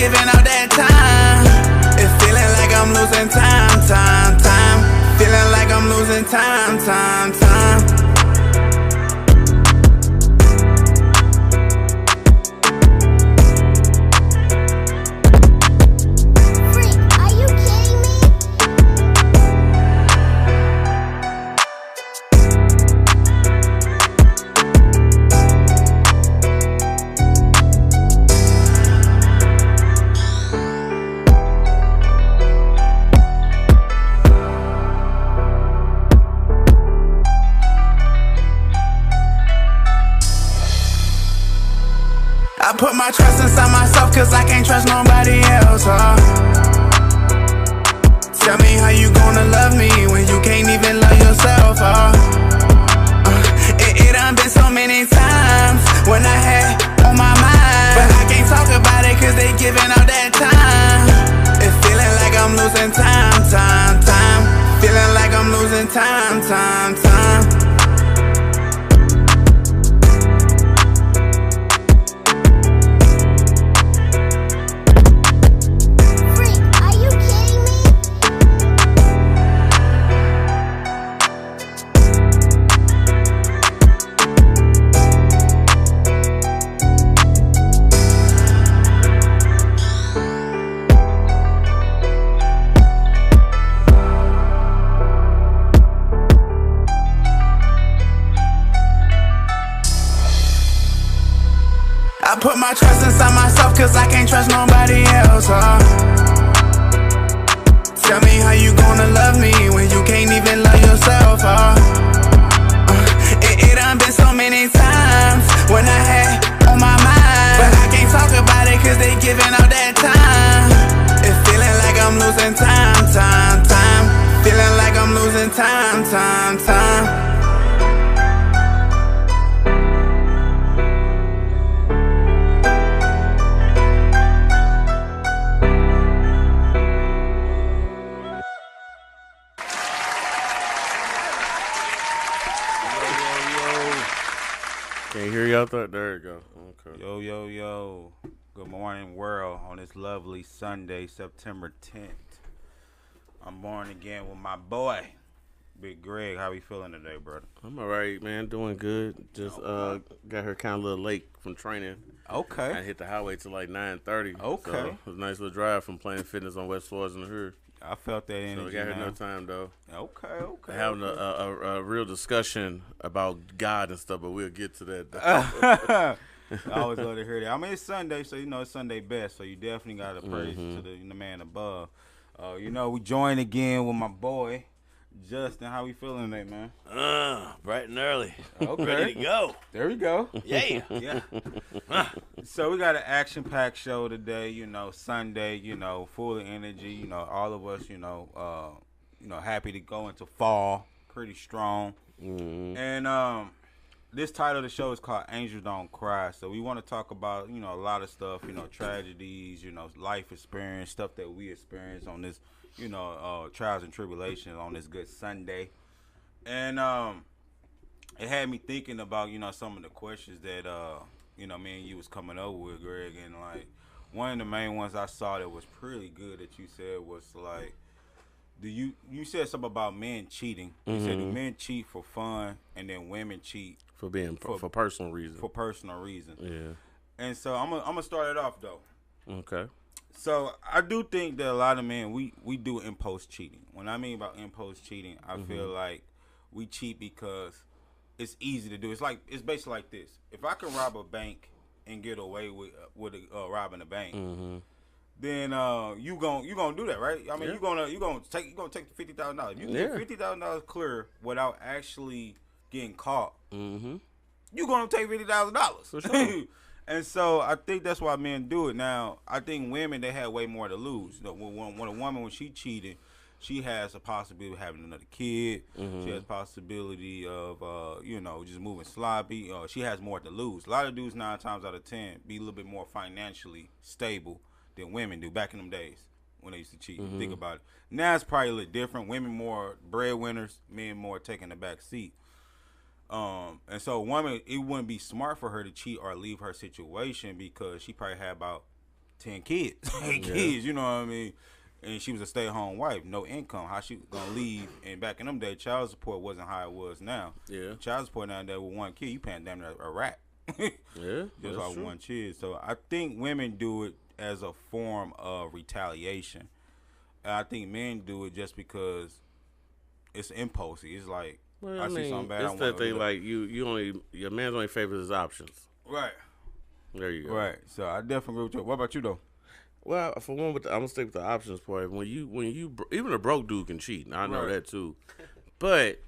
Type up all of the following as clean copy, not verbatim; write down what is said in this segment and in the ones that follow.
giving out that time. It's feeling like I'm losing time. Feeling like I'm losing time. I put my trust inside myself cause I can't trust nobody else, Tell me how you gonna love me when you can't even love yourself, It done been so many times when I had on my mind, but I can't talk about it cause they giving out that time. It's feeling like I'm losing time. Feeling like I'm losing time. I put my trust inside myself cause I can't trust nobody else, Tell me how you gonna love me when you can't even love yourself, It done been so many times when I had on my mind, but I can't talk about it cause they giving out that time. It's feeling like I'm losing time. Feeling like I'm losing time. Can't hear you out there. There you go. Okay. Yo. Good morning, world, on this lovely Sunday, September 10th. I'm born again with my boy, Big Greg. How we feeling today, brother? I'm all right, man. Doing good. Just got here kind of a little late from training. Okay. I hit the highway till like 9:30. Okay. So it was a nice little drive from playing fitness on West Forest in the hood. I felt that energy. So we got here no time, though. Okay. Having a real discussion about God and stuff, but we'll get to that. I always love to hear that. I mean, it's Sunday, so it's Sunday best, so you definitely got to praise to the man above. We join again with my boy, Justin. How we feeling today, man? Bright and early. Okay. Ready to go. There we go. Yeah. So we got an action-packed show today, Sunday, full of energy, all of us, happy to go into fall pretty strong. And this title of the show is called Angels Don't Cry. So we want to talk about, a lot of stuff, tragedies, life experience, stuff that we experience on this, trials and tribulations on this good Sunday. And it had me thinking about, some of the questions that, me and you was coming up with, Greg. And, like, one of the main ones I saw that was pretty good that you said was, like, you said something about men cheating. You said, do men cheat for fun and then women cheat for personal reasons. For personal reasons. Yeah. And so I'm gonna start it off though. Okay. So I do think that a lot of men we do impulse cheating. When I mean about impulse cheating, I feel like we cheat because it's easy to do. It's basically like this. If I can rob a bank and get away with robbing a bank, then you gonna do that, right? I mean, you gonna take the $50,000. You get $50,000 clear without actually getting caught. You gonna take $50,000 for sure. And so I think that's why men do it. Now I think women, they had way more to lose. When a woman, when she cheated, she has a possibility of having another kid. She has a possibility of just moving sloppy. She has more to lose. A lot of dudes 9 times out of 10 be a little bit more financially stable than women do back in them days when they used to cheat. Think about it. Now it's probably a little different. Women more breadwinners, men more taking the back seat. And so a woman, it wouldn't be smart for her to cheat or leave her situation because she probably had about 10 kids, 8 kids, you know what I mean? And she was a stay-at-home wife, no income. How she gonna leave? And back in them days, child support wasn't how it was now. Yeah. Child support nowadays with one kid, you paying damn near a rat. Yeah, Just off one kid. So I think women do it as a form of retaliation. And I think men do it just because it's impulsive. It's like, Well, I see something bad. It's that thing like you only your man's only favors his options. Right. There you go. Right. So I definitely agree with you. What about you though? Well, for one, I'm gonna stick with the options part. When you even a broke dude can cheat. I know Right. that too, but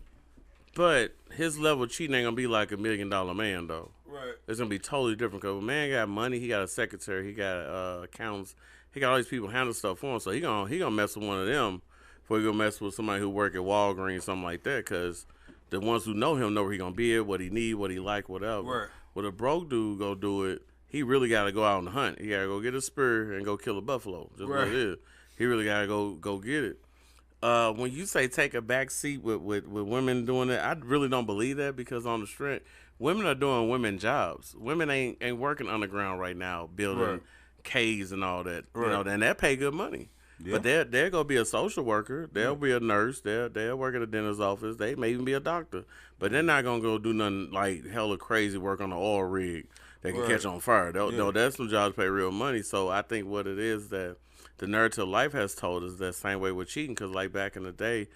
his level of cheating ain't gonna be like $1 million man though. Right. It's gonna be totally different because a man got money, he got a secretary, he got accountants, he got all these people handle stuff for him. So he gonna mess with one of them before he gonna mess with somebody who work at Walgreens, something like that. Because the ones who know him know where he gonna be at, what he need, what he like, whatever. Right. When a broke dude go do it, he really got to go out on the hunt. He got to go get a spear and go kill a buffalo. Just what it is. He really got to go get it. When you say take a back seat with women doing it, I really don't believe that because on the strength, women are doing women jobs. Women ain't working underground right now, building caves and all that. Right. You know, and that pay good money. Yeah. But they're gonna be a social worker. They'll be a nurse. They'll work at a dentist's office. They may even be a doctor. But they're not gonna go do nothing like hella crazy work on the oil rig. They can catch on fire. No, that's some jobs pay real money. So I think what it is that the narrative life has told us that same way with cheating. Because like back in the day,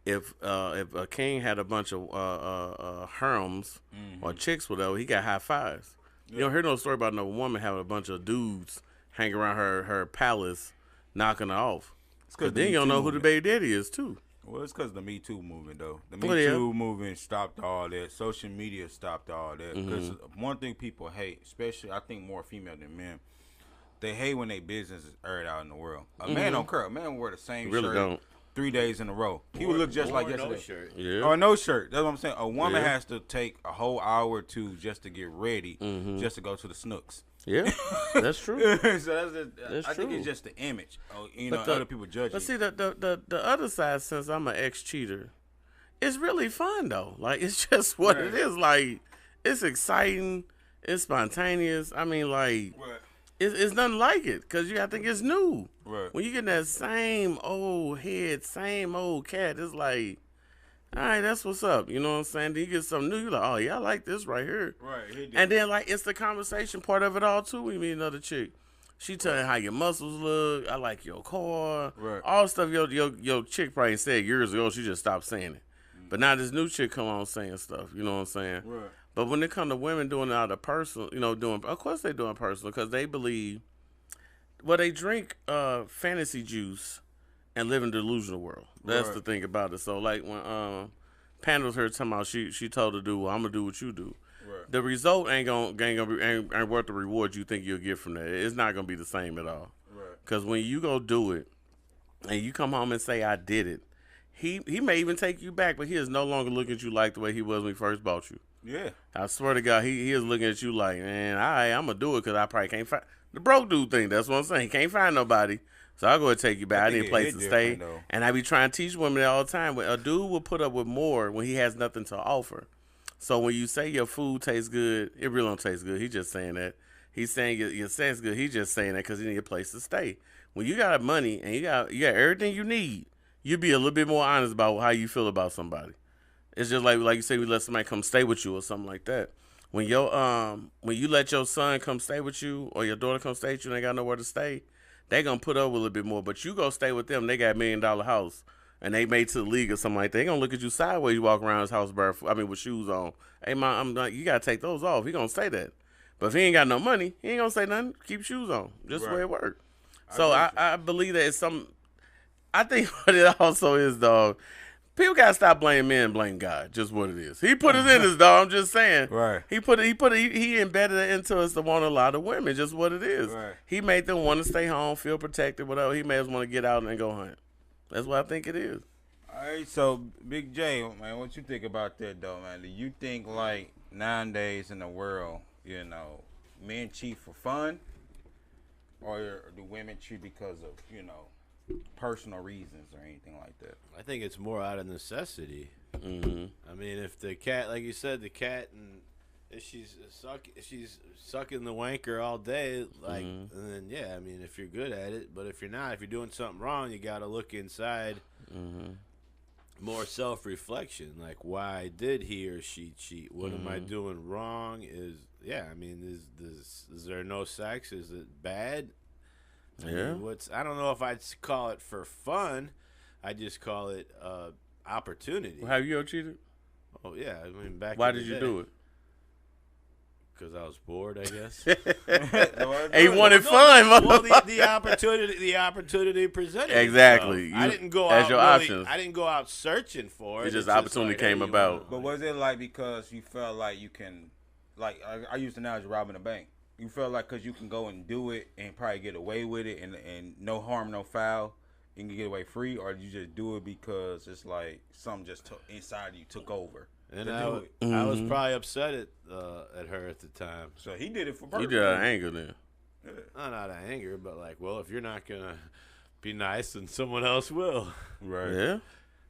if a king had a bunch of harems or chicks, whatever, he got high fives. You don't hear no story about no woman having a bunch of dudes hang around her palace, knocking her off. Because then you don't know who the baby daddy is too. Well, it's because of the Me Too movement, though. The Me Too movement stopped all that. Social media stopped all that. Because one thing people hate, especially I think more female than men, they hate when their business is aired out in the world. A man don't care. A man will wear the same shirt 3 days in a row. He would look just like yesterday. No shirt. Yeah. Or no shirt. That's what I'm saying. A woman has to take a whole hour or two just to get ready, just to go to the Snooks. Yeah, that's true. So I think it's just the image. Other people judge. But see, the other side, since I'm an ex-cheater, it's really fun though. Like it's just what it is. Like it's exciting. It's spontaneous. I mean, like it's nothing like it because I think it's new. Right. When you get that same old head, same old cat, it's like, all right, that's what's up. You know what I'm saying? Then you get something new. You're like, oh, yeah, I like this right here. Right. And then, like, it's the conversation part of it all, too, when you meet another chick. She tell you how your muscles look. I like your car. Right. All the stuff your chick probably said years ago. She just stopped saying it. But now this new chick come on saying stuff. You know what I'm saying? Right. But when it come to women doing it out of personal, of course they doing personal because they believe, they drink fantasy juice and live in a delusional world. That's the thing about it. So like when Panda was here talking about she told the dude, well, I'm gonna do what you do. Right. The result ain't worth the reward you think you'll get from that. It's not gonna be the same at all. Right. Cause when you go do it and you come home and say I did it, he may even take you back, but he is no longer looking at you like the way he was when he first bought you. Yeah. I swear to God, he is looking at you like, man, I'm gonna do it because I probably can't find the broke dude thing. That's what I'm saying. He can't find nobody. So I'll go and take you back. I need a place to stay. And I be trying to teach women that all the time. A dude will put up with more when he has nothing to offer. So when you say your food tastes good, it really don't taste good. He's just saying that. He's saying your sex good. He's just saying that because he need a place to stay. When you got money and you got everything you need, you be a little bit more honest about how you feel about somebody. It's just like you say, we let somebody come stay with you or something like that. When you let your son come stay with you or your daughter come stay with you and they got nowhere to stay, they gonna put up with a little bit more. But you go stay with them, they got $1 million house and they made to the league or something like that. They gonna look at you sideways. You walk around his house barefoot. with shoes on. Hey, man, I'm like, you gotta take those off. He gonna say that. But if he ain't got no money, he ain't gonna say nothing. Keep shoes on. Just the way it works. So I believe that it's some. I think what it also is, dog. People gotta stop blaming men and blame God. Just what it is. He put it in us, dog. I'm just saying. Right. He embedded it into us to want a lot of women. Just what it is. Right. He made them want to stay home, feel protected, whatever. He made us want to get out and go hunt. That's what I think it is. All right. So Big J, man, what you think about that though, man? Do you think like nowadays in the world, men cheat for fun, or do women cheat because of personal reasons or anything like that? I think it's more out of necessity. Mm-hmm. I mean, if the cat, like you said, the cat and if she's sucking the wanker all day, like, and then yeah, I mean, if you're good at it, but if you're not, if you're doing something wrong, you got to look inside. More self-reflection, like, why did he or she cheat? What am I doing wrong? I mean, is there no sex? Is it bad? I mean, I don't know if I'd call it for fun. I just call it opportunity. Have you ever cheated? Oh yeah, I mean, back. Why in the did you day. do it? Because I was bored, I guess. He wanted fun, well, the opportunity presented. Exactly. I didn't go as out. your Really, options. I didn't go out searching for it. It's just opportunity like, came hey, about. But was it like because you felt like you can, like I use the analogy robbing a bank. You felt like because you can go and do it and probably get away with it and no harm, no foul, you can get away free, or did you just do it because it's like something just took inside you took over? And I was probably upset at her at the time. So he did it for purpose. You did out of anger then. Not out of anger, but like, well, if you're not gonna be nice, then someone else will. Right. Yeah.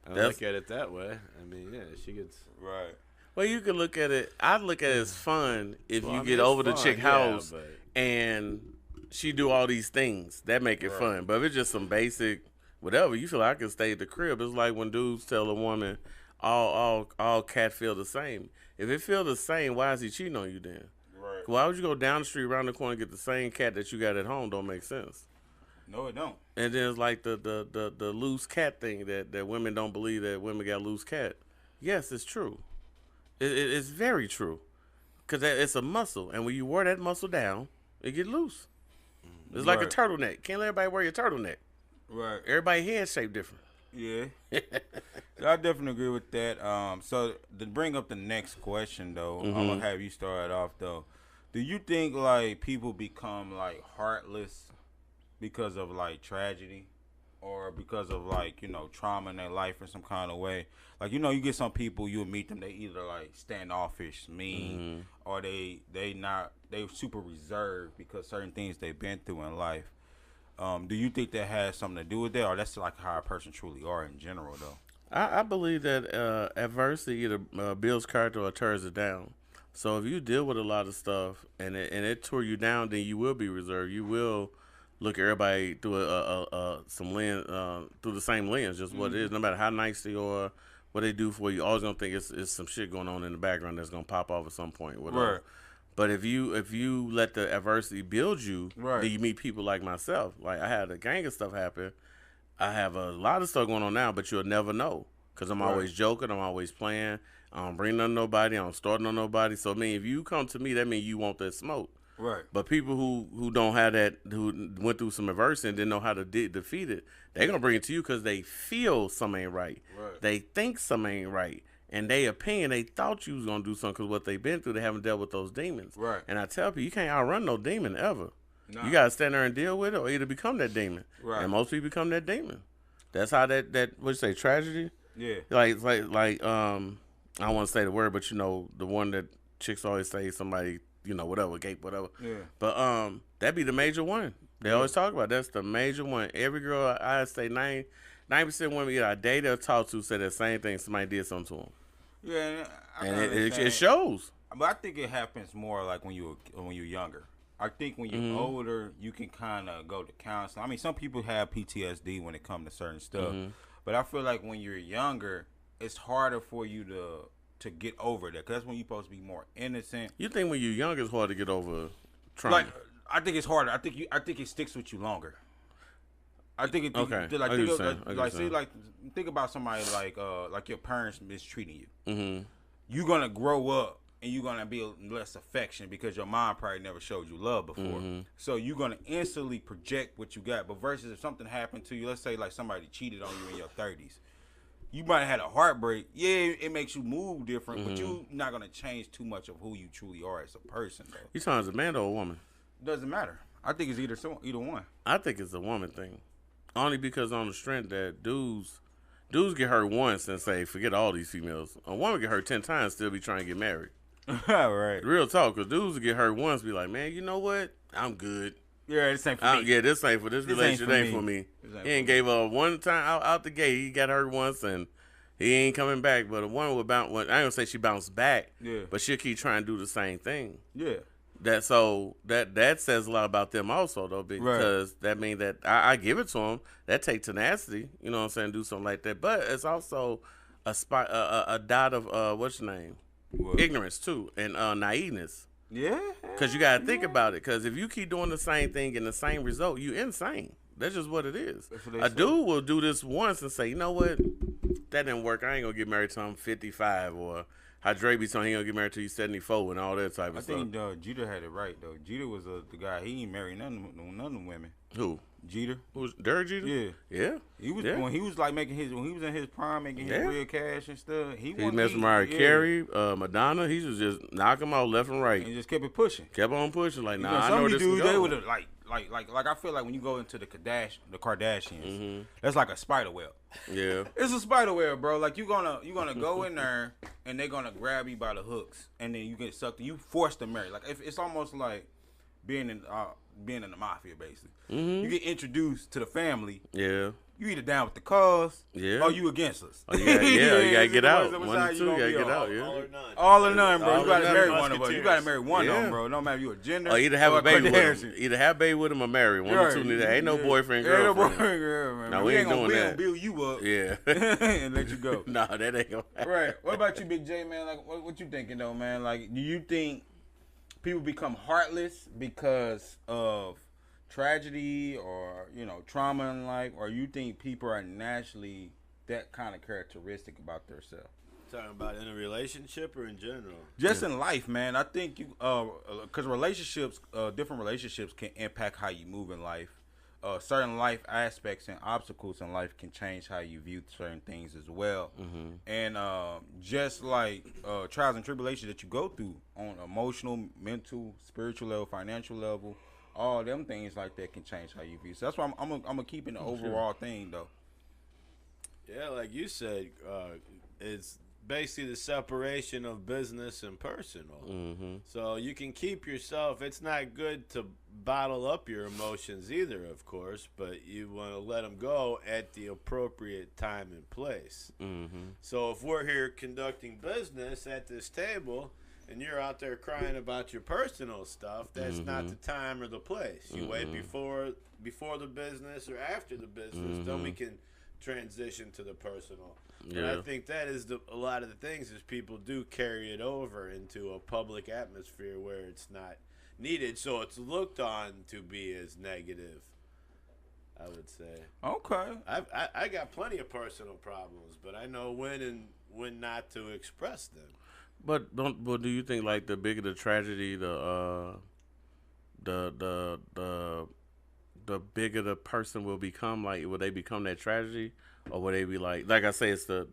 I look at it that way. I mean, yeah, she gets right. Well, you can look at it. I look at it as fun if Well, you I mean, get it's over the fun, chick house but and she do all these things. That make it fun. But if it's just some basic whatever, you feel like I can stay at the crib. It's like when dudes tell a woman all cat feel the same. If it feel the same, why is he cheating on you then? Right. Why would you go down the street around the corner and get the same cat that you got at home? Don't make sense. No, it don't. And then it's like the loose cat thing that women don't believe that women got loose cat. Yes, it's true. It's very true. Because it's a muscle. And when you wear that muscle down, it get loose. It's like a turtleneck. Can't let everybody wear your turtleneck. Right. Everybody head shape different. Yeah. I definitely agree with that. So to bring up the next question, though, I'm going to have you start off, though. Do you think, like, people become, like, heartless because of, like, tragedy or because of, like, you know, trauma in their life in some kind of way? Like, you know, you get some people, you'll meet them, they either, like, standoffish, mean, or they super reserved because certain things they've been through in life. Do you think that has something to do with that, or that's like how a person truly are in general, though? I believe that adversity either builds character or tears it down. So if you deal with a lot of stuff and it tore you down, then you will be reserved. You will look at everybody through some lens, through the same lens, just what it is. No matter how nice they are, what they do for you, always gonna think it's some shit going on in the background that's gonna pop off at some point. Whatever. Right. But if you let the adversity build you, right, then you meet people like myself. Like I had a gang of stuff happen. I have a lot of stuff going on now, but you'll never know because I'm always joking. I'm always playing. I don't bring nothing to nobody. I don't start on nobody. So I mean, if you come to me, that means you want that smoke. Right. But people who don't have that, who went through some adversity and didn't know how to defeat it, they're gonna bring it to you because they feel something ain't right. Right. They think something ain't right. And they opinion, they thought you was going to do something because what they've been through, they haven't dealt with those demons. Right. And I tell people, you can't outrun no demon ever. Nah. You got to stand there and deal with it or either become that demon. Right. And most people become that demon. That's how that what you say, tragedy? Yeah. Like I don't want to say the word, but you know, the one that chicks always say somebody, you know, whatever, gape, whatever. Yeah. But that'd be the major one. They always talk about that's the major one. Every girl, I say 90% of women either I date or talk to say the same thing. Somebody did something to them. Yeah, and it shows. But I think it happens more like when you're younger. I think when you're older, you can kind of go to counseling. I mean, some people have PTSD when it comes to certain stuff, but I feel like when you're younger, it's harder for you to get over that because that's when you're supposed to be more innocent. You think when you're younger, it's hard to get over trauma? Like, I think it's harder. I think it sticks with you longer. I think it think about somebody like your parents mistreating you. Mm-hmm. You're gonna grow up and you're gonna be less affection because your mom probably never showed you love before. Mm-hmm. So you're gonna instantly project what you got. But versus if something happened to you, let's say like somebody cheated on you in your 30s, you might have had a heartbreak. Yeah, it makes you move different, but you're not gonna change too much of who you truly are as a person, though. You talking as a man or a woman? Doesn't matter. I think it's either one. I think it's a woman thing. Only because on the strength that dudes get hurt once and say, forget all these females. A woman get hurt 10 times, still be trying to get married. Right. Real talk, because dudes get hurt once, be like, man, you know what? I'm good. Yeah, this ain't for me. Yeah, this ain't for this relationship. Ain't for me. He ain't gave up one time out the gate. He got hurt once, and He ain't coming back. But a woman will bounce. I ain't gonna say she bounced back. Yeah. But she'll keep trying to do the same thing. Yeah. That says a lot about them also though, because that means that I give it to them. That take tenacity, you know what I'm saying, do something like that. But it's also a dot of what's your name, ignorance too, and naiveness. Yeah. Because you gotta think about it. Because if you keep doing the same thing and the same result, you insane. That's just what it is. A dude will do this once and say, you know what, that didn't work. I ain't gonna get married till I'm 55, or how Dre be saying he gonna get married till he's 74 and all that type of stuff. I think Jeter had it right though. Jeter was the guy. He ain't married none of them women. Who? Jeter. Who's Derek Jeter? Yeah. He was when he was like when he was in his prime, making his real cash and stuff. He messed with Mariah Carey, Madonna. He was just knock them out left and right. And just kept it pushing. Kept on pushing. Like, nah, I some know of this dudes, can go. they would have like I feel like when you go into the Kardashians, that's like a spider web. Yeah. It's a spider web, bro. Like you gonna go in there and they're gonna grab you by the hooks and then you get sucked. You forced to marry. Like it's almost like being in the mafia, basically. You get introduced to the family. Yeah. You either down with the cause, or you against us. Oh, you gotta get out. One or two, you gotta get out. Yeah. All or none. All or none, bro. All You gotta or marry none. one of us. You gotta marry one of them, bro. No matter if you a gender Or either have a baby with Kardashian. him. Either have a baby with him or marry. One or two. Ain't no boyfriend, Ain't no girlfriend. boyfriend, girlfriend. No, we ain't doing we that. gonna build you up. Yeah. And let you go. No, that ain't gonna happen. Right. What about you, Big J, man? Like, what you thinking though, man? Like, do you think people become heartless because of tragedy or trauma in life, or you think people are naturally that kind of characteristic about themselves? Talking about in a relationship or in general? Just in life, man. I think you because relationships, different relationships can impact how you move in life. Certain life aspects and obstacles in life can change how you view certain things as well. And just like trials and tribulations that you go through on emotional, mental, spiritual level, financial level, all them things like that can change how you view. So that's why I'm gonna keep in the overall thing though. Yeah, like you said, it's basically the separation of business and personal. So you can keep yourself. It's not good to bottle up your emotions either, of course, but you want to let them go at the appropriate time and place. So if we're here conducting business at this table and you're out there crying about your personal stuff, that's not the time or the place. You wait before the business or after the business, then we can transition to the personal. But I think that is a lot of the things is people do carry it over into a public atmosphere where it's not needed, so it's looked on to be as negative, I would say. Okay. I got plenty of personal problems, but I know when and when not to express them. But do you think like the bigger the tragedy, the bigger the person will become? Like, will they become that tragedy, or will they be like I say, it's the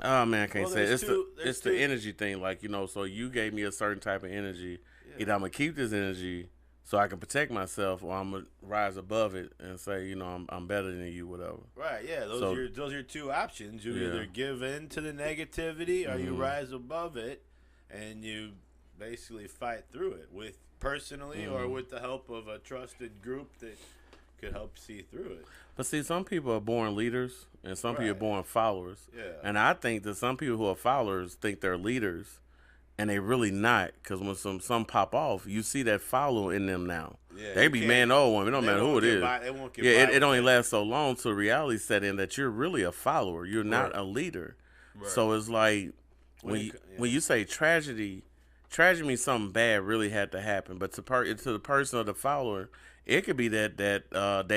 oh man, I can't say it. It's the energy thing. Like, so you gave me a certain type of energy. Yeah. Either I'm gonna keep this energy so I can protect myself, or I'm gonna rise above it and say, I'm better than you, whatever. Right? Yeah. Those are your two options. You either give in to the negativity, or you rise above it, and you basically fight through it with personally or with the help of a trusted group that could help see through it. But see, some people are born leaders and some people are born followers. Yeah. And I think that some people who are followers think they're leaders, and they really not. Because when some pop off, you see that follow in them now. Yeah, they be man or woman. It don't matter who it is. They won't get it only lasts so long till reality set in that you're really a follower. You're not a leader. Right. So it's like when you say tragedy means something bad really had to happen. But to the person or the follower, it could be that they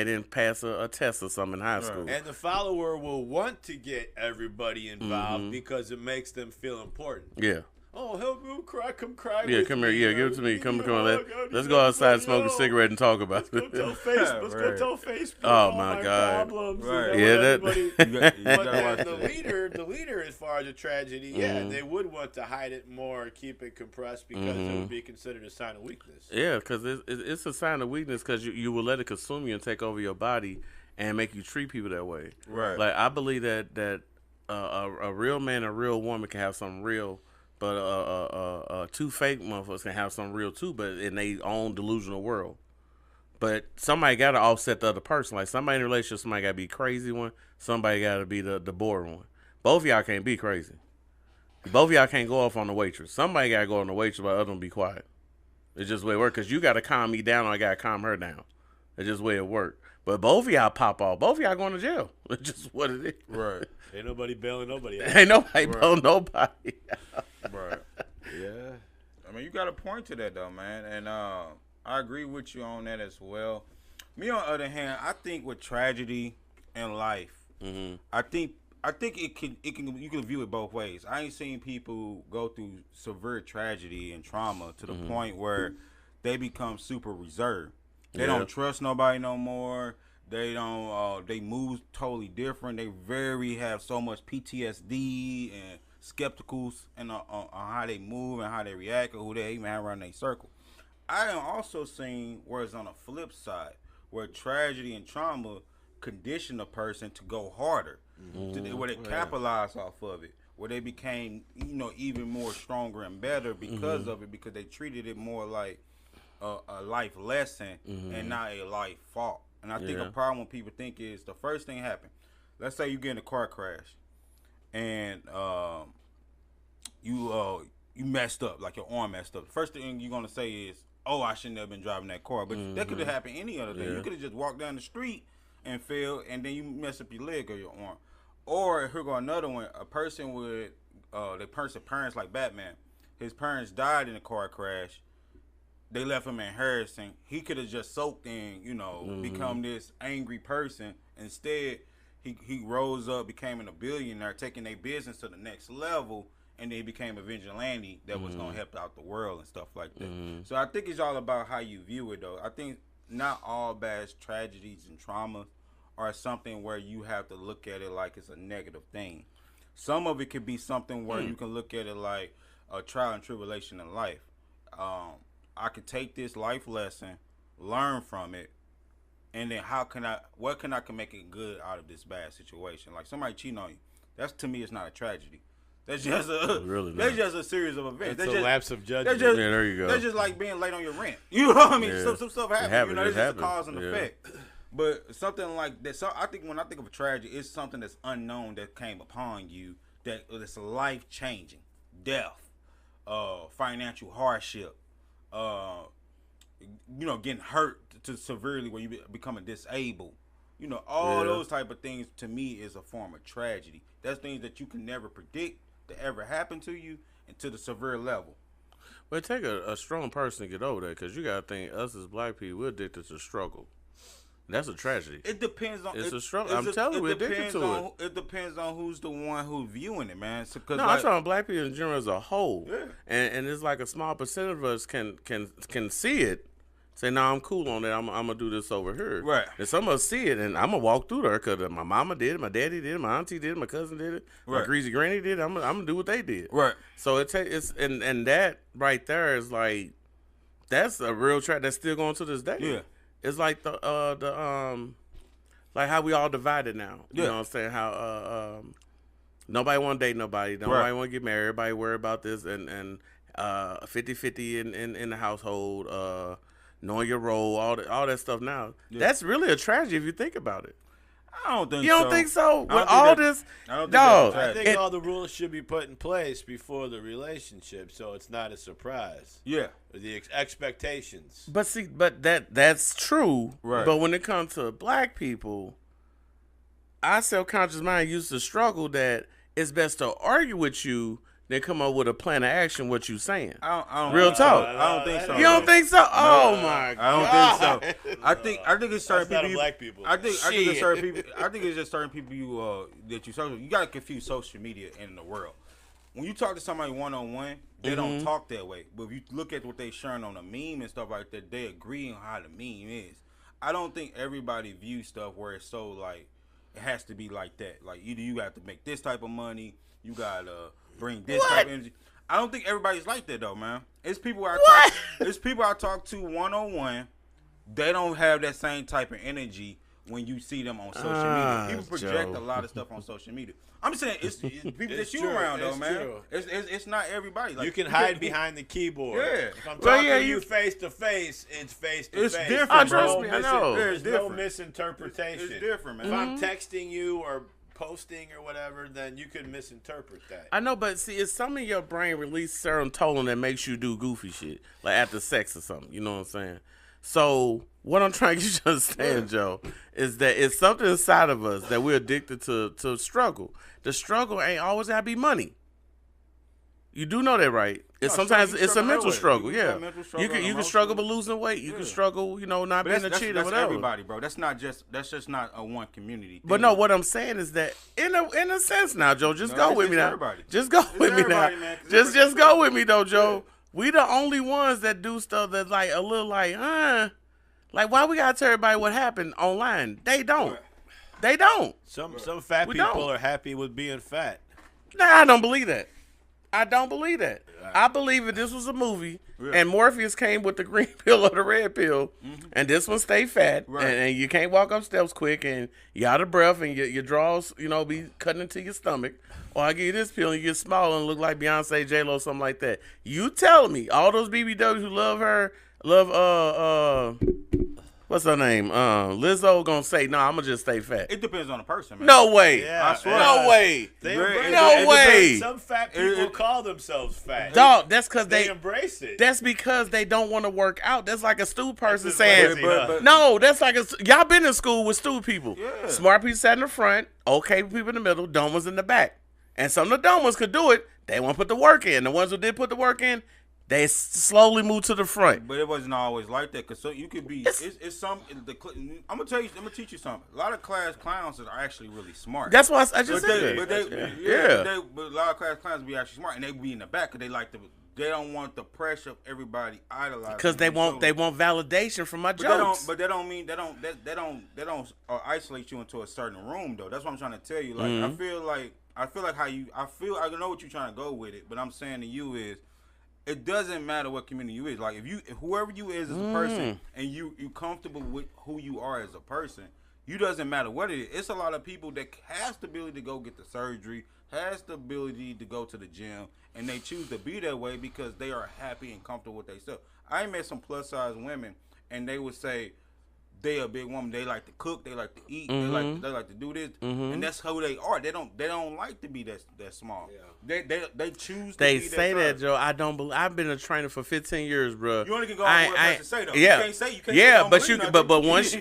didn't pass a test or something in high school. And the follower will want to get everybody involved because it makes them feel important. Yeah. Oh, help me cry, come cry. Yeah, come here. Yeah, give it to me. Come on. Let's go outside, smoke a cigarette, and talk about it. Let's go tell Facebook. Let's go tell Facebook. Oh my God. Problems. Right. Yeah, the leader, as far as a tragedy, they would want to hide it more, keep it compressed because it would be considered a sign of weakness. Yeah, because it's a sign of weakness because you will let it consume you and take over your body and make you treat people that way. Right. Like, I believe that a real man and a real woman can have something real. But two fake motherfuckers can have something real too, but in their own delusional world. But somebody got to offset the other person. Like somebody in a relationship, somebody got to be crazy one. Somebody got to be the boring one. Both of y'all can't be crazy. Both of y'all can't go off on the waitress. Somebody got to go on the waitress, but the other one be quiet. It's just the way it works. Because you got to calm me down or I got to calm her down. It's just the way it works. But both of y'all pop off. Both of y'all going to jail. It's just what it is. Right. Ain't nobody bailing nobody out. Ain't nobody bailing nobody out. Right. Yeah. I mean, you got a point to that, though, man. And I agree with you on that as well. Me, on the other hand, I think with tragedy in life, I think you can view it both ways. I ain't seen people go through severe tragedy and trauma to the point where they become super reserved. They don't trust nobody no more. They don't. They move totally different. They have so much PTSD and skepticals and on how they move and how they react or who they even have around their circle. I have also seen where it's on the flip side, where tragedy and trauma condition a person to go harder, where they capitalize off of it, where they became, even more stronger and better because of it, because they treated it more like a life lesson and not a life fault. And I think a problem when people think is the first thing happened. Let's say you get in a car crash and you messed up, like your arm messed up. The first thing you're gonna say is, "Oh, I shouldn't have been driving that car." But that could have happened any other day. You could have just walked down the street and fell, and then you mess up your leg or your arm. Or here go another one. A person with parents like Batman. His parents died in a car crash. They left him in Harrison. He could have just soaked in, become this angry person. Instead, he rose up, became a billionaire, taking their business to the next level, and then he became a vigilante that was going to help out the world and stuff like that. So I think it's all about how you view it, though. I think not all bad tragedies and traumas are something where you have to look at it like it's a negative thing. Some of it could be something where you can look at it like a trial and tribulation in life. I could take this life lesson, learn from it, and then what can I make it good out of this bad situation? Like somebody cheating on you. That's, to me, it's not a tragedy. That's just just a series of events. It's a lapse of judgment. There you go. That's just like being late on your rent. You know what I mean? Yeah. Some stuff happens. It's just a cause and Yeah. effect. But something like that. So I think when I think of a tragedy, it's something that's unknown that came upon you that's life changing, death, financial hardship, getting hurt to severely where you becoming disabled. All those type of things to me is a form of tragedy. That's things that you can never predict to ever happen to you and to the severe level. But it take a strong person to get over that, because you got to think, us as black people, we're addicted to struggle. That's a tragedy. It depends on. It's a struggle. I'm telling you, we're addicted to it. It depends on who's the one who's viewing it, man. I'm talking about black people in general as a whole. Yeah. And it's like a small percent of us can see it, say, "No, I'm cool on that. I'm gonna do this over here." Right. And some of us see it, and I'm gonna walk through there because my mama did it, my daddy did it, my auntie did it, my cousin did it, my greasy granny did it. I'm gonna do what they did. Right. So and that right there is like, that's a real track that's still going to this day. Yeah. It's like the like how we all divided now. You Yeah. know what I'm saying? How nobody want to date nobody. Nobody want to get married. Everybody worry about this and 50-50 in the household. Knowing your role, all that stuff now. Yeah. That's really a tragedy if you think about it. I don't think so. You don't think so? With all this, dog. I think all the rules should be put in place before the relationship, so it's not a surprise. Yeah, the expectations. But see, that's true. Right. But when it comes to black people, our self-conscious mind used to struggle that it's best to argue with you than come up with a plan of action. What you saying? I don't Real talk. I don't think so. You don't think so? No, oh my God! I don't think so. I think it's certain people. Black people. I think it's certain people. I think it's just certain people that you social. You gotta confuse social media and the world. When you talk to somebody one-on-one, they don't talk that way. But if you look at what they sharing on a meme and stuff like that, they agree on how the meme is. I don't think everybody views stuff where it's so like it has to be like that. Like either you got to make this type of money, you gotta bring this type of energy. I don't think everybody's like that though, man. It's people I talk to one-on-one. They don't have that same type of energy when you see them on social media. People project a lot of stuff on social media. I'm saying it's people that you around though, man. It's not everybody. Like, you can hide behind the keyboard. Yeah. If I'm talking to you face to face, it's face to face. It's different. Trust me, I know. There's no misinterpretation. It's different, man. If I'm texting you or posting or whatever, then you could misinterpret that. I know, but see, it's some of your brain release serotonin that makes you do goofy shit, like after sex or something. You know what I'm saying? So what I'm trying to get you to understand, Joe, is that it's something inside of us that we're addicted to struggle. The struggle ain't always gotta be money. You do know that, right? Sometimes it's a mental struggle. Yeah, you can struggle with losing weight. You can struggle, not being a cheater, that's whatever. Everybody, bro. That's just not a one community thing. But no, what I'm saying is that in a sense now, Joe, go with me now. Everybody. Just go with me now. Man, just go with me though, Joe. Yeah. We the only ones that do stuff that's like a little like why we gotta tell everybody what happened online? They don't. They don't. Some fat people are happy with being fat. Nah, I don't believe that. I don't believe that. I believe if this was a movie and Morpheus came with the green pill or the red pill, and this one stay fat, and you can't walk up steps quick, and you out of breath, and your drawers, be cutting into your stomach, or I give you this pill and you get small and look like Beyonce, J-Lo, something like that. You telling me all those BBWs who love her, what's her name? Lizzo gonna say, no, I'm gonna just stay fat. It depends on the person, man. No way. Yeah, I swear. No way. No way. Some fat people call themselves fat. Dog, that's because they embrace it. That's because they don't want to work out. That's like a stupid person saying, but no, that's like y'all been in school with stupid people. Yeah. Smart people sat in the front, okay people in the middle, dumb ones in the back. And some of the dumb ones could do it. They won't put the work in. The ones who did put the work in, they slowly move to the front. But it wasn't always like that, because so you could be. It's some. I'm gonna teach you something. A lot of class clowns are actually really smart. That's why I just said that. But a lot of class clowns be actually smart, and they be in the back because they don't want the pressure of everybody idolizing. Because they want validation from my jokes. But they don't isolate you into a certain room though. That's what I'm trying to tell you. Like I feel like I know what you're trying to go with it, but I'm saying to you is, it doesn't matter what community you is. Like if whoever you is as a person, and you comfortable with who you are as a person, you doesn't matter what it is. It's a lot of people that has the ability to go get the surgery, has the ability to go to the gym, and they choose to be that way because they are happy and comfortable with themselves. I met some plus size women, and they would say they a big woman. They like to cook. They like to eat. They like to do this, and that's who they are. They don't like to be that small. Yeah. They choose. They to be say that Joe. I don't believe. I've been a trainer for 15 years, bro. You only can go on what person say though. Yeah, you can't say.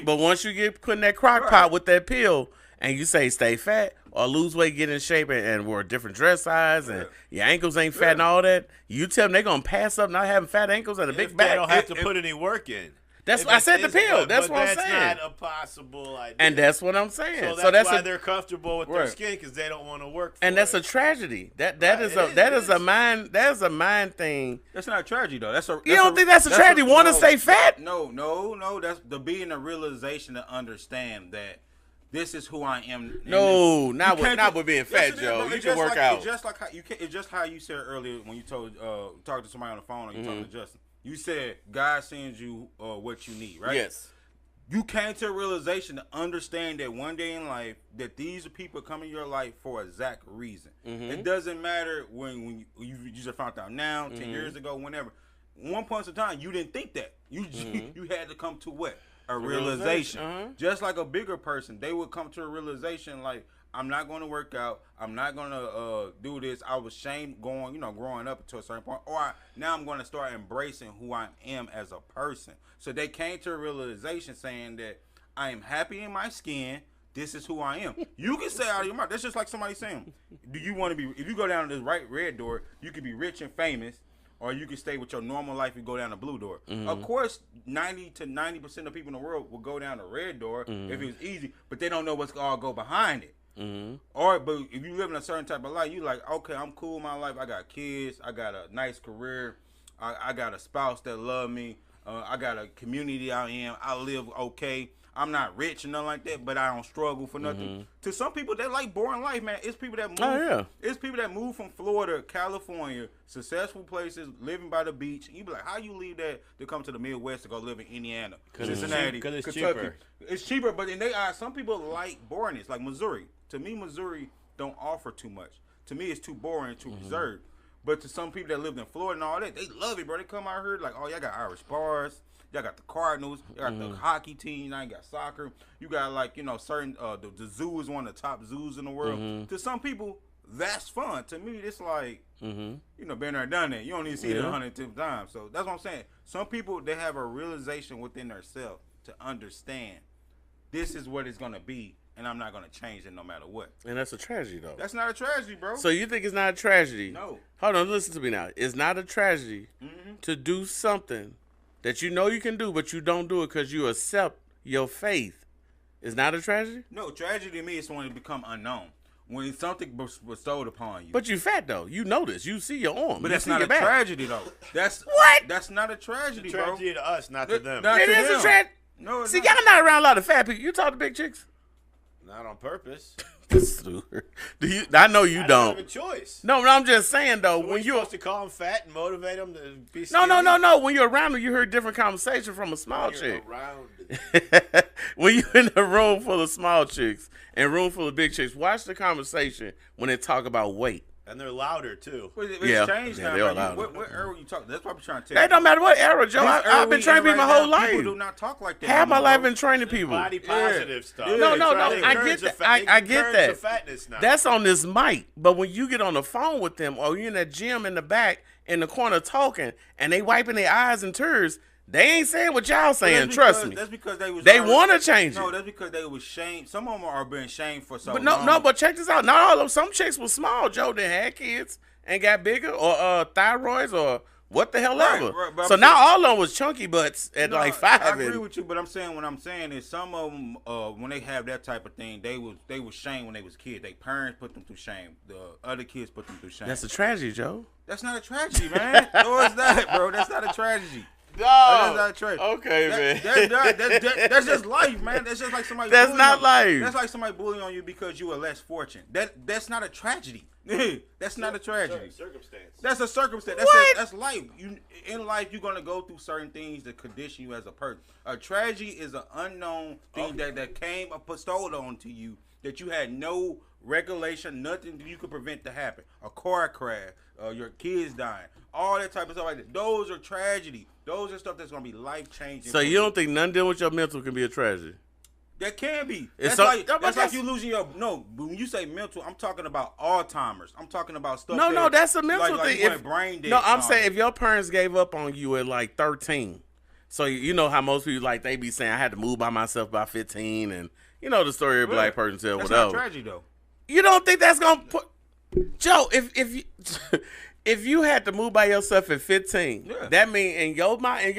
But once you get put in that crock pot with that pill, and you say stay fat or lose weight, get in shape, and wear a different dress size, and your ankles ain't fat and all that, you tell them they're gonna pass up not having fat ankles and a big back. They don't have to put any work in. That's I said the pill. That's what I'm saying. That's not a possible idea. And that's what I'm saying. So that's why they're comfortable with their skin, because they don't want to work. And that's a tragedy. That is a mind thing. That's not a tragedy though. You don't think that's a tragedy? Want to stay fat? No. That's the being a realization to understand that this is who I am. No, not with being fat, Joe. You can work out. It's just how you said earlier when you talked to somebody on the phone, or you talking to Justin. You said God sends you what you need, right? Yes. You came to a realization to understand that one day in life that these people come in your life for exact reason. It doesn't matter when you just found out now, 10 years ago, whenever. One point in time, you didn't think that. You had to come to what? A realization. Just like a bigger person, they would come to a realization like, I'm not going to work out. I'm not going to do this. I was shamed growing up to a certain point. Or now I'm going to start embracing who I am as a person. So they came to a realization saying that I am happy in my skin. This is who I am. You can say out of your mouth. That's just like somebody saying, do you want to be, if you go down this red door, you could be rich and famous, or you can stay with your normal life and go down the blue door. Of course, 90% of people in the world will go down the red door if it was easy, but they don't know what's all go behind it. But if you live in a certain type of life, you like, okay, I'm cool in my life. I got kids. I got a nice career. I got a spouse that love me. I got a community I am. I live okay. I'm not rich and nothing like that, but I don't struggle for nothing. To some people, they like boring life, man. It's people that move. Oh, yeah. It's people that move from Florida, California, successful places, living by the beach. You be like, how you leave that to come to the Midwest to go live in Indiana, Cincinnati, because it's Kentucky? cheaper. It's cheaper, but in their eyes, some people like boringness, like Missouri. To me, Missouri don't offer too much. To me, it's too boring, too reserved. But to some people that lived in Florida and all that, they love it, bro. They come out here like, oh, y'all got Irish bars. Y'all got the Cardinals. Y'all got the hockey team. Now you got soccer. You got, like, you know, certain, the zoo is one of the top zoos in the world. To some people, that's fun. To me, it's like, you know, been there, done that. You don't need to see it 110 times. So that's what I'm saying. Some people, they have a realization within themselves to understand this is what it's going to be. And I'm not going to change it no matter what. And that's a tragedy, though. That's not a tragedy, bro. So you think it's not a tragedy? No. Hold on, listen to me now. It's not a tragedy to do something that you know you can do, but you don't do it because you accept your faith. It's not a tragedy? No, tragedy to me is when it become unknown. When something was bestowed upon you. But you fat, though. You know this. You see your arm. But you that's see not your a back. tragedy, though. That's What? That's not a tragedy, It's a bro. tragedy to us, not to them. Not It to is a them. tragedy. No, it's See, not. y'all not around a lot of fat people. You talk to big chicks? Not on purpose. Do you? I know you I don't. have a choice. No, I'm just saying though. So when you you're supposed to call them fat and motivate them to be no. When you're around them, you hear different conversation from a small chick. Around. When you're in a room full of small chicks and a room full of big chicks, watch the conversation when they talk about weight. And they're louder, too. It's Yeah. changed Yeah, now. they are bro. loud. What era you talking? That's what I'm trying to tell That you. don't matter what era, Joe. I've been training people my whole life. People do not talk like that. Half my no more, life bro. been training people. Body positive stuff. Yeah. No, They no, try no. to I encourage get that. the fat- I they get encourage that. the fatness now. That's on this mic. But when you get on the phone with them or you're in that gym in the back in the corner talking and they wiping their eyes and tears, they ain't saying what y'all saying. Trust me. That's because they was. They already- want to change No, it. that's because they was shamed. Some of them are being shamed for so But long. no. But check this out. Not all of them. Some chicks was small, Joe. They had kids and got bigger, or thyroids, or what the hell Right, ever. right, but So I'm now saying- all of them was chunky butts at No, like 5. I agree and- with you, but I'm saying what I'm saying is some of them, when they have that type of thing, they was shamed when they was kids. Their parents put them through shame. The other kids put them through shame. That's a tragedy, Joe. That's not a tragedy, man. No, it's not, bro. That's not a tragedy. No. That's not a tragedy. Okay, man. That's just life, man. That's just like somebody. That's bullying not on- life. That's like somebody bullying on you because you are less fortunate. That's not a tragedy. That's not a tragedy. Circumstance. That's a circumstance. What? That's life. You in life, you're gonna go through certain things that condition you as a person. A tragedy is an unknown thing that came bestowed onto you that you had no regulation, nothing that you could prevent to happen. A car crash, your kids dying, all that type of stuff like that. Those are tragedy. Those are stuff that's gonna be life changing. So you don't think nothing dealing with your mental can be a tragedy? That can be. It's That's so- like No, but that's like that's- you losing your But when you say mental, I'm talking about Alzheimer's. I'm talking about stuff. No, that's a mental like thing. you want brain dead No, I'm and all saying that. if your parents gave up on you at like 13, so you know how most people like they be saying I had to move by myself by 15, and you know the story of a black person tell That's whatever. not tragedy though. You don't think that's gonna put Joe? If you if you had to move by yourself at 15, Yeah. that mean in your mind,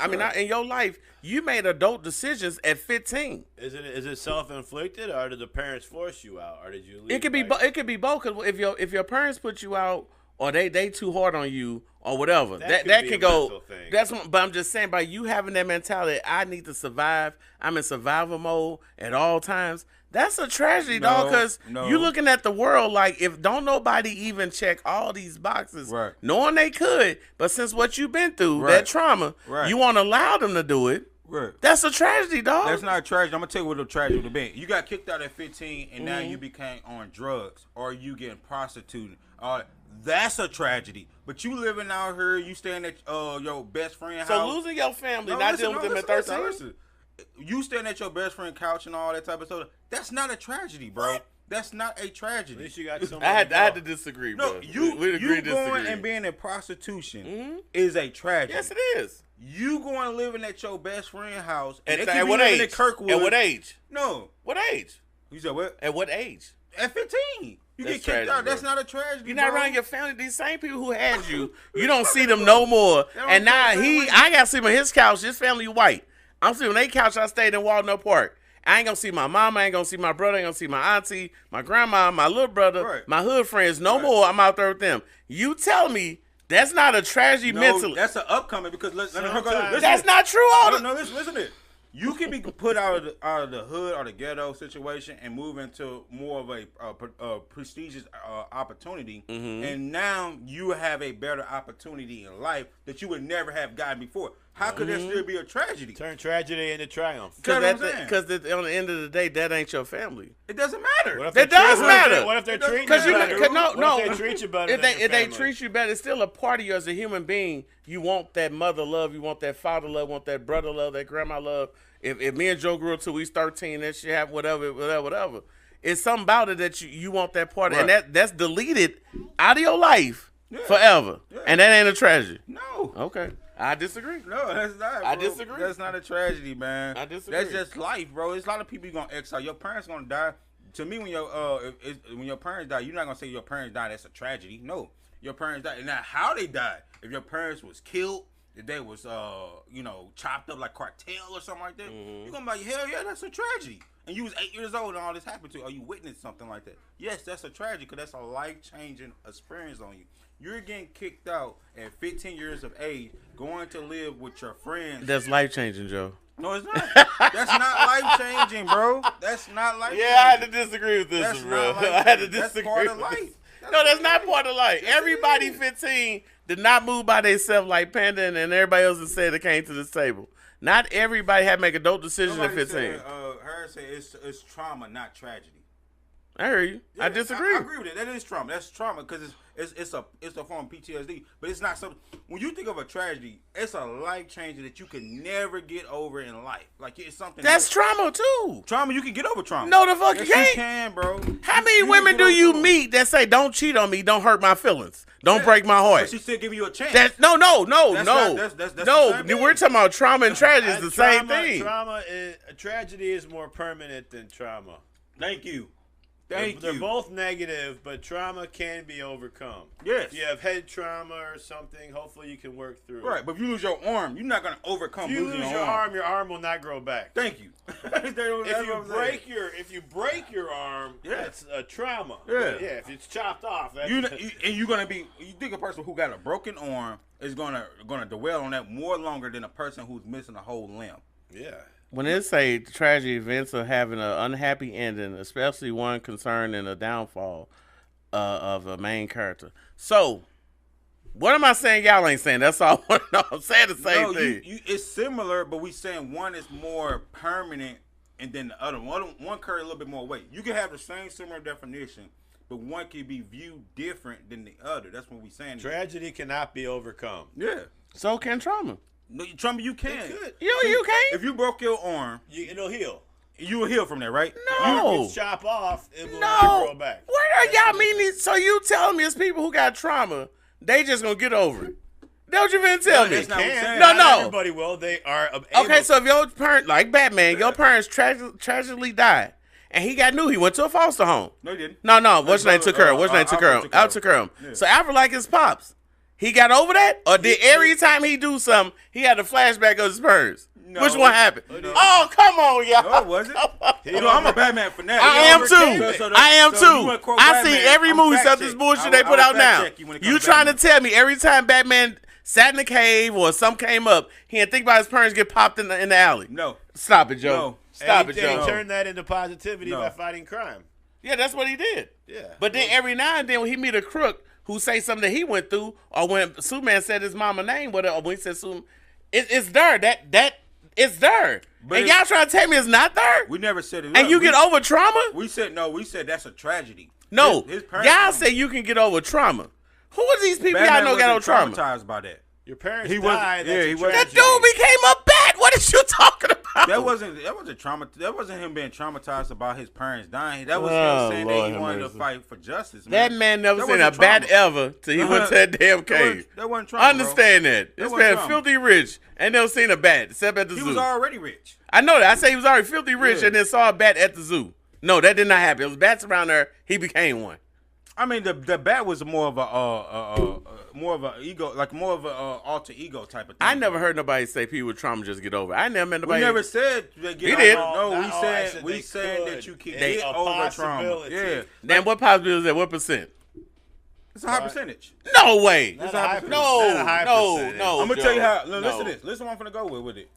I mean not in your life, you made adult decisions at 15. Is it self-inflicted, or did the parents force you out, or did you leave? It could be it could be both. Cause if your parents put you out, or they too hard on you, or whatever, that could be could a go. mental thing. That's what, but I'm just saying, by you having that mentality, I need to survive. I'm in survival mode at all times. That's a tragedy, dog. Because you looking at the world like if don't nobody even check all these boxes, Right. knowing they could, but since what you've been through, Right. that trauma, Right. you want to allow them to do it. Right. That's a tragedy, dog. That's not a tragedy. I'm gonna tell you what a tragedy would have been. You got kicked out at 15, and now Mm-hmm. you became on drugs, or you getting prostituted. That's a tragedy. But you living out here, you staying at your best friend so house. losing your family, No, not listen, dealing with no, them listen, at 13. listen. You staying at your best friend couch and all that type of stuff. That's not a tragedy, bro. That's not a At tragedy. least you got someone. I had to disagree, No, bro. you We agree to going disagree. and being in prostitution is a tragedy. Yes, it is. You going living at your best friend house and At, they could at be what living age? in Kirkwood. At what age? No. What age? You said what? At what age? At 15. You That's get kicked tragic, out. bro. That's not a tragedy. You're not bro. around your family. These same people who had you, you don't see them no more. don't And now care, man. I got to sleep on his couch. His family white. I'm sleeping on their couch. I stayed in Walnut Park. I ain't gonna see my mama. I ain't gonna see my brother. I ain't gonna see my auntie, my grandma, my little brother, Right. my hood friends. No more. I'm out there with them. You tell me that's not a tragedy No, mentally. that's an upcoming because listen. That's not true. All No, listen to it. You can be put out of the hood or the ghetto situation and move into more of a prestigious opportunity, and now you have a better opportunity in life that you would never have gotten before. How could there still be a tragedy? Turn tragedy into triumph. Because on the end of the day, that ain't your family. It doesn't matter. That does matter. What if they're treating you better? If they treat you better? If they treat you better, it's still a part of you as a human being. You want that mother love, you want that father love, you want that brother love, that grandma love. If me and Joe grew up till we was 13, that shit have whatever. It's something about it that you want that part, and that's deleted out of your life forever, and that ain't a tragedy. No. Okay. I disagree. No, that's not. Bro. I disagree. That's not a tragedy, man. I disagree. That's just life, bro. There's a lot of people you're gonna exile. Your parents gonna die. To me, when your parents die, you're not gonna say your parents died. That's a tragedy. No, your parents died. And now, how they died? If your parents was killed, if they was chopped up like cartel or something like that, you're gonna be like, hell yeah, that's a tragedy. And you was 8 years old and all this happened to you, or you witnessed something like that. Yes, that's a tragedy because that's a life-changing experience on you. You're getting kicked out at 15 years of age, going to live with your friends. That's life-changing, Joe. No, it's not. That's not life-changing, bro. That's not life-changing. Yeah, I had to disagree with this, That's bro. not I had to That's disagree part of with this. life. That's not part of life. Everybody 15 did not move by themselves like Panda and everybody else that said they came to this table. Not everybody had to make adult decisions at 15. Her said it's trauma, not tragedy. I hear you. Yeah, I disagree. I agree with it. That is trauma. That's trauma because it's a form of PTSD. But it's not something. When you think of a tragedy, it's a life changer that you can never get over in life. Like it's something. That's trauma too. Trauma. You can get over trauma. No, the fuck yes, you can't. You can, bro. How many women do you meet that say, "Don't cheat on me, don't hurt my feelings, don't break my heart"? But she's still giving you a chance. That's no. That's We're talking about trauma and tragedy. It's the same thing. Tragedy is more permanent than trauma. Thank you. They're both negative, but trauma can be overcome. Yes. If you have head trauma or something, hopefully you can work through it. Right, but if you lose your arm, you're not going to overcome losing your arm. If you lose your arm will not grow back. Thank you. If you break your arm, that's a trauma. Yeah. Yeah, if it's chopped off. That's you're going to be, you think a person who got a broken arm is going to dwell on that more longer than a person who's missing a whole limb. Yeah. When it say tragic events are having an unhappy ending, especially one concerning a downfall of a main character. So, what am I saying? Y'all ain't saying. That's all I want to know. I'm saying the same thing. It's similar, but we saying one is more permanent, and then the other one carry a little bit more weight. You can have the same similar definition, but one can be viewed different than the other. That's what we saying. Tragedy cannot be overcome. Yeah. So can trauma. No, trauma you can. You can't. If you broke your arm, it'll heal. You will heal from that, right? No. You can chop off, it will not grow back. What are y'all meaning? So you telling me it's people who got trauma, they just gonna get over it? That's what you been telling me. Not everybody will. They are able. Okay, so if your parent, like Batman, your parents tragically died, and he got new, he went to a foster home. No, he didn't. No. What's your name took care of? What's your name took care of? Al took care of him. So Alfred like his pops. He got over that? Or did every time he do something, he had a flashback of his parents? No. Which one happened? No. Oh, come on, y'all. No, it wasn't. I'm a Batman fanatic. I am too. I see every movie except this bullshit they put out now. You trying to tell me every time Batman sat in the cave or something came up, he didn't think about his parents get popped in the alley? No. Stop it, Joe. No. Stop it, Joe. He turned that into positivity by fighting crime. Yeah, that's what he did. Yeah. But then every now and then when he meet a crook who say something that he went through, or when Superman said his mama name, or when he said Superman, it's there. That it's there. But and y'all trying to tell me it's not there? We never said it. And you get over trauma? We said no. We said that's a tragedy. No, y'all say you can get over trauma. Who are these people y'all know got over trauma? Traumatized by that. Your parents died. That dude became a bat. What is you talking about? That wasn't trauma. That wasn't him being traumatized about his parents dying. That was him saying that he wanted to fight for justice. Man. That man never seen a bat ever till he went to that damn cave. That wasn't trauma. Understand that. This man filthy rich and never seen a bat except at the zoo. He was already rich. I know that. I say he was already filthy rich and then saw a bat at the zoo. No, that did not happen. It was bats around there. He became one. I mean, the bat was more of a ego, like more of a alter ego type of thing. I never heard nobody say people with trauma just get over it. I never met nobody. We never said they get over it. No, we said that you can get over trauma. Yeah. Then what possibility is that? What percent? It's a high percentage. No way. It's a high percentage. No. I'm gonna tell you how. Listen to this. Listen, what I'm gonna go with it.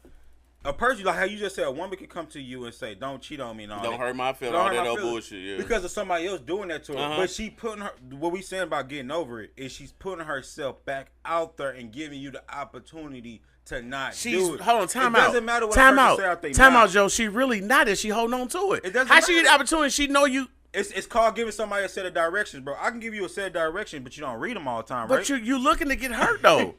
a person, like how you just said, a woman can come to you and say, "Don't cheat on me," and all don't that. hurt my feelings, Don't all hurt that my old feelings. bullshit. Yeah, Because of somebody else doing that to her. But she putting her. What we saying about getting over it is she's putting herself back out there and giving you the opportunity to not do it. Hold on, time it out. Doesn't matter what time a person out. say out their Time mouth. out, Joe. She really not. Is she holding on to it? It doesn't How she matter. get the opportunity? She know you. It's called giving somebody a set of directions, bro. I can give you a set of directions, but you don't read them all the time, right? But you looking to get hurt though.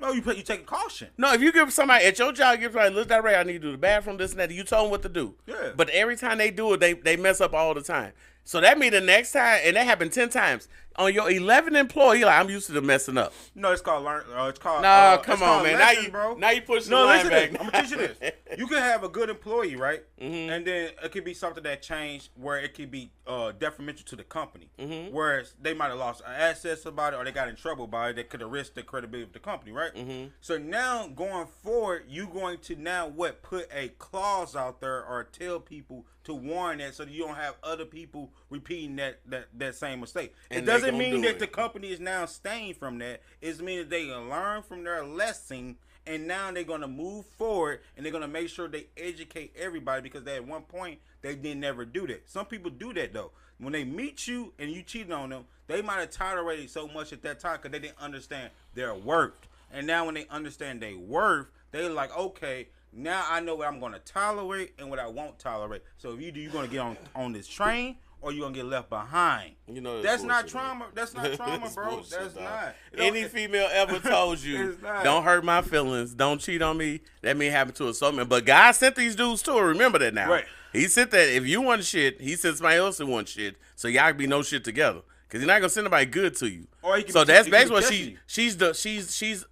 No, you take caution. No, if you give somebody at your job, give somebody, look that way, I need to do the bathroom, this and that. You told them what to do. Yeah. But every time they do it, they mess up all the time. So that means the next time, and that happened 10 times. On your 11th employee, like, I'm used to the messing up. No, it's called learn. It's called. Nah, come it's on, called man. Lesson, bro. Now you pushing No, the line listen. back. I'm gonna teach you this. You can have a good employee, right? Mm-hmm. And then it could be something that changed where it could be detrimental to the company. Mm-hmm. Whereas they might have lost assets about it, or they got in trouble by it. That could have risked the credibility of the company, right? Mm-hmm. So now going forward, you going to now put a clause out there or tell people to warn that, so that you don't have other people repeating that same mistake. And it doesn't mean that it. the company is now staying from that. It means that they learn from their lesson, and now they're going to move forward, and they're going to make sure they educate everybody, because at one point they didn't never do that. Some people do that though. When they meet you and you cheated on them, they might have tolerated so much at that time because they didn't understand their worth. And now when they understand their worth, they're like, okay, now I know what I'm going to tolerate and what I won't tolerate. So if you do, you're going to get on this train, or you're going to get left behind. You know that's not bullshit, trauma. That's not trauma, bro. bullshit, That's dog. not. Any female ever told you, It's not. don't hurt my feelings, don't cheat on me, that may happen to us. So, but God sent these dudes to her. Remember that now. Right. He sent that. If you want shit, he sent somebody else who wants shit. So y'all can be no shit together. Because he's not going to send nobody good to you. Or he can So be- that's he can basically what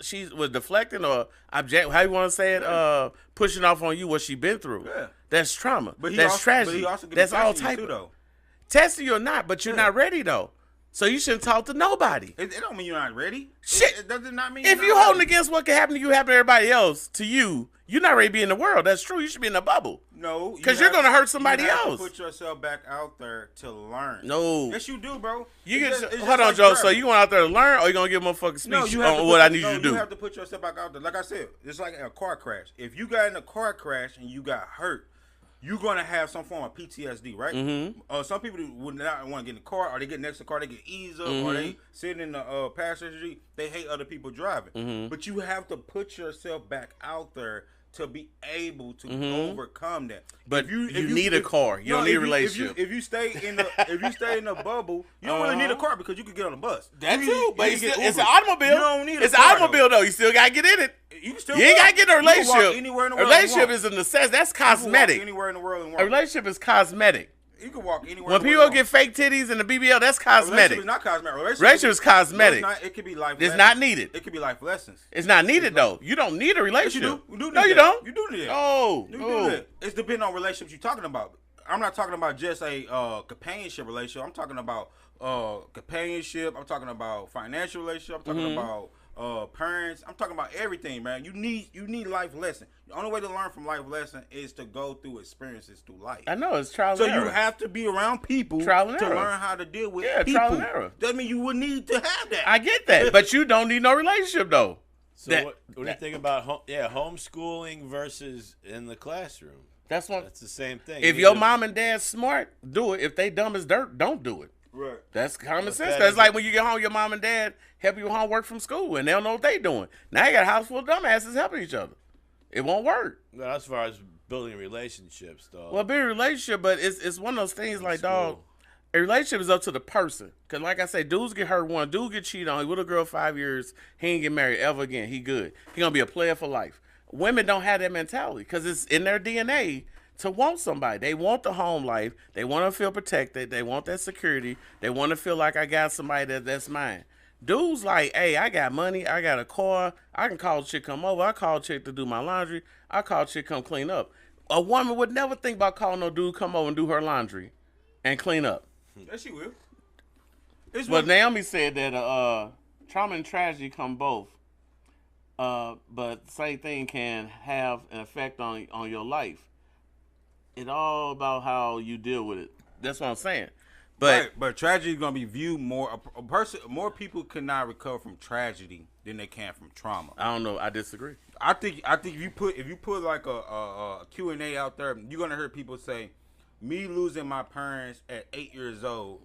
she's was deflecting or object. How you want to say it? Pushing off on you what she been through. Yeah. That's trauma. But he that's also, tragedy. But he also can that's be all testing you type too, of though. testing you or not, but you're not ready though. So you shouldn't talk to nobody. It don't mean you're not ready. Shit. It does not mean If you're you not holding ready. against what can happen to you, happen to everybody else, to you, you're not ready to be in the world. That's true. You should be in a bubble. No, Because you're have- gonna hurt somebody you have to else. put yourself back out there to learn. No. Yes, you do, bro. You It's get just- it's hold just on, like Joe. So driving. you going out there to learn, or you gonna give motherfucking speech No, you have to on put what I your- need no, you to do? You have to put yourself back out there. Like I said, it's like a car crash. If you got in a car crash and you got hurt, you're gonna have some form of PTSD, right? Mm-hmm. Some people would not want to get in the car, or they get next to the car, they get eased up, or they sit in the passenger seat. They hate other people driving. But you have to put yourself back out there to be able to overcome that. But you need a car. You don't need a relationship. If you stay in the bubble, you don't really need a car, because you could get on a bus. That's You true, can- but you can get it's an Uber. automobile. You don't need a It's an car, automobile though. You still gotta get in it. You can still You ain't walk. gotta get in a You can walk relationship. anywhere in the A world. you relationship want. is a necessity. That's You can walk cosmetic. anywhere in the world and A walk. relationship is cosmetic. You can walk anywhere. When in the people world get fake titties and the BBL, that's a relationship cosmetic. is not cosmetic. Relationship is cosmetic. No, it's not. It could be life. It's lessons. not needed. It could be life lessons. It's not needed though. You don't need a Yes, relationship. you do. You do need No, you that. don't. You do need that. Oh, You do that. It's depending on relationships you're talking about. I'm not talking about just a companionship relationship. I'm talking about companionship. I'm talking about financial relationship. I'm talking about parents. I'm talking about everything, man. You need life lesson. The only way to learn from life lesson is to go through experiences through life. I know it's trial So and error. you have to be around people Trial and to error. learn how to deal with Yeah, people. trial and error. Doesn't mean you would need to have that. I get that, but you don't need no relationship though. So That- what do you think about homeschooling versus in the classroom? That's what. That's the same thing. If You your need mom and dad's smart, do it. If they dumb as dirt, don't do it. Right. That's common sense. that That's is like a- when you get home, your mom and dad help you with homework from school, and they don't know what they doing. Now you got a house full of dumbasses helping each other. It won't work. Well, as far as building relationships, though. Well, be a relationship, but it's one of those things like, dog, school. a relationship is up to the person. Because like I say, dudes get hurt one. Dude get cheated on. He with a girl 5 years. He ain't get married ever again. He good. He going to be a player for life. Women don't have that mentality because it's in their DNA to want somebody. They want the home life. They want to feel protected. They want that security. They want to feel like I got somebody that's mine. Dudes like, hey, I got money. I got a car. I can call a chick come over. I call a chick to do my laundry. I call a chick come clean up. A woman would never think about calling no dude come over and do her laundry and clean up. Yes, she will. It's But what- Naomi said that trauma and tragedy come both. But the same thing can have an effect on your life. It's all about how you deal with it. That's what I'm saying. But right, but tragedy is gonna be viewed more. More people cannot recover from tragedy than they can from trauma. I don't know. I disagree. I think if you put like a Q&A out there, you're gonna hear people say, me losing my parents at 8 years old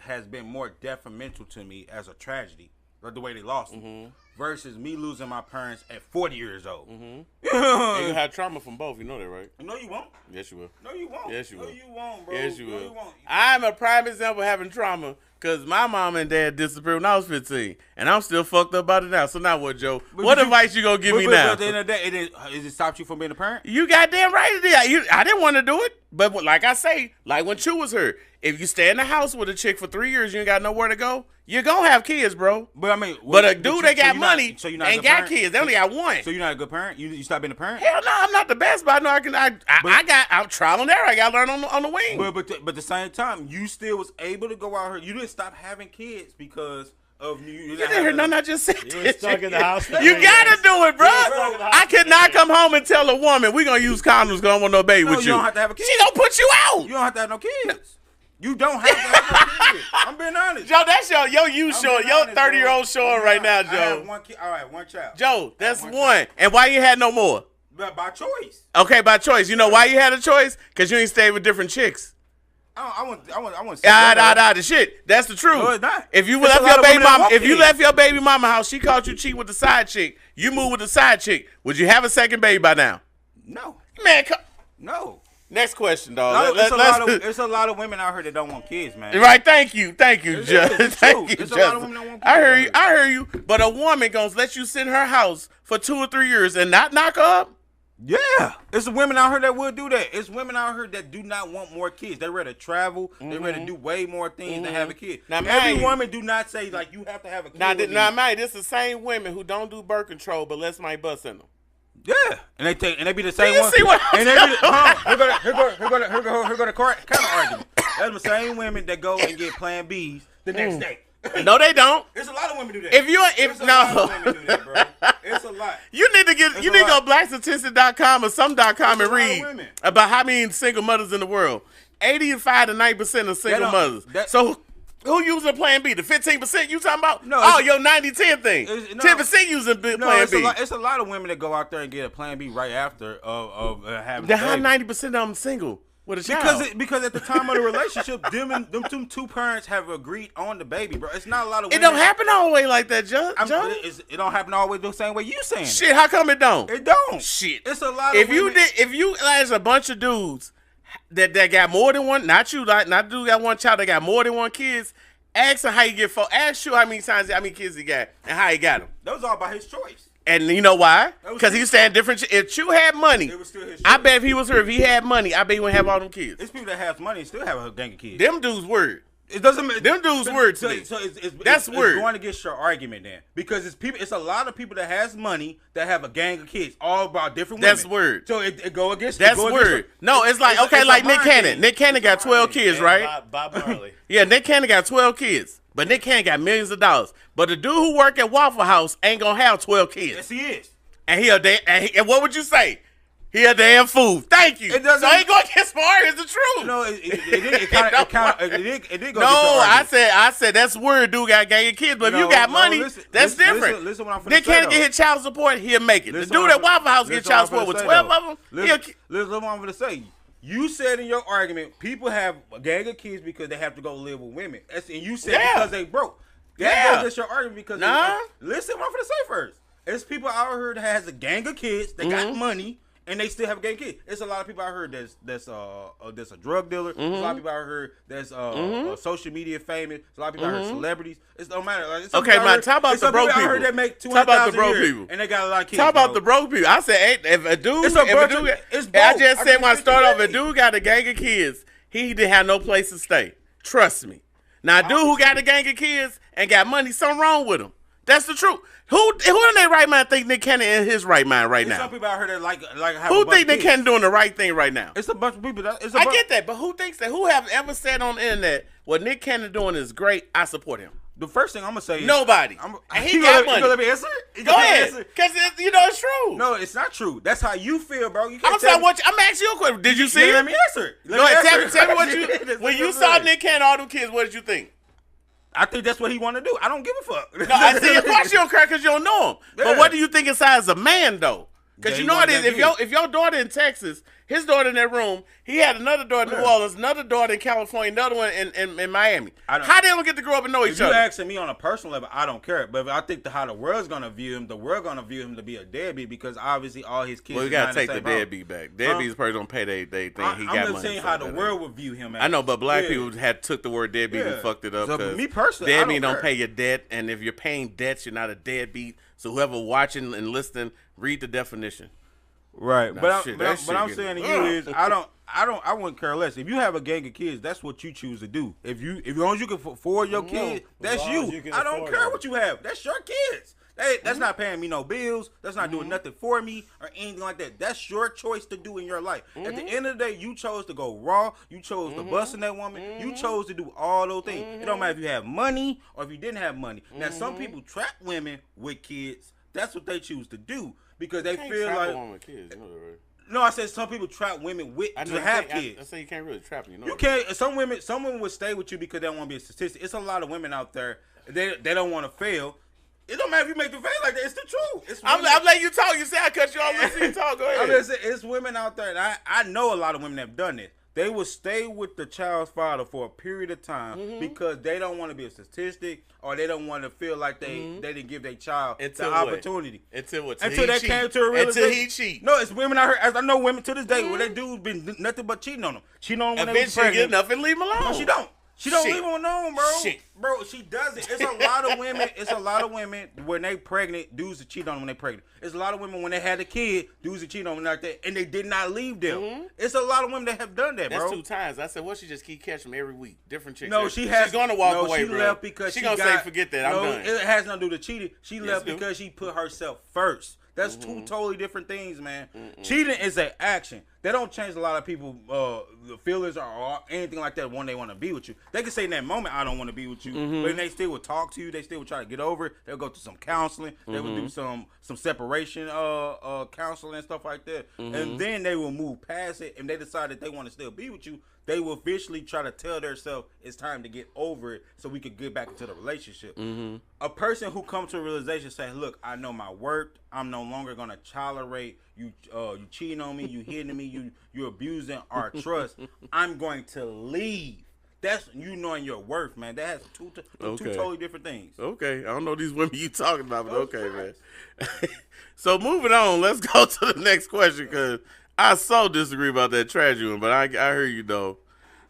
has been more detrimental to me as a tragedy, or the way they lost me, versus me losing my parents at 40 years old. You have trauma from both. You know that, right? No, you won't. Yes, you will. No, you won't. Yes, you will. No, you won't, bro. Yes, you will. No, you won't. I'm a prime example of having trauma because my mom and dad disappeared when I was 15, and I'm still fucked up about it now. So now what, Joe? What advice you gonna give me now? But at the end of the day, it stopped you from being a parent? You goddamn right it did. I didn't want to do it, but like I say, like when Chew was here, if you stay in the house with a chick for 3 years, you ain't got nowhere to go. You're gonna have kids, bro. But I mean, but a dude that got money ain't got parent? kids. They only got one. So you're not a good parent? You stopped being a parent? Hell no, I'm not the best, but I know I can. I'm trial and error. I got to learn on the wing. But at the same time, you still was able to go out here. You didn't stop having kids because of you. You didn't hear nothing I just said. You were stuck in the house. You gotta do it, bro. I could not come home and tell a woman we gonna use condoms because I don't want no baby with you. You don't have to have a kid. She gonna put you out. You don't have to have no kids. You don't have to have no kids. I'm being honest. Joe, that's your showing. Your 30-year-old showing right now, Joe. I have one kid. All right, one child. Joe, that's one. And why you had no more? But by choice. Okay, by choice. You know why you had a choice? Because you ain't stayed with different chicks. I want. The shit. That's the truth. No, it's not. If you left your baby mama house, she caught you cheating with the side chick. You moved with the side chick. Would you have a second baby by now? No. Man, no. Next question, dog. It's a lot of women out here that don't want kids, man. Right? Thank you, Judge. Thank you, There's a lot of women that want kids. I hear you. But a woman gonna let you sit in her house for 2 or 3 years and not knock her up? Yeah, it's women out here that would do that. It's women out here that do not want more kids. They ready to travel. They ready to do way more things than have a kid. Now, every woman do not say like you have to have a kid. Now, man, this the same women who don't do birth control but lets my bust in them. Yeah, and they be the same one. See what and they be here go the counter argument. That's the same women that go and get Plan Bs the next day. No, they don't. There's a lot of women do that. There's a lot of women do that, bro. It's a lot. You need to go blackstatistic.com or some.com and read about how many single mothers in the world. 85 to 90% of single mothers. So who using Plan B? The 15% you talking about? No. Your 90-10 thing. 10% using Plan B. It's a lot of women that go out there and get a Plan B right after of having. Then how 90% of them single? With a child. Because at the time of the relationship, them two parents have agreed on the baby, bro. It's not a lot of women. It don't happen all the way like that, Joe. It don't happen always the same way you saying. Shit, how come it don't? It don't. Shit. It's a lot of women. If you there's a bunch of dudes that got more than one, not you, not dude got one child that got more than one kids, ask him how you get ask you how many kids he got and how he got them. That was all by his choice. And you know why? Because he was saying different. If Chew had money, it was still his choice. I bet if he was here, if he had money, I bet he wouldn't have all them kids. It's people that have money and still have a gang of kids. Them dudes weird. It doesn't matter. Them dudes weird to me. So that's weird. It's going against your argument then, because it's a lot of people that has money that have a gang of kids, all about different women. That's weird. So it go against. That's weird. No, it's like like Nick Cannon. Nick Cannon got 12 kids, right? Bob Marley. Yeah, Nick Cannon got 12 kids. But Nick Cannon got millions of dollars. But the dude who work at Waffle House ain't gonna have 12 kids. Yes, he is. And and what would you say? He a damn fool. Thank you. So I ain't going against my argument. It's the truth. No, it did go. No, I said that's weird. Dude got gang of kids, but if you got money, that's different. Listen what I'm finna Nick Cannon get his child support, he'll make it. The dude at Waffle House get child support with 12 of them. Listen what I'm gonna say. You said in your argument, people have a gang of kids because they have to go live with women. And you said because they broke. That goes against your argument because listen what I'm gonna say first. There's people out here that has a gang of kids. They got money and they still have a gang of kids. It's a lot of people out here that's a drug dealer. There's a lot of people out here that's social media famous. There's a lot of people out here celebrities. It don't matter. Okay, man. Talk about the broke people. Out here that make $200,000 a year, and they got a lot of kids. Talk about the broke people. I said, if a dude, I just said when I started off, if a dude got a gang of kids, he didn't have no place to stay. Trust me. Now, a dude who got a gang of kids and got money, something wrong with him. That's the truth. Who in their right mind think Nick Cannon in his right mind right now? Some people out here that like have who think Nick Cannon doing the right thing right now? It's a bunch of people. I get that, but who thinks that? Who have ever said on the internet what Nick Cannon doing is great? I support him. The first thing I'm gonna say is nobody. And he got money. You gonna let me answer? Go ahead, because it's true. No, it's not true. That's how you feel, bro. You I'm asking you a question. Did you see it? Let me answer. Go ahead. Tell me what you. When you saw Nick Cannon, all them kids, what did you think? I think that's what he want to do. I don't give a fuck. No, I see. Of course you don't care because you don't know him. Yeah. But what do you think inside as a man, though? Because you know it is. If your daughter in Texas, his daughter in that room, he had another daughter in New Orleans, another daughter in California, another one in Miami. How they don't get to grow up and know each other? If you asking me on a personal level, I don't care. But I think how the world's gonna view him, the world gonna view him to be a deadbeat because obviously all his kids. Well, we gotta take the deadbeat back. Deadbeats person don't pay they thing. He got money. I'm just saying how the world would view him. I know, but black people took the word deadbeat and fucked it up. So, me personally, deadbeat don't pay your debt, and if you're paying debts, you're not a deadbeat. So whoever watching and listening, read the definition. Right, Nah, but I'm saying to you is I wouldn't care less. If you have a gang of kids, that's what you choose to do. If as long as you can afford your kids, that's you. I don't care what you have. That's your kids. That's not paying me no bills. That's not doing nothing for me or anything like that. That's your choice to do in your life. At the end of the day, you chose to go raw. You chose to bust in that woman. You chose to do all those things. It don't matter if you have money or if you didn't have money. Now, some people trap women with kids. That's what they choose to do because they feel like. Kids, no, I said some people trap women to have kids. I say you can't really trap them. You can't. Some women would stay with you because they don't want to be a statistic. It's a lot of women out there. They don't want to fail. It don't matter if you make them fail like that. It's the truth. I'm letting you talk. You say I cut you off. Let's see you talk. Go ahead. I'm just saying, it's women out there, and I know a lot of women that have done this. They will stay with the child's father for a period of time because they don't want to be a statistic or they don't want to feel like they didn't give their child the opportunity. Until they came to a realization. Until he cheat. No, it's women out here. As I know women to this day where they dudes been nothing but cheating on them. Cheating on them when they was pregnant. Get enough and leave them alone. No, she don't. She don't leave them alone, bro. Shit. Bro, she doesn't. It's a lot of women. It's a lot of women when they pregnant, dudes that cheat on them when they pregnant. It's a lot of women when they had a kid, dudes that cheat on them like that, and they did not leave them. It's a lot of women that have done that, bro. That's 2 times. I said, well, she just keep catching them every week, different chicks. No, she's going to walk away, she bro. left because she gonna say, forget that. I'm done. It has nothing to do with cheating. She left because she put herself first. That's 2 totally different things, man. Cheating is an action. They don't change a lot of people the feelings or anything like that when they want to be with you. They can say in that moment, I don't want to be with you. But they still will talk to you. They still will try to get over it. They'll go to some counseling. They will do some separation counseling and stuff like that. And then they will move past it. And they decide that they want to still be with you. They will officially try to tell themselves it's time to get over it so we could get back into the relationship. A person who comes to a realization saying, look, I know my worth. I'm no longer going to tolerate you cheating on me, you hitting me, you abusing our trust. I'm going to leave. That's you knowing your worth, man. That has two totally different things. Okay. I don't know these women you talking about, but okay, man. So moving on, let's go to the next question because I so disagree about that tragedy one, but I hear you though.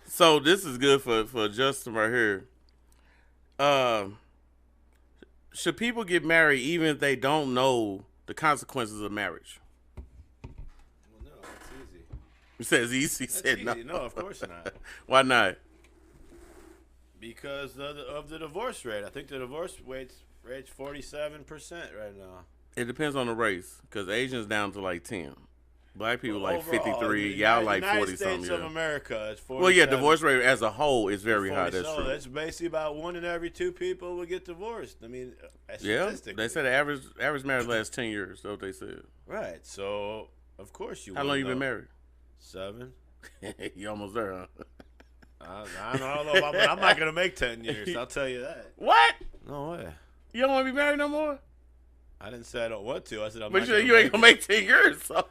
So this is good for Justin right here. Should people get married even if they don't know the consequences of marriage? Well, no, it's easy. He says easy. He said easy. no. No, of course not. Why not? Because of the divorce rate. I think the divorce rate's 47% right now. It depends on the race because Asians down to like 10. Black people like overall, 53. Y'all like 40 United something. States of America is 47. Well, yeah, divorce rate as a whole is very high. That's true. That's basically about 1 in every 2 people will get divorced. I mean, yeah, statistically. they said the average marriage lasts 10 years. That's what they said. Right. So of course you. How long you been married? 7. You almost there, huh? I don't know. I'm not gonna make 10 years. I'll tell you that. What? No way. You don't want to be married no more? I didn't say I don't want to. I said I'm but not. You ain't gonna make 10 years. So.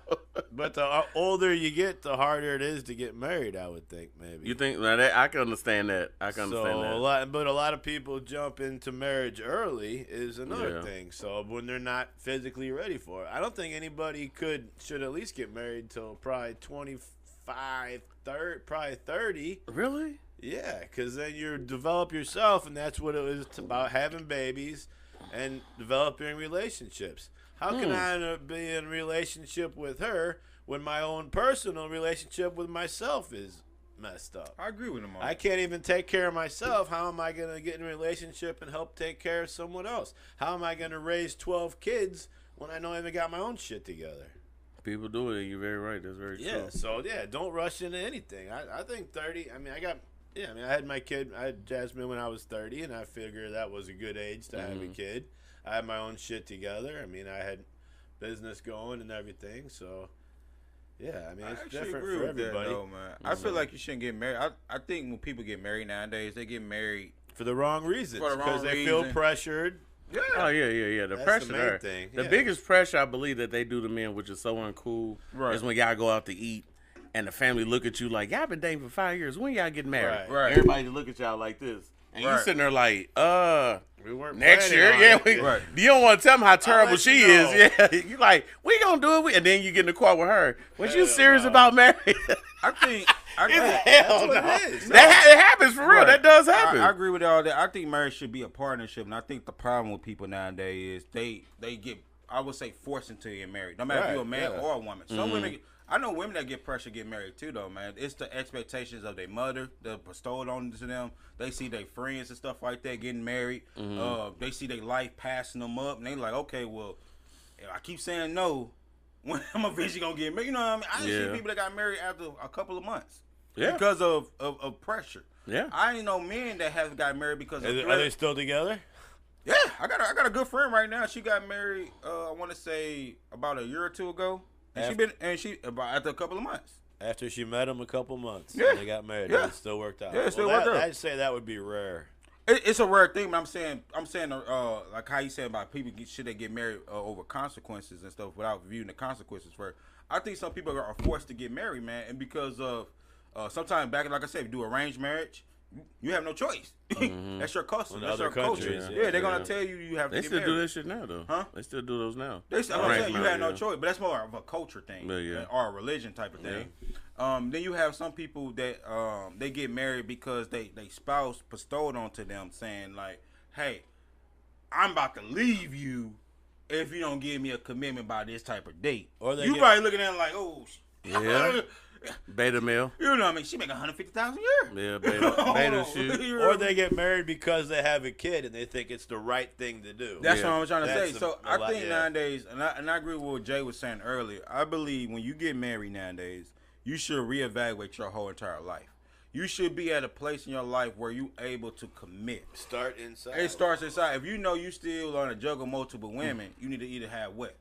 But the older you get, the harder it is to get married. I would think maybe. You think? Now that I can understand that. A lot of people jump into marriage early is another thing. So when they're not physically ready for it, I don't think anybody should at least get married till probably 25, 30, probably 30. Really? Yeah, because then you develop yourself, and that's what it was. It's about having babies and developing relationships. How can I be in a relationship with her when my own personal relationship with myself is messed up? I agree with him. I can't even take care of myself. How am I going to get in a relationship and help take care of someone else? How am I going to raise 12 kids when I don't even got my own shit together? People do it. You're very right. That's very true. Yeah, so, don't rush into anything. I think 30, I had my kid, I had Jasmine when I was 30, and I figured that was a good age to have a kid. I had my own shit together. I mean, I had business going and everything, so, yeah, I mean, it's different for everybody. Though, man. I feel like you shouldn't get married. I think when people get married nowadays, they get married for the wrong reasons. Because they feel pressured. Yeah. Oh yeah. The That's pressure the main there. thing, The yeah. biggest pressure I believe that they do to men, which is so uncool, Right. is when y'all go out to eat and the family look at you like, y'all been dating for 5 years. When y'all getting married? Right. Everybody look at y'all like this. And you Right. sitting there like, We weren't next planning year, on yeah. it. Right. You don't want to tell them how terrible let she you know. is. Yeah, you like, we gonna do it, and then you get in the car with her. Was you Hell serious no. about marriage? I think Hell That's what no. it is. It happens for real. Right. That does happen. I agree with all that. I think marriage should be a partnership, and I think the problem with people nowadays is they get, I would say, forced into getting married, no matter if Right, you're a man yeah. or a woman. Some women, I know women that get pressure to get married too, though, man. It's the expectations of their mother that bestowed on to them. They see their friends and stuff like that getting married. They see their life passing them up, and they like, okay, well, if I keep saying no, when I'm eventually gonna get married. You know what I mean? I done Yeah. see people that got married after a couple of months. Yeah. Because of pressure. Yeah. I ain't know men that have got married because of Are they still together? yeah, I got a good friend right now. She got married. I want to say about a year or two ago, and she about after a couple of months. After she met him a couple months, Yeah. and they got married. Yeah. It still worked out. Yeah, it still worked out. I'd say that would be rare. It's a rare thing, but I'm saying like how you said about people should they get married over consequences and stuff without viewing the consequences first. I think some people are forced to get married, man, and because of sometimes back like I said, if you do arranged marriage. You have no choice. That's your custom. In That's other your culture. countries, Yeah, yeah. they're gonna tell you have to They get still married. do that shit now, though. Huh? They still do those now. I'm saying you Arranged had no marriage, choice, but that's more of a culture thing, Yeah. or a religion type of thing. Then you have some people that they get married because they spouse bestowed onto them, saying like, "Hey, I'm about to leave you if you don't give me a commitment by this type of date." Or they you get- probably looking at it like, "Oh, Yeah. Beta male. you know what I mean? She make $150,000 a year." Yeah, beta shit. Or they get married because they have a kid and they think it's the right thing to do. That's Yeah. what I'm trying to That's say. a- So a I lot, think yeah. nowadays, and I agree with what Jay was saying earlier. I believe when you get married nowadays, you should reevaluate your whole entire life. You should be at a place in your life where you able to commit. Start inside. It starts inside. If you know you still on a juggle multiple women, you need to either have what?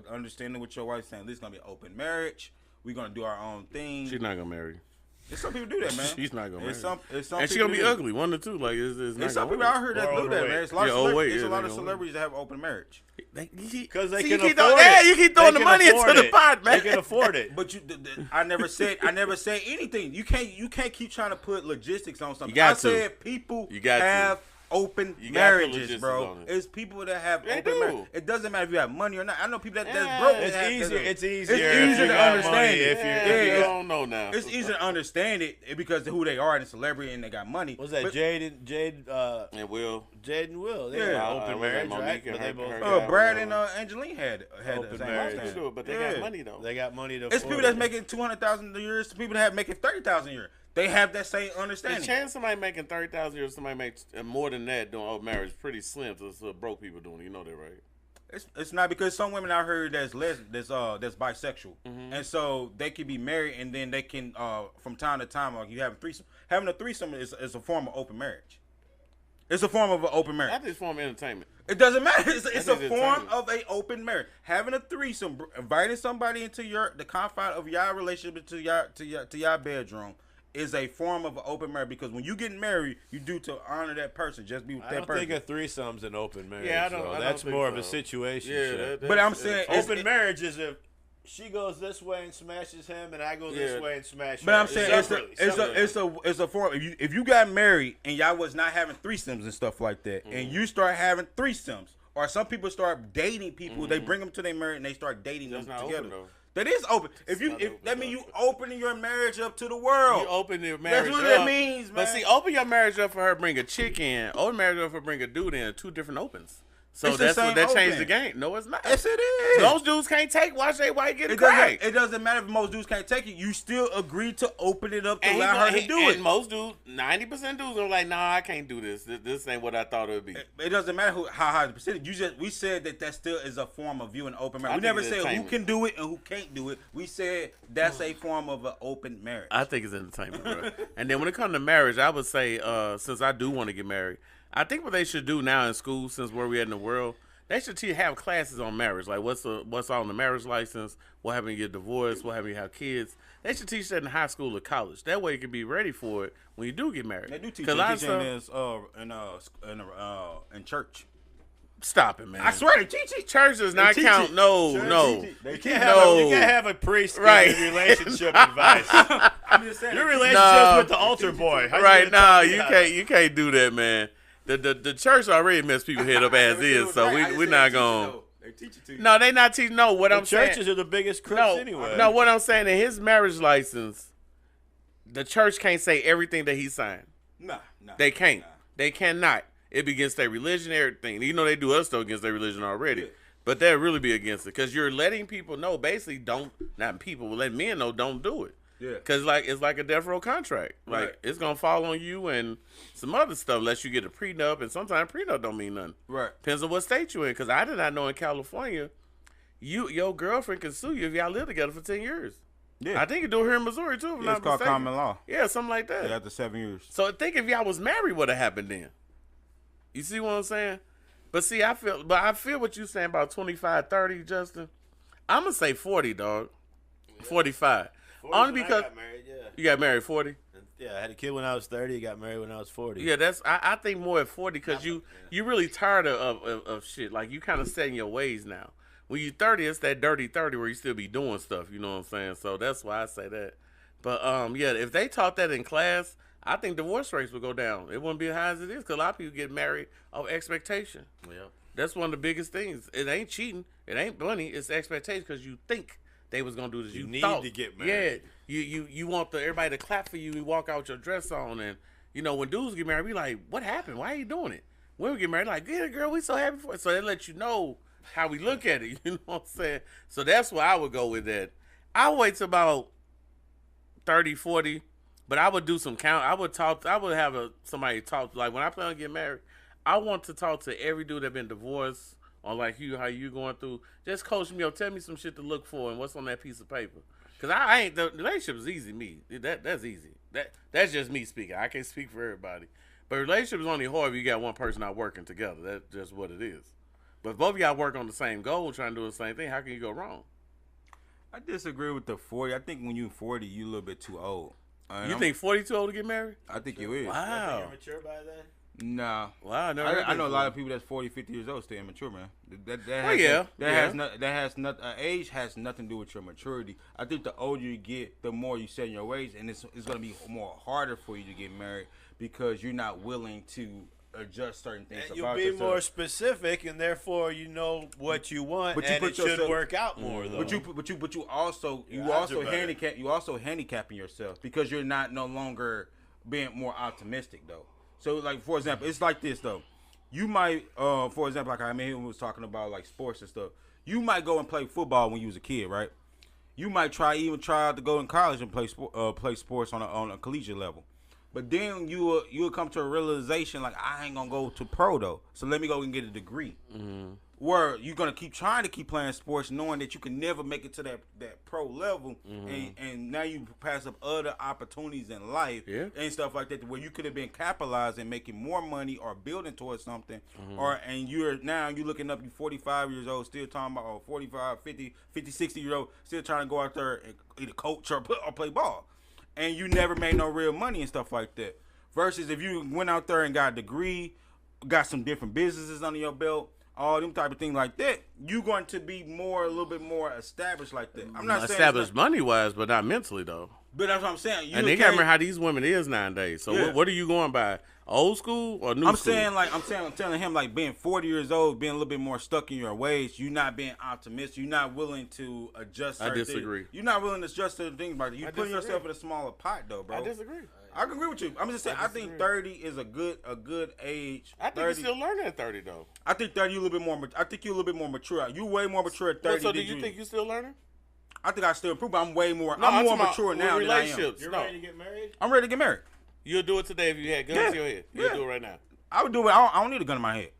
Understanding what your wife's saying. This is gonna be an open marriage. We're gonna do our own thing. She's not gonna marry. There's some people do that, man. She's not gonna marry. It's some And she people gonna be do that. ugly. One or two. Like it's not There's some gonna people work. out here that Or do that, overweight. man. It's a lot Yeah, of overweight, there's a yeah, lot they of gonna- celebrities that have open marriage. Because they See, can you keep afford throwing- yeah, it. you keep throwing They the can money afford into the it. pot, man. They can afford it. But I never said anything. You can't keep trying to put logistics on something. You got I to. said people You got to. have open You gotta put marriages, logistics bro. on it. It's people that have They open do. marriage. It doesn't matter if you have money or not. I know people that's Yeah, broke. It's that have- easier. that- It's easier. It's if easier you to got understand money, it. if you're- Yeah, Yeah, you don't know now. It's easier to understand it because of who they are and the celebrity and they got money. What's that? But, Jade And Will. and Will. They Yeah. have open Was that marriage, Monique right? and But they her- both her got- guy? Brad and Angeline had Open the same marriage. understanding. Sure, but they Yeah. got money though. They got money to It's afford people that's it. making $200,000 a year. It's people that have making $30,000 a year. They have that same The understanding. chance somebody making 30,000 or somebody makes more than that doing open marriage is pretty slim. So it's broke people doing it. You know that, right? It's not because some women out here that's bisexual, Mm-hmm. and so they can be married and then they can from time to time like you have a threesome. Having a threesome is a form of open marriage. It's a form of an open marriage. That's just form of entertainment. It doesn't matter. It's a That's form entertainment. of a open marriage. Having a threesome, inviting somebody into the confine of your relationship to your bedroom is a form of an open marriage because when you get married, you do to honor that person. Just be with I that don't person. think a threesome's an open marriage. Yeah, I don't- though. I don't That's think more of a so. situation. Yeah, But I'm saying it's- Open marriage is if she goes this way and smashes him, and I go this Yeah. way and smash her. But I'm saying Separately. it's a form. If you got married and y'all was not having threesomes and stuff like that, and you start having threesomes, or some people start dating people, they bring them to their marriage and they start dating That's them not together. open, though. That is open. If not open, that mean though. you opening your marriage up to the world. You open your marriage what up. that means, man. But see, open your marriage up for her to bring a chick in. Open marriage up for her to bring a dude in. Two different opens. So It's the that's what same that changed the open. game. No, it's not. Yes, it is. Those dudes can't watch their wife get It cracked. doesn't matter if most dudes can't take it. You still agree to open it up to And he allow her gonna- to do and it. most dudes, 90% dudes are like, nah, I can't do this. This ain't what I thought it would be. It doesn't matter how high the percentage. We said that still is a form of viewing open marriage. I We think never it's said who entertainment. can do it and who can't do it. We said that's a form of an open marriage. I think it's entertainment, bro. And then when it comes to marriage, I would say, since I do want to get married, I think what they should do now in school, since where we're at in the world, they should have classes on marriage. Like what's on the marriage license, what happens when you get divorced, what happens when you have kids. They should teach that in high school or college. That way you can be ready for it when you do get married. They do teach a lot of in stuff- this in church. Stop it, man. I swear they teach it. Church does not count. No. You can't have a priest give you relationship advice. I'm just saying. Your relationship's with the altar boy. You can't do that, man. The church already messed people head up as is, so we're not going. They teach it to you. No, they not teaching. No, what I'm saying. Churches are the biggest crooks anyway. No, what I'm saying in his marriage license, the church can't say everything that he signed. Nah. They can't. They cannot. It be against their religion, everything. You know they do other stuff against their religion already. Yeah. But they'll really be against it. Because you're letting people know, basically, not people, but letting men know, don't do it. Yeah. Because it's like a death row contract. Like, it's going to fall on you and some other stuff unless you get a prenup. And sometimes prenup don't mean nothing. Right. Depends on what state you're in. Because I did not know in California, your girlfriend can sue you if y'all live together for 10 years. Yeah. I think you do it here in Missouri, too. It's called common law. Yeah, something like that. Yeah, after 7 years. So I think if y'all was married, what would have happened then? You see what I'm saying? But see, I feel what you're saying about 25, 30, Justin. I'm going to say 40, dog. 45. Only because I got married, you got married 40? Yeah, I had a kid when I was 30, got married when I was 40. Yeah, I think more at 40 because you really tired of shit. Like, you kind of set in your ways now. When you're 30, it's that dirty 30 where you still be doing stuff, you know what I'm saying? So that's why I say that. But, if they taught that in class, I think divorce rates would go down. It wouldn't be as high as it is because a lot of people get married off expectation. Yeah. That's one of the biggest things. It ain't cheating. It ain't money. It's expectation because you think they was going to do this. You need to get married. Yeah. You want everybody to clap for you and walk out with your dress on. And, when dudes get married, we like, what happened? Why are you doing it? When we get married, like, yeah, girl, we so happy for it. So they let you know how we look at it. You know what I'm saying? So that's why I would go with that. I wait till about 30, 40. But I would do some count. I would have somebody talk. Like, when I plan on getting married, I want to talk to every dude that been divorced or like how you going through. Just coach me up. Tell me some shit to look for and what's on that piece of paper. Because I ain't, the relationship is easy, me. That's easy. That's just me speaking. I can't speak for everybody. But relationship is only hard if you got one person not working together. That's just what it is. But if both of y'all work on the same goal, trying to do the same thing, how can you go wrong? I disagree with the 40. I think when you're 40, you're a little bit too old. You think 40 too old to get married? I think you is. Wow. You're mature by then? Nah. Wow. I know a lot of people that's 40, 50 years old still immature, man. Age has nothing to do with your maturity. I think the older you get, the more you set in your ways, and it's going to be more harder for you to get married because you're not willing to adjust certain things and about you'll be yourself. more specific, and therefore you know what you want, but it should work out more. Though. But you also handicapping yourself because you're no longer being more optimistic though. So like for example, it's like this though. You might, for example, like he was talking about like sports and stuff. You might go and play football when you was a kid, right? You might try out to go in college and play sports on a collegiate level. But then you will come to a realization like I ain't gonna go to pro though, so let me go and get a degree. Mm-hmm. Where you're gonna keep playing sports, knowing that you can never make it to that pro level, mm-hmm. and now you pass up other opportunities in life and stuff like that, where you could have been capitalizing, making more money or building towards something, mm-hmm. and you're looking up, you 45 years old, still talking about, or 45, 50, 60 years old, still trying to go out there and either coach or play ball. And you never made no real money and stuff like that. Versus if you went out there and got a degree, got some different businesses under your belt, all them type of things like that, you're going to be a little bit more established like that. I'm not established money-wise, but not mentally, though. But that's what I'm saying. And they got to remember how these women is nowadays. So what are you going by? Old school or new school? I'm telling him like being 40 years old, being a little bit more stuck in your ways. You're not being optimistic. You're not willing to adjust. I disagree. You're not willing to adjust certain things, but you're putting yourself in a smaller pot, though, bro. I disagree. I can agree with you. I'm just saying. I think 30 is a good age. I think you're still learning at 30, though. I think 30 you a little bit more. I think you're a little bit more mature. You way more mature at 30. So do you think you're still learning? I think I still improve, but I'm way more. No, I'm more mature now than I am. You're ready to get married? I'm ready to get married. You'll do it today if you had guns to your head. You'll do it right now. I would do it. I don't need a gun in my head.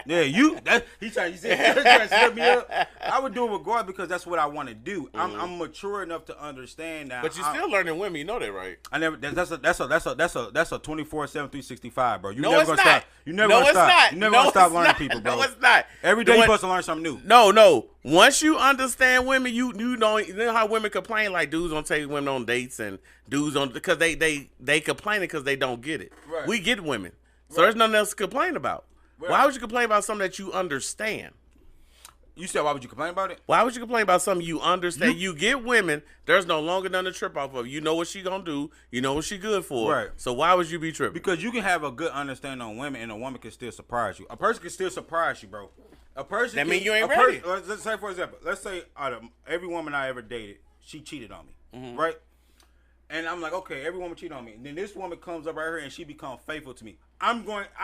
He's trying to set me up. I would do it regardless because that's what I want to do. Mm-hmm. I'm mature enough to understand that. But you're still learning women. You know that, right? I never. That's a 24/7, 365, bro. You no, never it's gonna not. stop. You never gonna stop. You never gonna stop learning people, bro. No, it's not. Every day you're supposed to learn something new. No. Once you understand women, you know how women complain like dudes don't take women on dates and dudes on because they complaining because they don't get it. Right. We get women, so there's nothing else to complain about. Why would you complain about something that you understand? You said, why would you complain about it? Why would you complain about something you understand? You get women, there's no longer nothing to trip off of. You know what she gonna do. You know what she good for. Right. So why would you be tripping? Because you can have a good understanding on women, and a woman can still surprise you. A person can still surprise you, bro. A person. That mean you ain't ready. Let's say, for example, out of every woman I ever dated, she cheated on me, right? And I'm like, okay, every woman cheated on me. And then this woman comes up right here, and she becomes faithful to me. I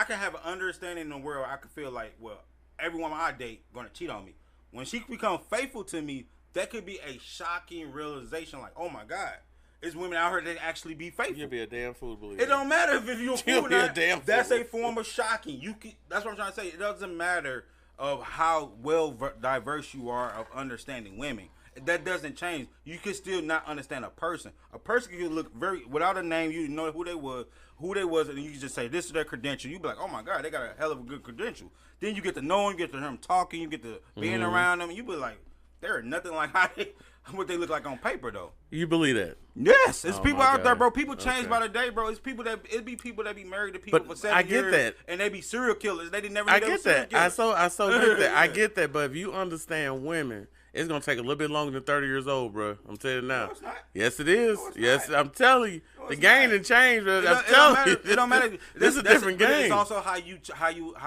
can have an understanding in the world. I can feel like, well, every woman I date gonna cheat on me. When she becomes faithful to me, that could be a shocking realization. Like, oh my God, it's women out here that actually be faithful. You'll be a damn fool, believe it. Don't matter if you're a fool or not. That's a form of shocking. That's what I'm trying to say. It doesn't matter of how well diverse you are of understanding women. That doesn't change. You can still not understand a person. A person can look without a name. You know who they was, and you can just say this is their credential. You be like, oh my God, they got a hell of a good credential. Then you get to know them, you get to hear them talking, you get to being around them, and you be like, they're nothing like what they look like on paper, though. You believe that? Yes, it's people out there, bro. People change by the day, bro. It be people that be married to people for 7 years. I get that, and they be serial killers. They never. I get that. I so get that. I get that. But if you understand women, it's gonna take a little bit longer than 30 years old, bro. I'm telling you now. No, it's not. Yes, it is. No, yes, not. I'm telling you. The game done changed, bro. I'm telling you. It don't matter. This is a different game. It's also how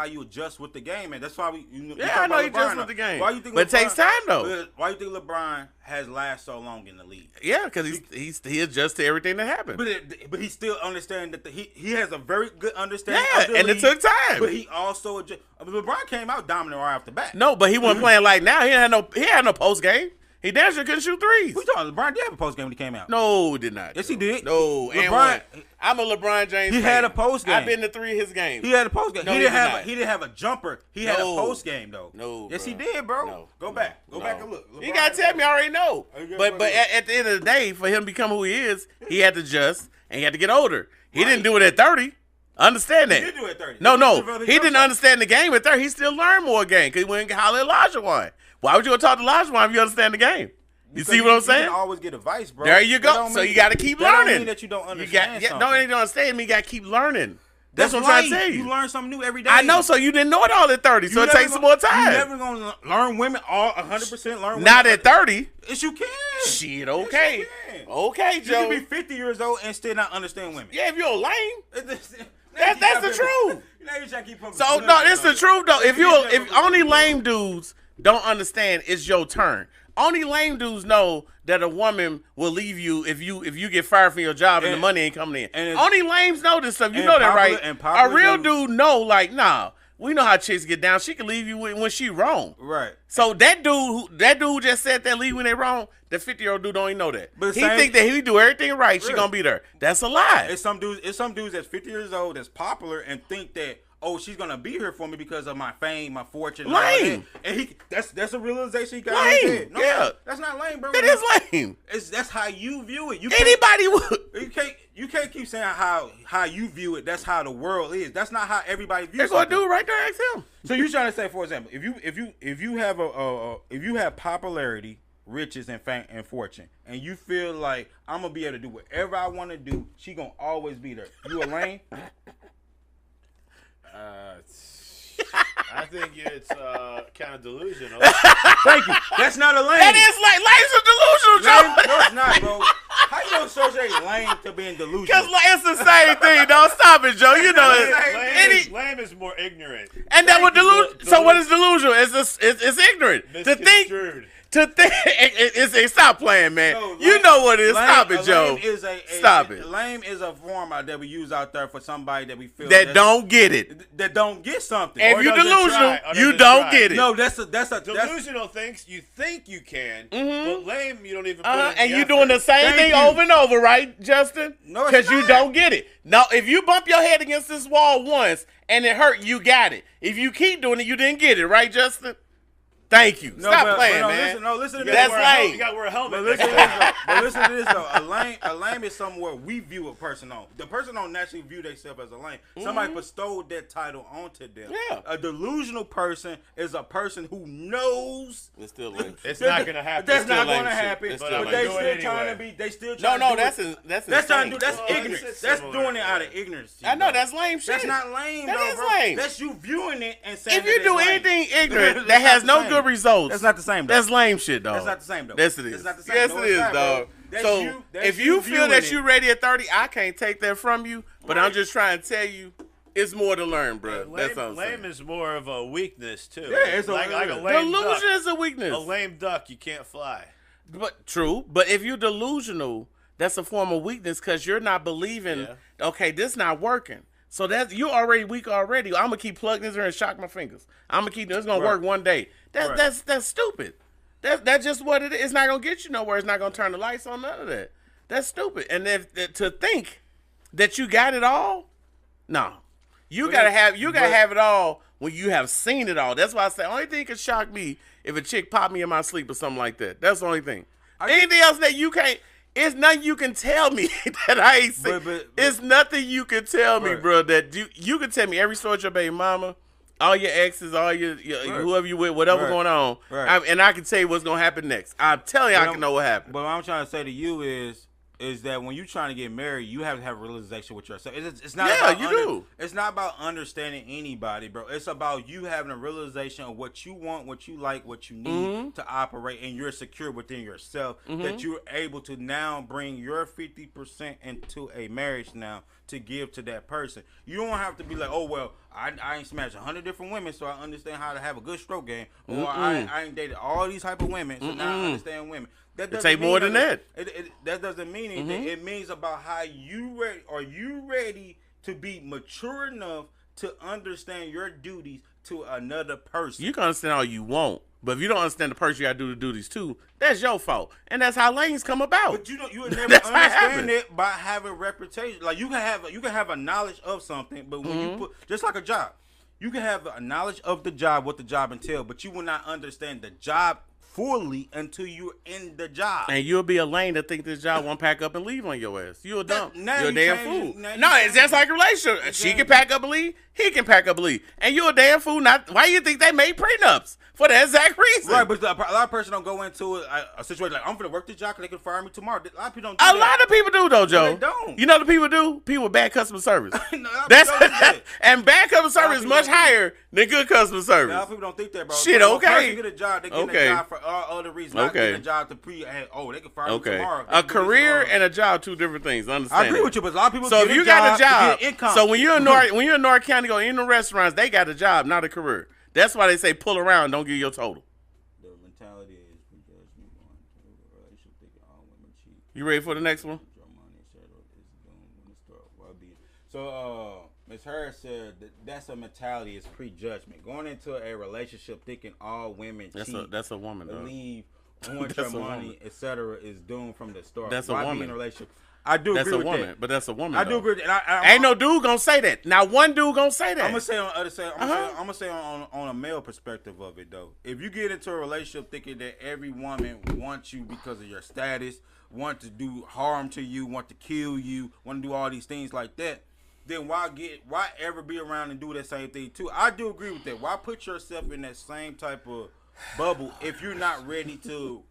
you adjust with the game, and that's why we. I know you adjust with the game. Why you think? But it takes time though. Why you think LeBron has lasted so long in the league? Yeah, because he adjusts to everything that happens. But he still understands that he has a very good understanding. Yeah, of the and league, it took time. But he also LeBron came out dominant right off the bat. No, but he wasn't playing like now. He had no post game. He damn sure couldn't shoot threes. Who talking? LeBron did have a post game when he came out. No, he did not. Yes, he did. No, LeBron. I'm a LeBron James. He had a post game. I've been to 3 of his games. He had a post game. No, he didn't have a jumper. He had a post game though. No. Yes, bro. he did, bro. No. Go back and look. LeBron, You gotta tell me. I already know. But at the end of the day, for him to become who he is, he had to adjust and he had to get older. He didn't do it at 30. Understand that. He did do it at 30. No. He didn't understand the game at 30. He still learned more game because he went and holler at Elijah. Why would you go talk to Elijah if you understand the game? You see what I'm saying? You can always get advice, bro. There you go. So you got to keep learning. That don't mean that you don't understand something. No, you don't understand me. You got to keep learning. That's what I'm trying to tell you. You learn something new every day. I know, so you didn't know it all at 30, so it takes some more time. You're never going to learn women all 100% learn women. Not at 30. Yes, you can. Shit, okay. Yes, you can. Okay, Joe. You can be 50 years old and still not understand women. Yeah, if you're lame. That's the truth. So, no, it's the truth, though. If only lame dudes don't understand, it's your turn. Only lame dudes know that a woman will leave you if you get fired from your job and the money ain't coming in. Only lames know this stuff. You know that, right? A real dude know, like, nah, we know how chicks get down. She can leave you when she wrong. Right. So that dude who just said that leave when they wrong, the 50-year-old dude don't even know that. But he think that he do everything right, she gonna be there. That's a lie. It's some dudes that's 50 years old that's popular and think that, oh, she's gonna be here for me because of my fame, my fortune. Lame. And that's a realization he got. Lame. No, yeah, that's not lame, bro. That is lame. That's how you view it. Anybody would. You can't keep saying how you view it. That's how the world is. That's not how everybody views it. That's what I do right there. Ask him. So you trying to say, for example, if you have popularity, riches, and fame and fortune, and you feel like I'm gonna be able to do whatever I want to do, she gonna always be there. You a lame? I think it's kind of delusional. Thank you. That's not a lame. That is lame's a delusional, Joe. No, it's not, bro. How you gonna associate lame to being delusional? Because it's the same thing. Don't stop it, Joe. You know it. Lame is more ignorant. And that what delusion. So what is delusional? It's ignorant. To think, stop playing, man. No, you know what it is. Stop it, Joe. Stop it. Lame is a form that we use out there for somebody that we feel that don't get it. That don't get something. If you're delusional, you don't get it. No, that's a delusional. You think you can, but lame you don't even. Put and you're doing the same thing over and over, right, Justin? No, because you don't get it. Now, if you bump your head against this wall once and it hurt, you got it. If you keep doing it, you didn't get it, right, Justin? Thank you. No, Stop playing, man. Listen to this. That's lame. You got to wear a helmet. But listen to this though. A lame is somewhere we view a person on. The person don't naturally view themselves as a lame. Somebody bestowed that title onto them. Yeah. A delusional person is a person who knows It's still lame. It's not going to happen. that's not lame going to shit. happen. It's But still they lame. still trying to be. They still trying No, to do it. that's trying to do. That's Well, ignorance. it's That's similar. doing it out of ignorance. I know that's lame shit. That's not lame, That though, is bro. lame. That's you viewing it and saying If you that do it's lame. anything ignorant That's that has not the no same. good results, That's not the same, though. That's lame shit, dog. That's not the same, though. Yes, it is. It's not the same. Yes, No, it it's is, not, dog. bro. That's So you- that's if you you feel that viewing you're it. ready at 30, I can't take that from you. But I'm just trying to tell you, it's more to learn, bro. That's all I'm Lame saying. is more of a weakness too. Yeah, it's like a lame Delusion duck. is a weakness. A lame duck, you can't fly. But true. But if you're delusional, that's a form of weakness because you're not believing. Yeah. Okay, this not working. So that's you're already weak already. I'm gonna keep plugging this in and shock my fingers. I'm gonna keep. It's gonna work one day. That's stupid. That's just what it is. It's not gonna get you nowhere. It's not gonna turn the lights on. None of that. That's stupid. And if to think that you got it all, no. You gotta have it all when you have seen it all. That's why I say only thing can shock me if a chick pop me in my sleep or something like that. That's the only thing. Anything else that you can't, it's nothing you can tell me that I ain't seen. But- it's nothing you can tell me, Right. bro. That you can tell me every story with your baby mama, all your exes, all your whoever you with, whatever Right. going on, Right. and I can tell you what's gonna happen next. I'm telling you, I But can know what happened. But what I'm trying to say to you is that when you're trying to get married, you have to have a realization with yourself. It's not Yeah, about you do. It's not about understanding anybody, bro. It's about you having a realization of what you want, what you like, what you need to operate, and you're secure within yourself. That you're able to now bring your 50% into a marriage now to give to that person. You don't have to be like, oh well, I ain't smashed 100 different women, so I understand how to have a good stroke game, or I ain't dated all these type of women, so now I understand women. That doesn't take mean more than nothing. that. That doesn't mean anything. It means about how you ready. Are you ready to be mature enough to understand your duties to another person? You can understand all you want, but if you don't understand the person you gotta do the duties to, that's your fault, and that's how lanes come about. But you would never That's how it understand happened. it by having reputation. Like you can have a knowledge of something, but when you put just like a job, you can have a knowledge of the job, what the job entails, but you will not understand the job fully until you're in the job. And you'll be a lane that think this job won't pack up and leave on your ass. You a dumb. now You're a you damn change- fool. now you No, it's change- just like a relationship. She can pack up and leave. He can pack up and leave. And you're a damn fool. Not why you think they made prenups for that exact reason. Right, but a lot of person don't go into a situation like I'm gonna work this job because they can fire me tomorrow. A lot of people don't. Do A that. lot of people do though, Joe. they don't. You know what the people do? People with bad customer service. No, a lot of That's people don't do that. and bad customer service is people much don't do higher than good customer A lot of service. people don't think that, bro. Shit, When a okay. person get a job, they get Okay. a job for all other reasons. Not Okay. getting a job to they can fire me Okay, tomorrow. They a can do this career tomorrow. and a job, two different things. Understand? I agree that. with you, but a lot of people. So get if you got a to job, get income. so when you're in North County, go in the restaurants, they got a job, not a career. That's why they say pull around, don't give your total. The mentality is because we want to a relationship thinking all women cheat. You ready for the next one? Your money, etc. is doomed when it starts. Well, be so. Ms. Harris said that's a mentality. It's prejudgment. Going into a relationship thinking all women cheat. That's a woman, though. Believe want That's your a money, woman. etc. is doomed from the start. That's a Why be woman. in a relationship? I do That's agree a with woman, that. but that's a woman. I do though. agree with that. Ain't no dude gonna say that. Now one dude gonna say that. I'm gonna say on the other side. I'm gonna say on a male perspective of it though. If you get into a relationship thinking that every woman wants you because of your status, want to do harm to you, want to kill you, want to do all these things like that, then why ever be around and do that same thing too? I do agree with that. Why put yourself in that same type of bubble if you're not ready to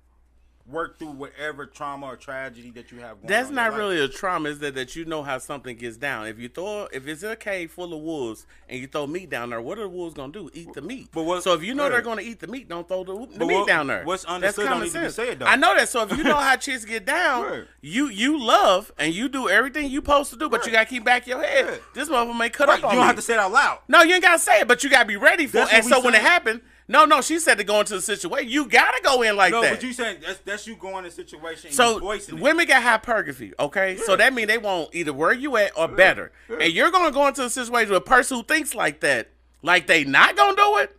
work through whatever trauma or tragedy that you have going That's on in not your life? really a trauma. Is that you know how something gets down. If it's in a cave full of wolves and you throw meat down there, what are the wolves gonna do? Eat the meat. So if you know they're gonna eat the meat, don't throw the meat down there. What's That's understood don't common need to be sense. said though. I know that. So if you know how chicks get down, Right. you love and you do everything you supposed to do, but you gotta keep back your head. Right. This motherfucker may cut Right, up you on don't me. have to say it out loud. No, you ain't gotta say it, but you gotta be ready for That's it. And what so we when it saying. happened, no, she said to go into the situation. You gotta go in like No, that. but you saying that's you going in a situation and you So voicing it. women got hypertrophy, okay? So that means they want either where you at or better. And you're gonna go into a situation with a person who thinks like that, like they not gonna do it,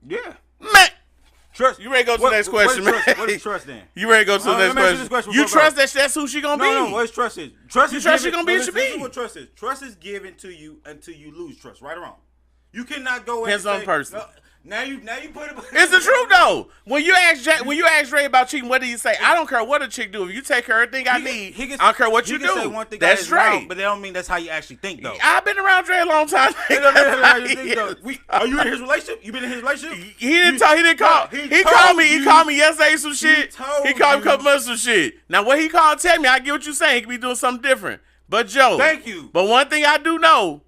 Yeah. man. Trust. You ready to go to the next question, man? What is trust then? You ready to go to the Let next me ask you this question? question You before I trust that's who she gonna be? No, what is trust is? Trust You is trust given, she gonna be no, what she listen, this is be. what trust is. Trust is given to you until you lose trust, right or wrong. You cannot go in Depends and on say, person. Now you put it. It's the truth though. When you ask Dre about cheating, what do you say? I don't care what a chick do. If you take her everything I need, I don't care what you do. Say one thing that's Dre. But they don't mean that's how you actually think though. I've been around Dre a long time. Are you in his relationship? You been in his relationship? He didn't call. He called me. He called me yesterday some shit. He called me a couple months some shit. Now what he called, tell me. I get what you saying. He could be doing something different. But Joe, thank you. But one thing I do know.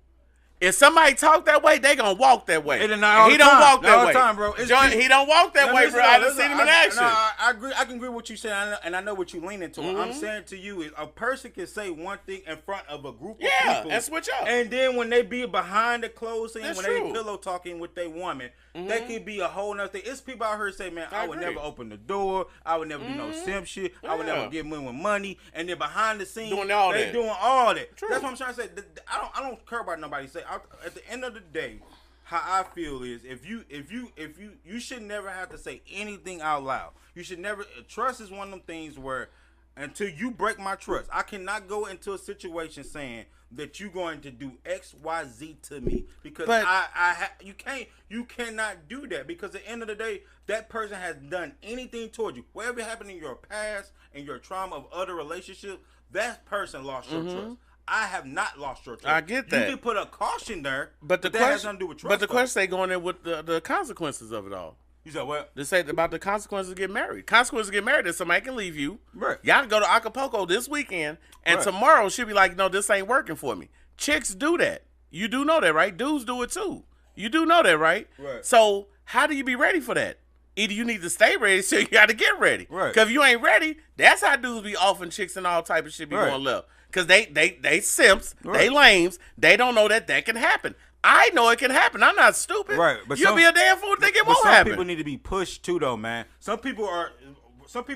If somebody talk that way, they gonna walk that way. He don't walk that way, bro. He don't walk that way, bro. I done seen him in action. I agree. I can agree with what you saying, and I know what you leaning to. I'm saying to you is a person can say one thing in front of a group of people, and switch up. And then when they be behind the closed scene, when they pillow talking with their woman, that could be a whole nother thing. It's people out here say, man, I would never open the door. I would never do no simp shit. I would never give men with money. And then behind the scenes, doing all that. True. That's what I'm trying to say. I don't care about nobody say. At the end of the day, how I feel is if you should never have to say anything out loud. You should never. Trust is one of them things where until you break my trust, I cannot go into a situation saying that you're going to do X, Y, Z to me because you cannot do that because at the end of the day, that person has done anything toward you. Whatever happened in your past and your trauma of other relationships, that person lost your trust. I have not lost your trust. I get that. You can put a caution there, but that has nothing to do with trust. But the question they going in with the consequences of it all. You said what? They say about the consequences of getting married. Consequences of getting married is somebody can leave you. Right. Y'all can go to Acapulco this weekend, and tomorrow she'll be like, no, this ain't working for me. Chicks do that. You do know that, right? Dudes do it too. You do know that, right? Right. So how do you be ready for that? Either you need to stay ready, so you got to get ready. Right. Because if you ain't ready, that's how dudes be offing chicks and all type of shit be going left. Because they simps, they lames, they don't know that can happen. I know it can happen. I'm not stupid. Right. But you'll be a damn fool to think it won't happen. Some people need to be pushed too, though, man. Some people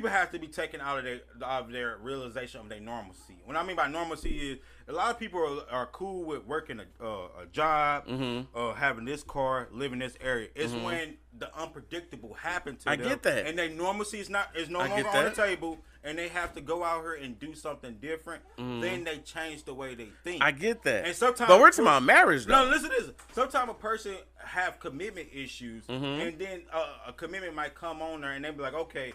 have to be taken out of their realization of their normalcy. What I mean by normalcy is a lot of people are cool with working a job, having this car, living this area. It's when the unpredictable happens to them. I get that. And their normalcy is no longer on the table, and they have to go out here and do something different. Then they change the way they think. I get that. And sometimes, but we're talking about marriage, though. No, listen to this. Sometimes a person have commitment issues, and then a commitment might come on there, and they be like, okay,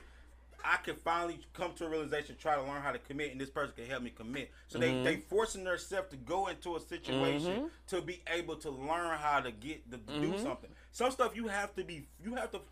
I can finally come to a realization, try to learn how to commit, and this person can help me commit. So they forcing themselves to go into a situation to be able to learn how to do something. Some stuff you have to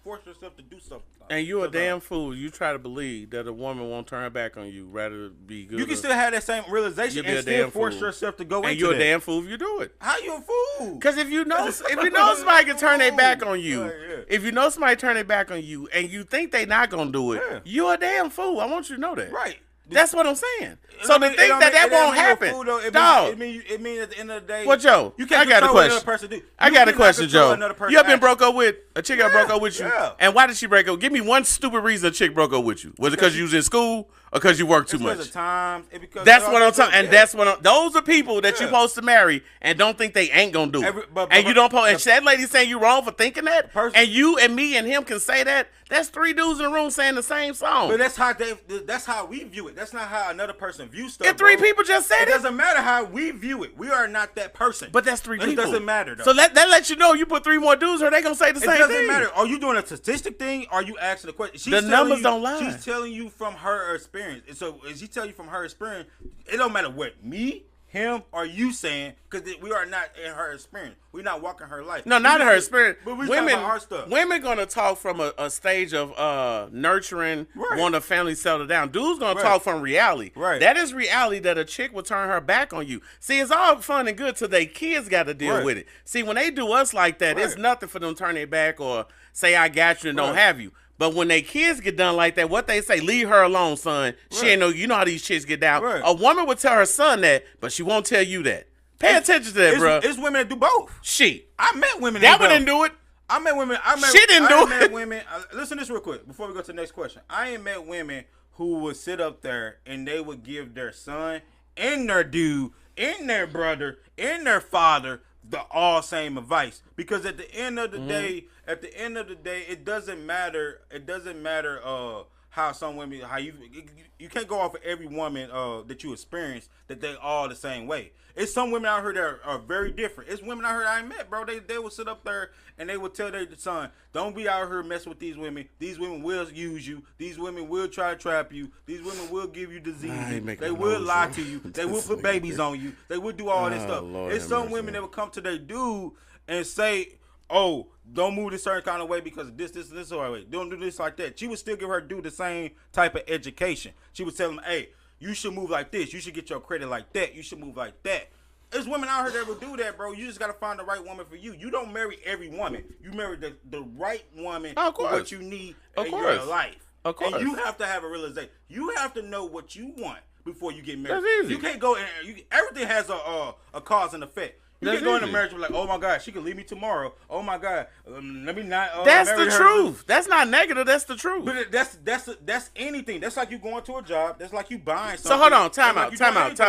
force yourself to do something. And you a damn fool. You try to believe that a woman won't turn her back on you, rather be good. You can still have that same realization and still force yourself to go into it. And you're a damn fool if you do it. How you a fool? Because if you know somebody can turn their back on you, if you know somebody turn their back on you, and you think they not gonna do it, you're a damn fool. I want you to know that. Right. That's what I'm saying. So to think that won't happen, dog. It means at the end of the day. Well, Joe, you can't I got a question. What person do. I got a question, Joe. You ever been broke up with a chick that broke up with you? Yeah. And why did she break up? Give me one stupid reason a chick broke up with you. Was it because you was in school or because you worked too much? Because of times. That's what I'm talking. And that's what those are people that you're supposed to marry and don't think they ain't gonna do it. And you don't. And that lady saying you wrong for thinking that. And you and me and him can say that. That's three dudes in the room saying the same song. But that's how we view it. That's not how another person views stuff. If three people just said it, it doesn't matter how we view it. We are not that person. But that's three people. It doesn't matter though. So that lets you know you put three more dudes, or they gonna say the same thing. It doesn't matter. Are you doing a statistic thing? Or are you asking a question? The numbers don't lie. She's telling you from her experience. And so if she tell you from her experience, it don't matter what me, him, or you saying, because we are not in her experience. We're not walking her life. No, not in her experience. But we talking about our stuff. Women gonna talk from a stage of nurturing, want a family settled down. Dudes gonna talk from reality. Right. That is reality that a chick will turn her back on you. See, it's all fun and good till they kids got to deal with it. See, when they do us like that, it's nothing for them to turn their back or say I got you and don't have you. But when they kids get done like that, what they say, leave her alone, son. She ain't know, you know how these chicks get down. A woman would tell her son that, but she won't tell you that. Pay attention to that, bro. It's women that do both. I met women that one didn't do it. I met women. She didn't do it. Women. Listen to this real quick before we go to the next question. I ain't met women who would sit up there and they would give their son and their dude and their brother and their father the all same advice, because at the end of the day, it doesn't matter how some women, how you can't go off of every woman that you experience that they all the same way. It's some women out here that are very different. It's women out here I ain't met, bro. They will sit up there and they will tell their son, don't be out here messing with these women. These women will use you. These women will try to trap you. These women will give you disease. They will lie to you. They will put babies on you. They will do all this stuff. Lord, it's some women that will come to their dude and say, oh, don't move this certain kind of way because this way. Don't do this like that. She would still give her dude the same type of education. She would tell him, hey, you should move like this. You should get your credit like that. You should move like that. There's women out here that will do that, bro. You just got to find the right woman for you. You don't marry every woman. You marry the right woman for what you need in your life. Of course. And you have to have a realization. You have to know what you want before you get married. That's easy. You can't go and everything has a cause and effect. You can go into marriage with like, oh my God, she could leave me tomorrow. Oh my God, let me not. That's the truth. That's not negative. That's the truth. But that's anything. That's like you going to a job. That's like you buying something. So hold on, time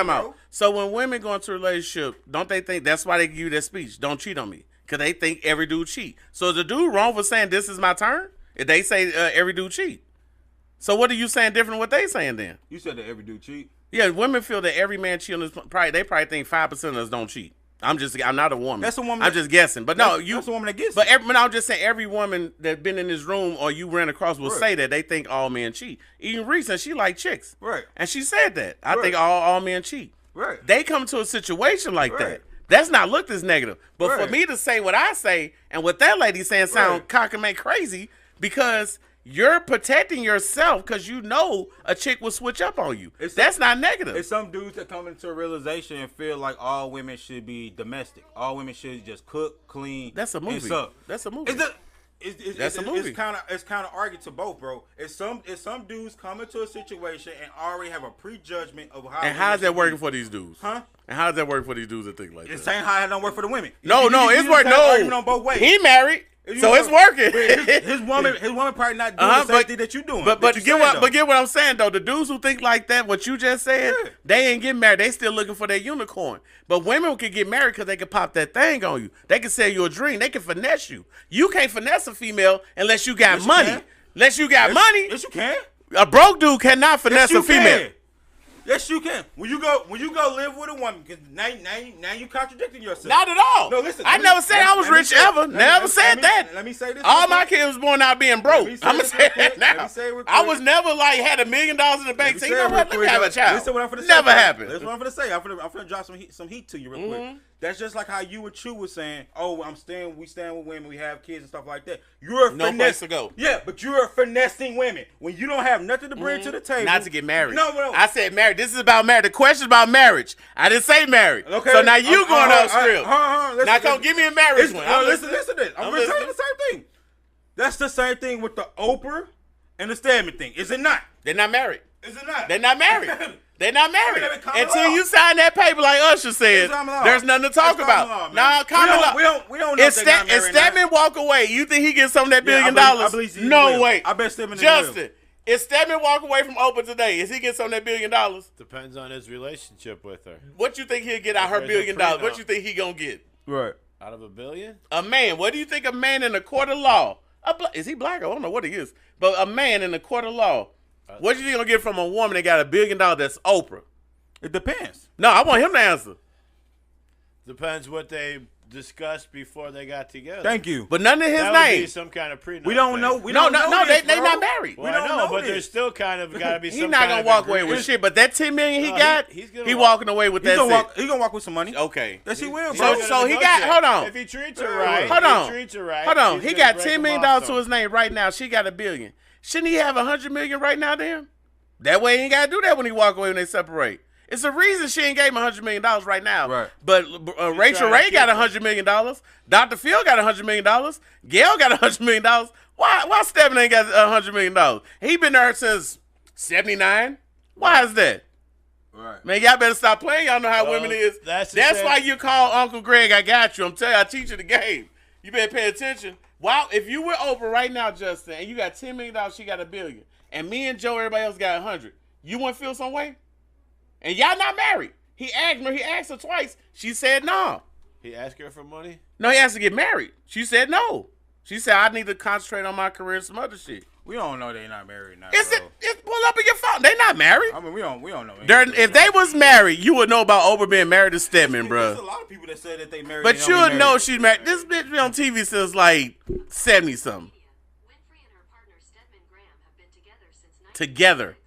out. So when women go into a relationship, don't they think that's why they give you that speech? Don't cheat on me, because they think every dude cheat. So is the dude wrong for saying this is my turn? If they say every dude cheat, so what are you saying different than what they saying then? You said that every dude cheat. Yeah, women feel that every man cheat on this. They probably think 5% of us don't cheat. I'm not a woman. That's a woman. I'm just guessing. But no, that's a woman that gets but I'm just saying every woman that's been in this room or you ran across will say that they think all men cheat. Even recent, she like chicks. Right. And she said that. I think all men cheat. Right. They come to a situation like that. That's not looked as negative. But for me to say what I say and what that lady saying sound cock and make crazy because you're protecting yourself because you know a chick will switch up on you. That's not negative. It's some dudes that come into a realization and feel like all women should be domestic. All women should just cook, clean. That's a movie. That's a movie. That's a movie. It's kind of argued to both, bro. It's some dudes come into a situation and already have a prejudgment of how. And how's that working for these dudes? Huh? And how does that work for these dudes that think like that? It's saying how it don't work for the women. No, it's working. No, on both ways. He married. So it's working. His woman probably not doing the same thing that you doing. But get what I'm saying though. The dudes who think like that, what you just said, they ain't getting married. They still looking for their unicorn. But women can get married because they can pop that thing on you. They can sell you a dream. They can finesse you. You can't finesse a female unless you got money. Unless you got money. Yes, you can. A broke dude cannot finesse a female. Yes, you can. When you go live with a woman, because now you contradicting yourself. Not at all. No, listen. I never said I was rich ever. Never said that. Let me say this. All my kids was born out being broke. I'm gonna say that now. Let me say it real quick. I was never like had $1 million in the bank. Say, you know what? Let me have a child. Listen what I'm finna say. Never happened. That's what I'm finna say. I'm finna drop some heat to you real quick. That's just like how you and Chu was saying, oh, we stand with women, we have kids and stuff like that. You're no place to go. Yeah, but you're finessing women. When you don't have nothing to bring to the table. Not to get married. No. I said married. This is about marriage. The question is about marriage. I didn't say married. Okay. So now you going off script. Now come give me a marriage one. Listen to this. I'm going to tell you the same thing. That's the same thing with the Oprah and the Stedman thing. Is it not? They're not married. Is it not? They're not married. They're not married. Until you sign that paper like Usher said, there's nothing to talk about. Now, common law. We don't know if Stedman walk away, you think he gets some of that $1 billion? No way. I bet Stedman Justin, if Stedman walk away from Oprah today, is he get some of that $1 billion? Depends on his relationship with her. What you think he'll get out her $1 billion? What you think he gonna get? Right. Out of $1 billion? A man. What do you think a man in a court of law? Is he black? I don't know what he is. But a man in a court of law, what do you think he'll get from a woman that got $1 billion that's Oprah? It depends. No, I want him to answer. Depends what they discussed before they got together. Thank you. But none of his that name. Would be some kind of prenup. We don't know. They not married. Well, I know, but there's still kind of got to be. He's not gonna walk away with shit. But that $10 million he got, he walking away with that. He gonna walk with some money. Okay. Yes, he will, bro. So he got. Hold on. If he treats her right. Hold on. He got $10 million to his name right now. She got $1 billion. Shouldn't he have $100 million right now, then? That way he ain't gotta do that when he walk away when they separate. It's a reason she ain't gave him $100 million right now. Right. But Rachel Ray got $100 million. Dr. Phil got $100 million. Gail got $100 million. Why Stephen ain't got $100 million? He been there since 79. Why is that? Right. Man, y'all better stop playing. Y'all know how women is. That's why you call Uncle Greg. I got you. I'm telling you, I teach you the game. You better pay attention. Wow, if you were Oprah right now, Justin, and you got $10 million, she got $1 billion, and me and Joe, everybody else got 100, you wouldn't feel some way? And y'all not married. He asked her twice. She said no. He asked her for money? No, he asked to get married. She said no. She said, I need to concentrate on my career and some other shit. We don't know they not married now. It's pull up in your phone. They not married. I mean, we don't know. If they was married, you would know about Oprah being married to Stedman, bro. There's a lot of people that say that they married. But you would know she's married. This bitch be on TV since like 70 something. Winfrey and her partner Stedman Graham have been together since 1996. Together.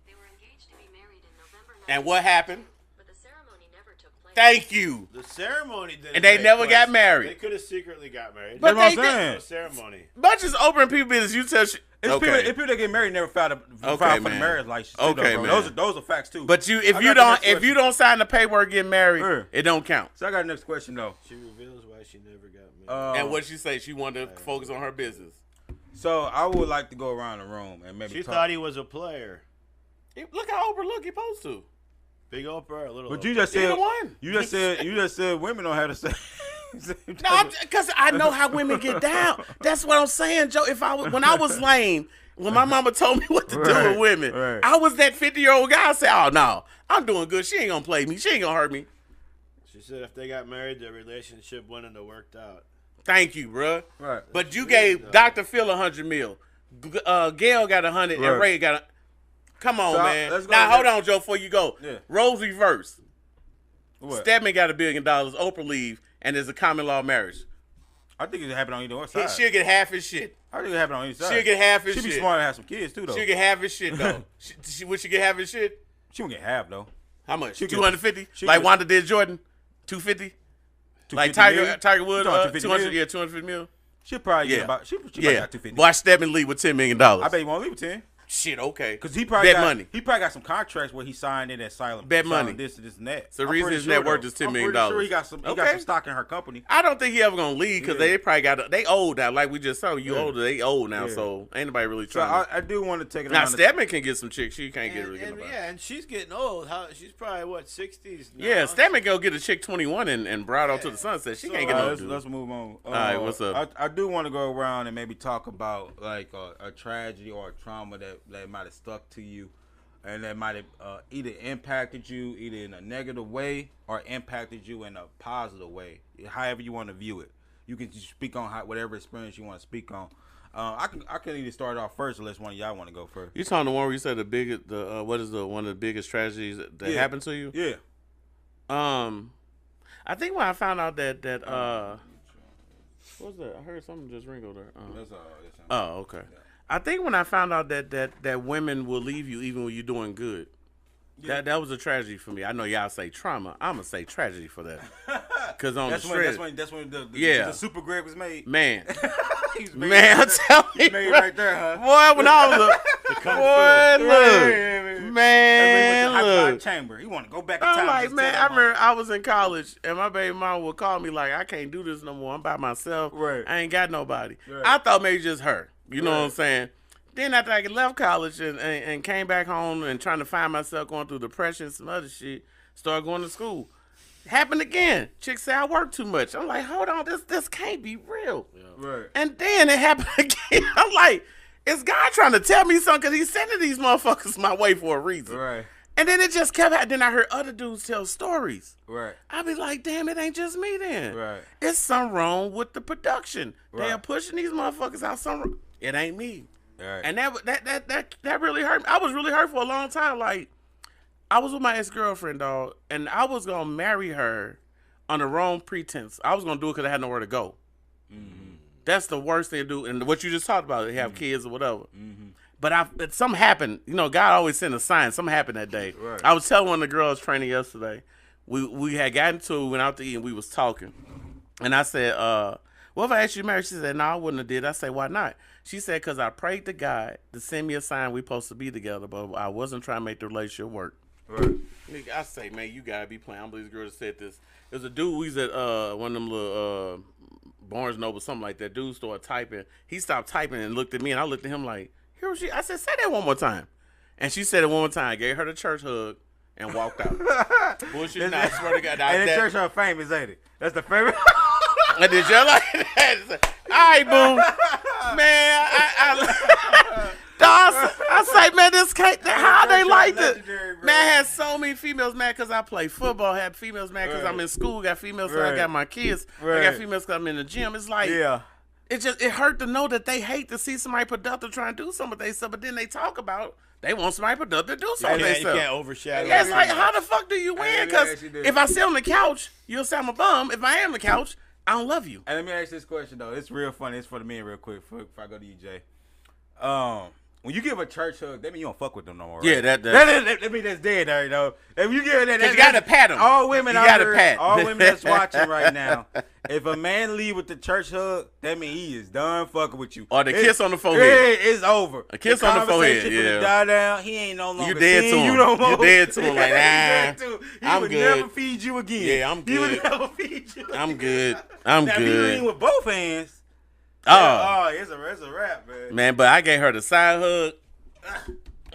They were engaged to be married in November. And what happened? But the ceremony never took place. Thank you. The ceremony didn't. And they take never place. got married. They could have secretly got married. But That's they what I'm did. saying. No ceremony. Bunch of Oprah and people business. You tell. It's people that get married never filed for the man. marriage license. Okay, bro. man. Those are facts too. But if I you got the don't next question. sign the paperwork getting married, Sure. it don't count. So I got the next question though. She reveals why she never got married. And what she say? She wanted to focus on her business. So I would like to go around the room and maybe She talk. thought he was a player. Look how Oprah look. He supposed to. Big Oprah, or little. But Oprah? you just said Either one. You just said women don't have to say. No, because I know how women get down. That's what I'm saying, Joe. When I was lame, when my mama told me what to do with women, right. I was that 50-year-old guy. I said, "Oh no, I'm doing good. She ain't gonna play me. She ain't gonna hurt me." She said if they got married, their relationship wouldn't have worked out. Thank you, bruh. Right. But you gave Dr. Phil $100 million. Gail got 100, Right. and Ray got. Come on, So, man. let's go Now to hold on, Joe. Before you go, Yeah. roles reverse. What? Stedman got $1 billion. Oprah leave, and there's a common law marriage. I think it happened on either one side. She'll get half his shit. I think it happened on either side. She'll get half his She'd be shit. smart to have some kids too though. She'll get half his shit though. Would she get half his shit? She won't get half though. How much? She'll get- 250? she'll Like get- Wanda did Jordan? 250? Like 250 million? Tiger Woods? You talking 250 million? Yeah, 250 mil. She'll probably Yeah. get about. She probably Yeah. got 250. Watch Stedman leave with $10 million. I bet he won't leave with 10. Shit, okay. Because he probably Bet got money. He probably got some contracts where he signed in that silent. Bet silent money. This and that. It's the I'm reason pretty his net worth though. is $10 I'm million. pretty sure he got some. He got Okay. some stock in her company. I don't think he ever gonna leave because Yeah. they probably got they old now. Like we just saw, you Yeah. older, they old now, Yeah. so ain't nobody really So trying. I do want to take it. Now around the- Stedman can get some chicks. She can't get really get And, nobody. yeah, and she's getting old. She's probably what 60s now. Yeah, Stedman go get a chick 21 and brought out to the sunset. She So, can't get no dude. let's move on. right, what's up? I do want to go around and maybe talk about like a tragedy or a trauma that might have stuck to you, and that might have either impacted you either in a negative way or impacted you in a positive way. However you want to view it, you can just speak on whatever experience you want to speak on. I can either start off first, unless one of y'all want to go first. You talking the one where you said what is one of the biggest tragedies that Yeah. happened to you? Yeah. I think when I found out that what was that? I heard something just ring over there. That's all. Oh, okay. I think when I found out that women will leave you even when you're doing good, that was a tragedy for me. I know y'all say trauma. I'm gonna say tragedy for that. Cause on That's the when the Yeah. the super Greg was made. man, He's made man, I'm right there. telling you, Made bro. right there, huh? Boy, when I was boy, look, Man, man, hyperbolic look. chamber. He want to go back in I'm time. like, just man, tell I him remember I was in college and my baby mom would call me like, I can't do this no more. I'm by myself. Right. I ain't got nobody. Right. I thought maybe just her. You know Right. what I'm saying? Then after I left college and came back home and trying to find myself going through depression and some other shit, started going to school. Happened again. Chick said I work too much. I'm like, hold on, this can't be real. Right. And then it happened again. I'm like, is God trying to tell me something? Because he's sending these motherfuckers my way for a reason. Right. And then it just kept happening. Then I heard other dudes tell stories. Right. I be like, damn, it ain't just me then. Right. It's something wrong with the production. They Right. are pushing these motherfuckers out. It ain't me. Right. And that really hurt me. I was really hurt for a long time. Like, I was with my ex-girlfriend, dog, and I was going to marry her on the wrong pretense. I was going to do it because I had nowhere to go. Mm-hmm. That's the worst thing to do. And what you just talked about, they have Mm-hmm. kids or whatever. But something happened. You know, God always sent a sign. Something happened that day. Right. I was telling one of the girls training yesterday, we had gotten to it, went out to eat, and we was talking. And I said, what if I asked you to marry? She said, no, I wouldn't have did. I said, why not? She said, because I prayed to God to send me a sign we supposed to be together, but I wasn't trying to make the relationship work. Right. Nigga, I say, man, you gotta be playing. I believe this girl that said this. There's a dude, we was at one of them little Barnes Noble, something like that. Dude started typing. He stopped typing and looked at me, and I looked at him like, here was she. I said, say that one more time. And she said it one more time. I gave her the church hug and walked out. Bullshit, nah, I swear to God. And the church are famous, ain't it? That's the favorite. I did you like that? All right, boo. Man, I say, man, this can't, how they like this? Legendary, bro. Man, I had so many females mad because I play football. I had females mad because Right. I'm in school. Got females because I Right. got my kids. I Right. got females because I'm in the gym. It's like, Yeah. it hurt to know that they hate to see somebody productive trying to do something with themselves, but then they talk about they want somebody productive to do something with You themselves. can't overshadow. Yeah, it's like, how the fuck do you win? Because if I sit on the couch, you'll say I'm a bum. If I am on the couch, I don't love you. And let me ask this question though. It's real funny. It's for the men real quick. Before I go to you, Jay. When you give a church hug, that mean you don't fuck with them no more. Right? Yeah, that mean that's dead, there, you know. If you give that, you gotta pat them. All women, all women that's watching right now. If a man leave with the church hug, that mean he is done fucking with you. Or the kiss on the forehead. It's over. A kiss on the forehead. Yeah. Die down. He ain't no longer. You dead to him. You no more. You dead to him. Like He I'm would good. never feed you again. Yeah, I'm good. He would never feed you. I'm good. I'm now, good. If you lean with both hands. Oh, it's a wrap, man. Man, but I gave her the side hug.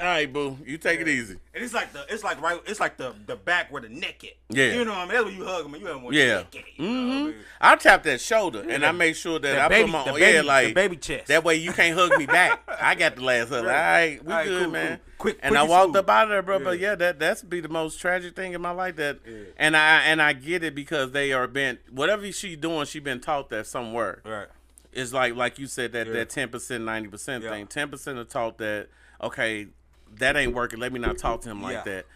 All right, boo, you take it easy. And it's like the back where the neck is. Yeah. You know what I mean? That's when you hug them and you have more Yeah. neck at it, you know what I mean? I tap that shoulder and I make sure that I put my the baby chest. that way you can't hug me back. I got the last hug. All right, we good, cool, man. Cool. Quick, and I walked up out of there, bro. Yeah. But yeah, that's be the most tragic thing in my life. And I get it because they are been whatever she doing, she been taught that somewhere. Right. It's like you said that 10%, 90% thing. 10% are taught that okay, that ain't working. Let me not talk to him like that.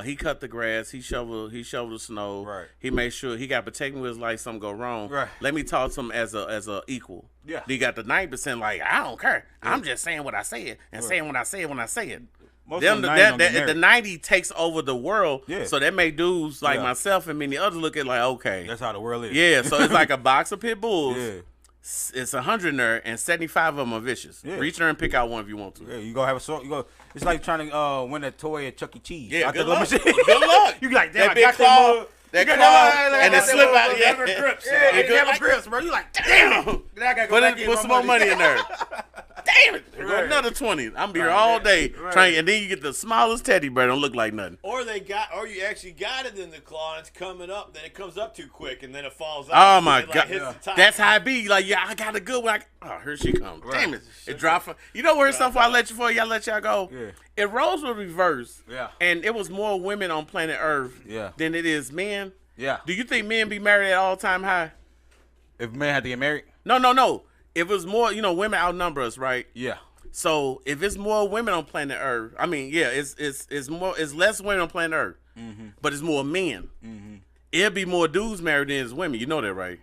He cut the grass. He shoveled the snow. Right. He made sure he got protecting with his life. Something go wrong. Right. Let me talk to him as a equal. Yeah. He got the 90% like I don't care. Yeah. I'm just saying what I said and saying what I said when I say it. The 90 takes over the world. Yeah. So that make dudes like myself and many others look at like okay. That's how the world is. Yeah. So it's like a box of pit bulls. Yeah. It's 100 in there and 75 of them are vicious. Yeah. Reach there and pick out one if you want to. Yeah, you gonna have a sort. You go. It's like trying to win a toy at Chuck E. Cheese. Yeah, good luck. Good luck. You like damn, that big claw, and the slip out. Yeah, grips. Yeah, it never grips, bro. You like damn. Then I gotta go back put some more money in there. Damn it! Go another 20. I'm gonna be here all day trying, and then you get the smallest teddy bear. Don't look like nothing. Or you actually got it in the claw and it's coming up. Then it comes up too quick and then it falls Oh out. my god! That's how it be. Like I got a good one. Oh, here she comes. Damn it! It dropped. You know where stuff I let y'all go. Yeah. It roles with reverse. Yeah. And it was more women on planet Earth. Than it is men. Yeah. Do you think men be married at all time high? If men had to get married? No. If it's more, women outnumber us, right? Yeah. So if it's more women on planet Earth, I mean, yeah, it's less women on planet Earth, but it's more men. It'll be more dudes married than it's women. You know that, right?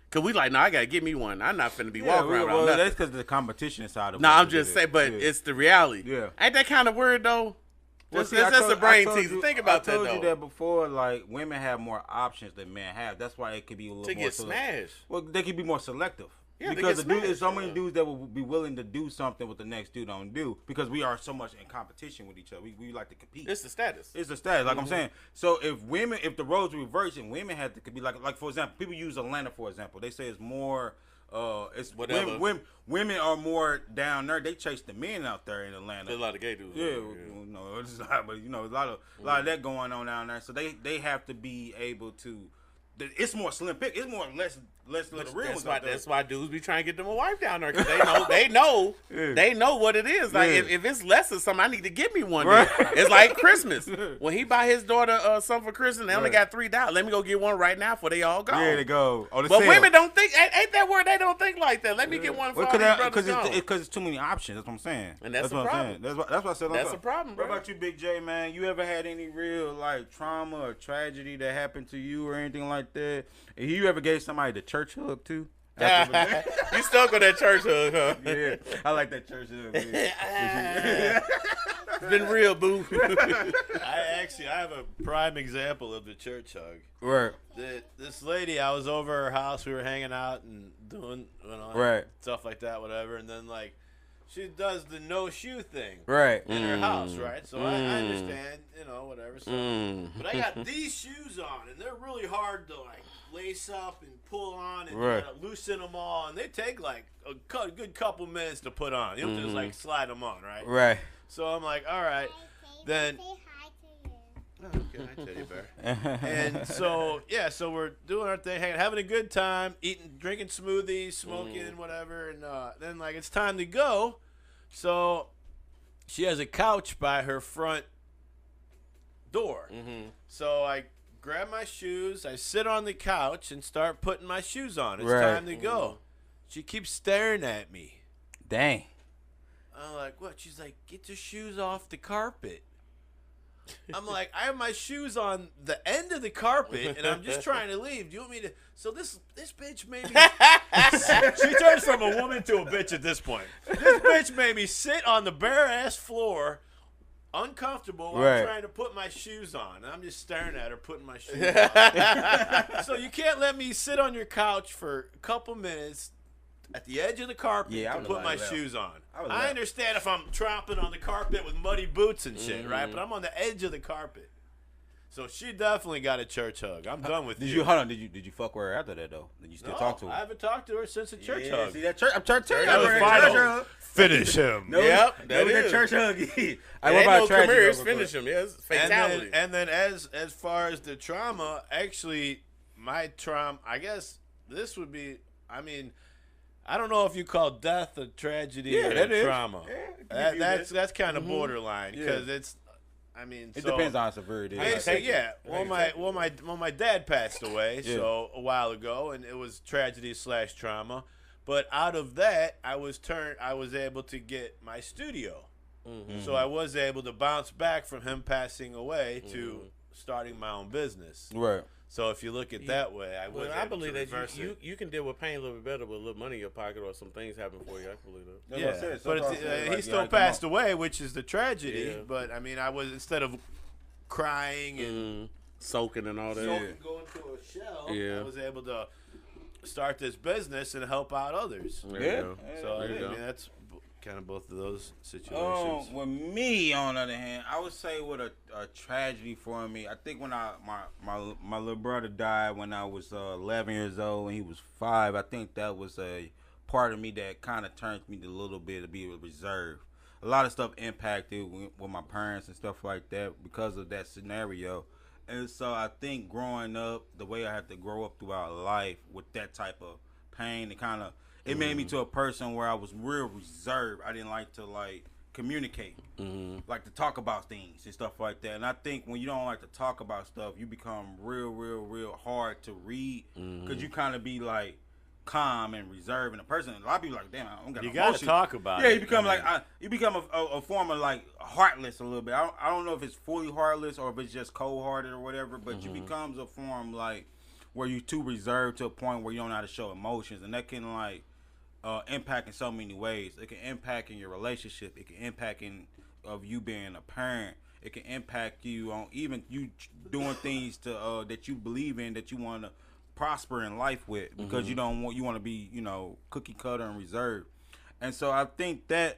Cause we like, no, I gotta get me one. I'm not finna be walking around. Well, that's because the competition side of it. No, I'm just saying, but it's the reality. Yeah. Ain't that kind of weird though? Well, that's a brain teaser. Think about that, though. I told you that before. Like, women have more options than men have. That's why it could be a little more. To get smashed. Well, they could be more selective. Yeah, because there's so many dudes that will be willing to do something what the next dude don't do because we are so much in competition with each other. We like to compete. It's the status. Like I'm saying. So if the roles reverse and women had to be like for example, people use Atlanta for example. They say it's more. It's whatever. Women are more down there. They chase the men out there in Atlanta. There's a lot of gay dudes. Yeah, no, it's not. But a lot of that going on down there. So they have to be able to. It's more slim pick. It's more less little real. That's why dudes be trying to get them a wife down there because they know what it is. Like if it's less of something, I need to get me one. Right. It's like Christmas when he buy his daughter something for Christmas. They only got $3. Let me go get one right now before they all go. Yeah, they go. But women don't think. Ain't that word? They don't think like that. Let me get one for all these brothers. Because it's too many options. That's what I'm saying. And that's the problem. That's what I said. That's the problem. What about you, Big J, man? You ever had any real like trauma or tragedy that happened to you or anything like that? And you ever gave somebody the church hug too? You stuck with that church hug, huh? Yeah, I like that church hug. It's been real, boo. I have a prime example of the church hug. Right. This lady, I was over her house. We were hanging out and doing stuff like that, whatever. And then like she does the no shoe thing, right, in her house, right. So I understand, whatever. So, but I got these shoes on, and they're really hard to like lace up and pull on and loosen them all, and they take like a good couple minutes to put on. You don't just like slide them on, right? Right. So I'm like, all right, then. Okay, teddy bear. And so we're doing our thing, having a good time, drinking smoothies, smoking, whatever, and then like it's time to go. So she has a couch by her front door. So I grab my shoes, I sit on the couch and start putting my shoes on. It's time to go. She keeps staring at me. Dang. I'm like, what? She's like, get your shoes off the carpet. I'm like, I have my shoes on the end of the carpet, and I'm just trying to leave. Do you want me to? So this bitch made me. She turns from a woman to a bitch at this point. This bitch made me sit on the bare ass floor, uncomfortable. While I'm trying to put my shoes on. And I'm just staring at her putting my shoes on. So you can't let me sit on your couch for a couple minutes at the edge of the carpet to put my shoes on. I understand if I'm tromping on the carpet with muddy boots and shit, right? But I'm on the edge of the carpet. So she definitely got a church hug. I'm done with you. Hold on. Did you fuck with her after that though? Did you still talk to her? I haven't talked to her since the church hug. See that church? I'm church hug. That was final. Finish him. Yep, that is. Church hug. I ain't no careers. Finish him. Yes, fatality. And then as far as the trauma, actually, my trauma. I guess this would be. I mean. I don't know if you call death a tragedy or a trauma. Yeah, that's kind of borderline because it's. I mean, it depends on severity. Yeah. Well, my dad passed away so a while ago, and it was tragedy / trauma. But out of that, I was able to get my studio, so I was able to bounce back from him passing away to starting my own business. Right. So if you look at that way, I believe that you can deal with pain a little bit better with a little money in your pocket or some things happen for you. I believe that. But he still passed away, which is the tragedy. Yeah. But I mean, I was instead of crying and soaking and all that, going to a shell, I was able to start this business and help out others. So I mean, that's kind of both of those situations. With me, on the other hand, I would say what a tragedy for me. I think when my little brother died when I was 11 years old and he was 5, I think that was a part of me that kind of turned me a little bit to be reserved. A lot of stuff impacted with my parents and stuff like that because of that scenario. And so I think growing up, the way I had to grow up throughout life with that type of pain, it made me to a person where I was real reserved. I didn't like to communicate, like to talk about things and stuff like that. And I think when you don't like to talk about stuff, you become real hard to read because you kind of be calm and reserved. And a person, a lot of people damn, I don't got you got to talk about it. Yeah, you become you become a form of heartless a little bit. I don't know if it's fully heartless or if it's just cold-hearted or whatever, but you becomes a form where you too reserved to a point where you don't know how to show emotions, and that can impact in so many ways. It can impact in your relationship. It can impact in of you being a parent. It can impact you on even you doing things to that you believe in, that you want to prosper in life with, because you want to be cookie cutter and reserved. And so I think that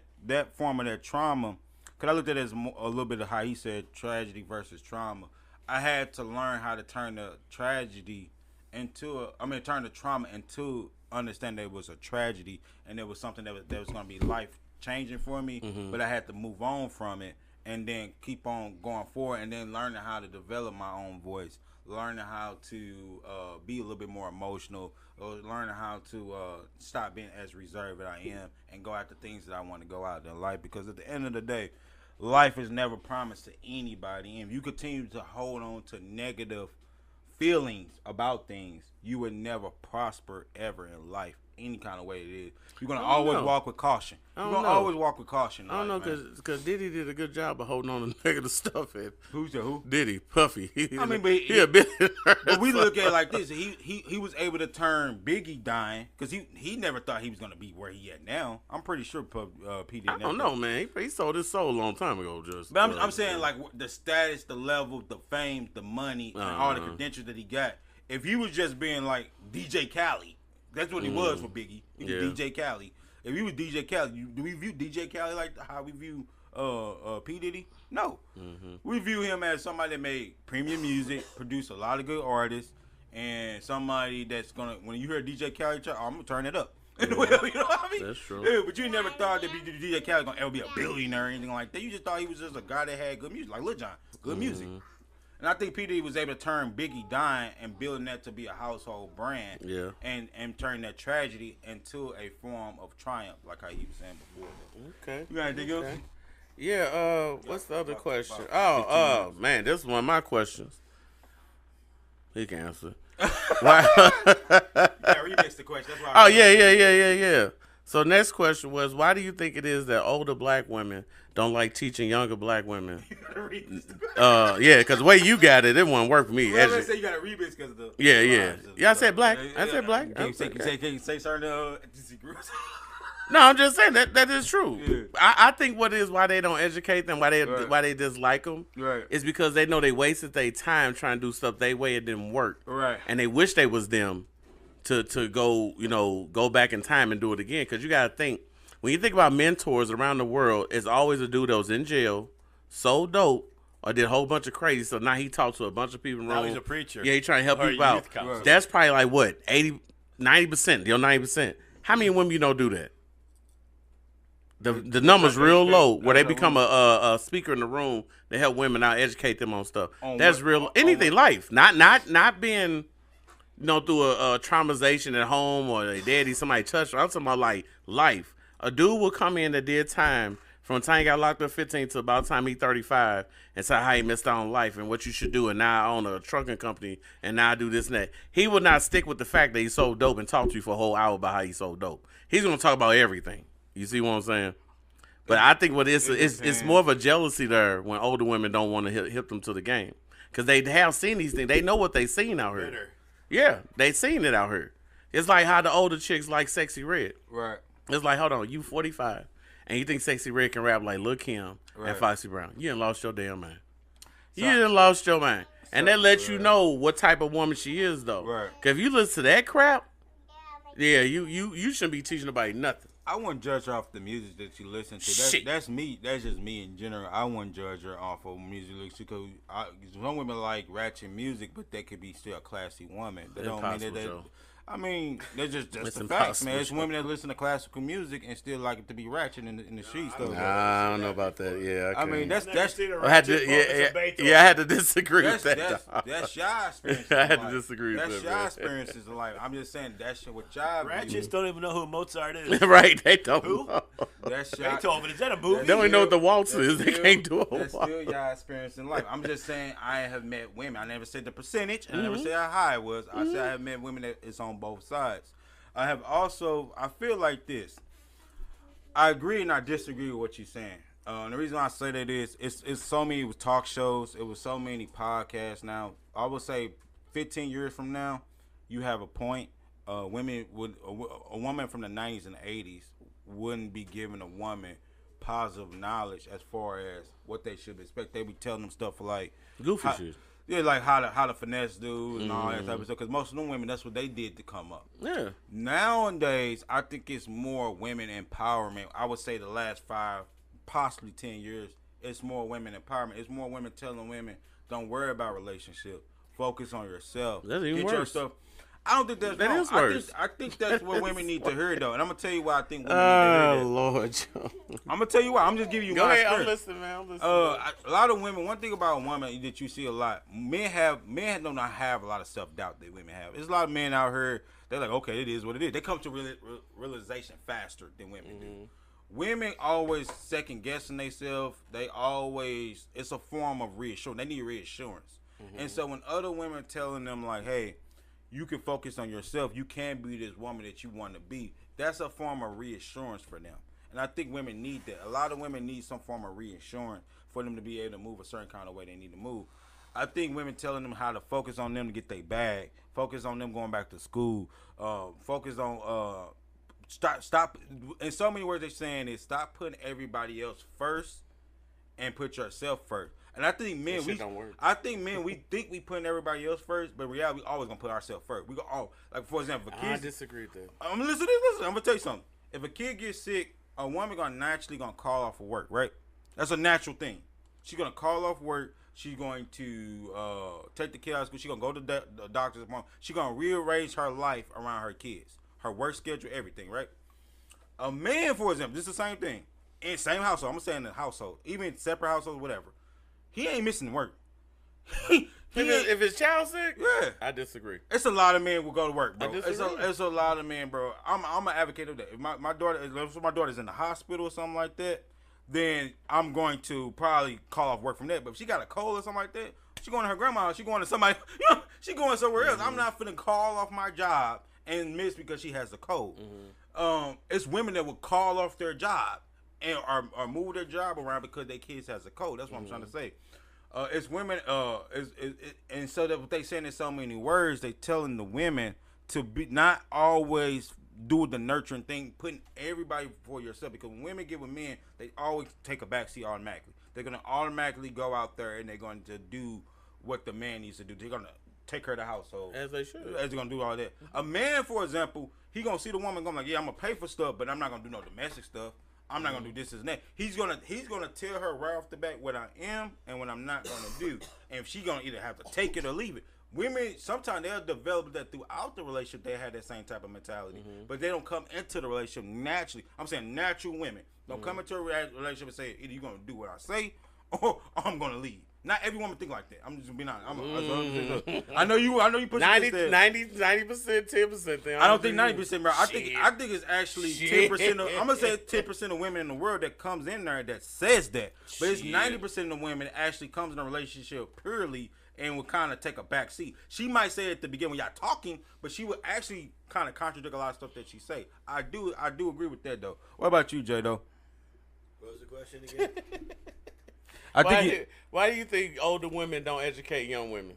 form of that trauma, because I looked at it as a little bit of how he said tragedy versus trauma. I had to learn how to turn the tragedy into turn the trauma into understand that it was a tragedy and it was something that was going to be life changing for me, but I had to move on from it and then keep on going forward, and then learning how to develop my own voice, learning how to be a little bit more emotional, or learning how to stop being as reserved as I am and go after things that I want to go out in life. Because at the end of the day, life is never promised to anybody, and if you continue to hold on to negative feelings about things, you would never prosper ever in life, any kind of way it is. You're going to always walk with caution. You're going to always walk with caution. I don't know, because Diddy did a good job of holding on to negative stuff. Who's that? Who? Diddy, Puffy. But he a billionaire. But we look at it like this. He was able to turn Biggie dying, because he never thought he was going to be where he at now. I'm pretty sure P didn't. I don't know, man. He sold his soul a long time ago. But I'm saying, the status, the level, the fame, the money, and all the credentials that he got. If he was just being like DJ Khaled, that's what he was for Biggie. He was DJ Khaled. If he was DJ Khaled, do we view DJ Khaled like how we view P. Diddy? No. We view him as somebody that made premium music, produced a lot of good artists, and somebody that's gonna, when you hear DJ Khaled, I'm gonna turn it up. You know what I mean? That's true. Yeah, but you never thought that DJ Khaled gonna ever be a billionaire or anything like that. You just thought he was just a guy that had good music, like Lil Jon, good music. And I think P. Diddy was able to turn Biggie dying and building that to be a household brand. Yeah. And turn that tragedy into a form of triumph, like how he was saying before. Okay. You got anything else? Yeah, what's the other question? Oh, man, this is one of my questions. He can answer. Why? Yeah, remix the question. That's why. Oh, yeah. So next question was, why do you think it is that older black women don't like teaching younger black women? Yeah, because the way you got it, it wouldn't work for me. Well, let's say you got a remix because of the. Yeah, I said black. I said black. Can you say certain groups? No, I'm just saying that is true. Yeah. I think what is why they don't educate them, why they dislike them, Right. is because they know they wasted their time trying to do stuff they way it didn't work. Right. And they wish they was them to go back in time and do it again. Because you got to think, when you think about mentors around the world, it's always a dude that was in jail, sold dope, or did a whole bunch of crazy. So now he talked to a bunch of people in the room. Now he's a preacher. Yeah, he trying to help Or a people out. youth counselor. That's probably like what, 80, 90%, 90%. How many women you know do that? The number's real low where they become a speaker in the room to help women out, educate them on stuff. That's real. Anything, life. Not being, through a traumatization at home or a daddy, somebody touched her. I'm talking about like life. A dude will come in that did time from the time he got locked up 15 to about the time he 35 and say how he missed out on life and what you should do, and now I own a trucking company and now I do this and that. He would not stick with the fact that he sold dope and talk to you for a whole hour about how he sold dope. He's going to talk about everything. You see what I'm saying? But I think what it's more of a jealousy there when older women don't want to hit them to the game. Because they have seen these things. They know what they seen out here. Bitter. Yeah, they seen it out here. It's like how the older chicks like Sexy Red. Right. It's like, hold on, you 45, and you think Sexy Red can rap like Lil' Kim and Foxy Brown. You done lost your damn mind. You done lost your mind. And that lets you know what type of woman she is, though. Right. Because if you listen to that crap, yeah, you shouldn't be teaching nobody nothing. I wouldn't judge her off the music that you listen to. Shit. That's me. That's just me in general. I wouldn't judge her off of music because some women like ratchet music, but they could be still a classy woman. That don't mean that. Joe. I mean, that's just It's the facts, impossible, man. It's Joe. women that listen to classical music and still like it to be ratchet in the streets. Though. Nah, I don't know about that. Yeah, I mean, that's I had to, I had to disagree with that. that's y'all experience. I had to disagree with That's that, y'all man. experiences in life. I'm just saying that's what y'all Ratchets don't even know who Mozart is. Right? They don't Who? know. That's y'all. Beethoven, is that a movie? They don't even know what the waltz is. They Still- can't do a That's waltz. still y'all experience in life. I'm just saying I have met women. I never said the percentage. I Mm-hmm. never said how high it was. I said I have met women that it's on both sides. I have also, I feel like this. I agree and I disagree with what you're saying. And the reason why I say that is it's so many talk shows. It was so many podcasts. Now, I would say 15 years from now, you have a point. Women would a woman from the 90s and 80s wouldn't be giving a woman positive knowledge as far as what they should expect. They be telling them stuff like Goofy how- shit. Yeah, like how to finesse dudes and all that type of stuff. Because most of them women, that's what they did to come up. Yeah. Nowadays, I think it's more women empowerment. I would say the last 5, possibly 10 years, it's more women empowerment. It's more women telling women, don't worry about relationship. Focus on yourself. That's even Get your worse. stuff. I don't think that's That wrong. is worse. I think that's what women need to hear, though. And I'm going to tell you why I think women need to hear Oh that. Lord, Joe. I'm going to tell you why. I'm just giving you Go my ahead. I'm experience. listening, man. I'm listening. A lot of women. One thing about a woman that you see a lot, men do not have a lot of self doubt that women have. There's a lot of men out here. They're like, okay, it is what it is. They come to realization faster than women do. Women always second guessing themselves. They always, it's a form of reassurance. They need reassurance. And so when other women telling them like, hey, you can focus on yourself. You can be this woman that you want to be. That's a form of reassurance for them. And I think women need that. A lot of women need some form of reassurance for them to be able to move a certain kind of way they need to move. I think women telling them how to focus on them to get their bag, focus on them going back to school, focus on stop. In so many words, they're saying is stop putting everybody else first and put yourself first. And I think men, we think we putting everybody else first, but in reality, we always gonna put ourselves first. We go, like for example, if a I kid. disagree with that. Listen. I'm gonna tell you something. If a kid gets sick, a woman naturally gonna call off of work, right? That's a natural thing. She's gonna call off work. She's going to take the kid out of school. She's gonna go to the doctor's appointment. She's gonna rearrange her life around her kids, her work schedule, everything, right? A man, for example, this is the same thing. In same household, I'm gonna say in the household, even separate households, whatever. He ain't missing work. If it's child sick, Yeah. I disagree. It's a lot of men will go to work, bro. I disagree. It's a lot of men, bro. I'm an advocate of that. If my daughter's in the hospital or something like that, then I'm going to probably call off work from that. But if she got a cold or something like that, she going to her grandma's. She going to somebody. She going somewhere else. I'm not finna call off my job and miss because she has a cold. It's women that will call off their job and or move their job around because their kids has a cold. That's what I'm trying to say. It's women. And so that what they saying in so many words, they telling the women to be not always do the nurturing thing, putting everybody before yourself. Because when women get with men, they always take a backseat automatically. They're gonna automatically go out there and they're going to do what the man needs to do. They're gonna take care of the household As they should. As they're gonna do all that. A man, for example, he gonna see the woman going like, yeah, I'm gonna pay for stuff, but I'm not gonna do no domestic stuff. I'm not gonna do this and that. He's gonna tell her right off the bat what I am and what I'm not gonna do. And she gonna either have to take it or leave it. Women sometimes they'll develop that throughout the relationship. They have that same type of mentality, but they don't come into the relationship naturally. I'm saying natural women don't come into a relationship and say either you're gonna do what I say or I'm gonna leave. Not every woman think like that. I'm just being honest. I know you push 90%, 10%. I don't think 90%, bro. I think it's actually 10%. I'm gonna say 10% of women in the world that comes in there that says that, but it's 90% of women that actually comes in a relationship purely and will kind of take a back seat. She might say at the beginning when y'all talking, but she would actually kind of contradict a lot of stuff that she say. I do agree with that though. What about you, Jay? Though? What was the question again? Why do you think older women don't educate young women?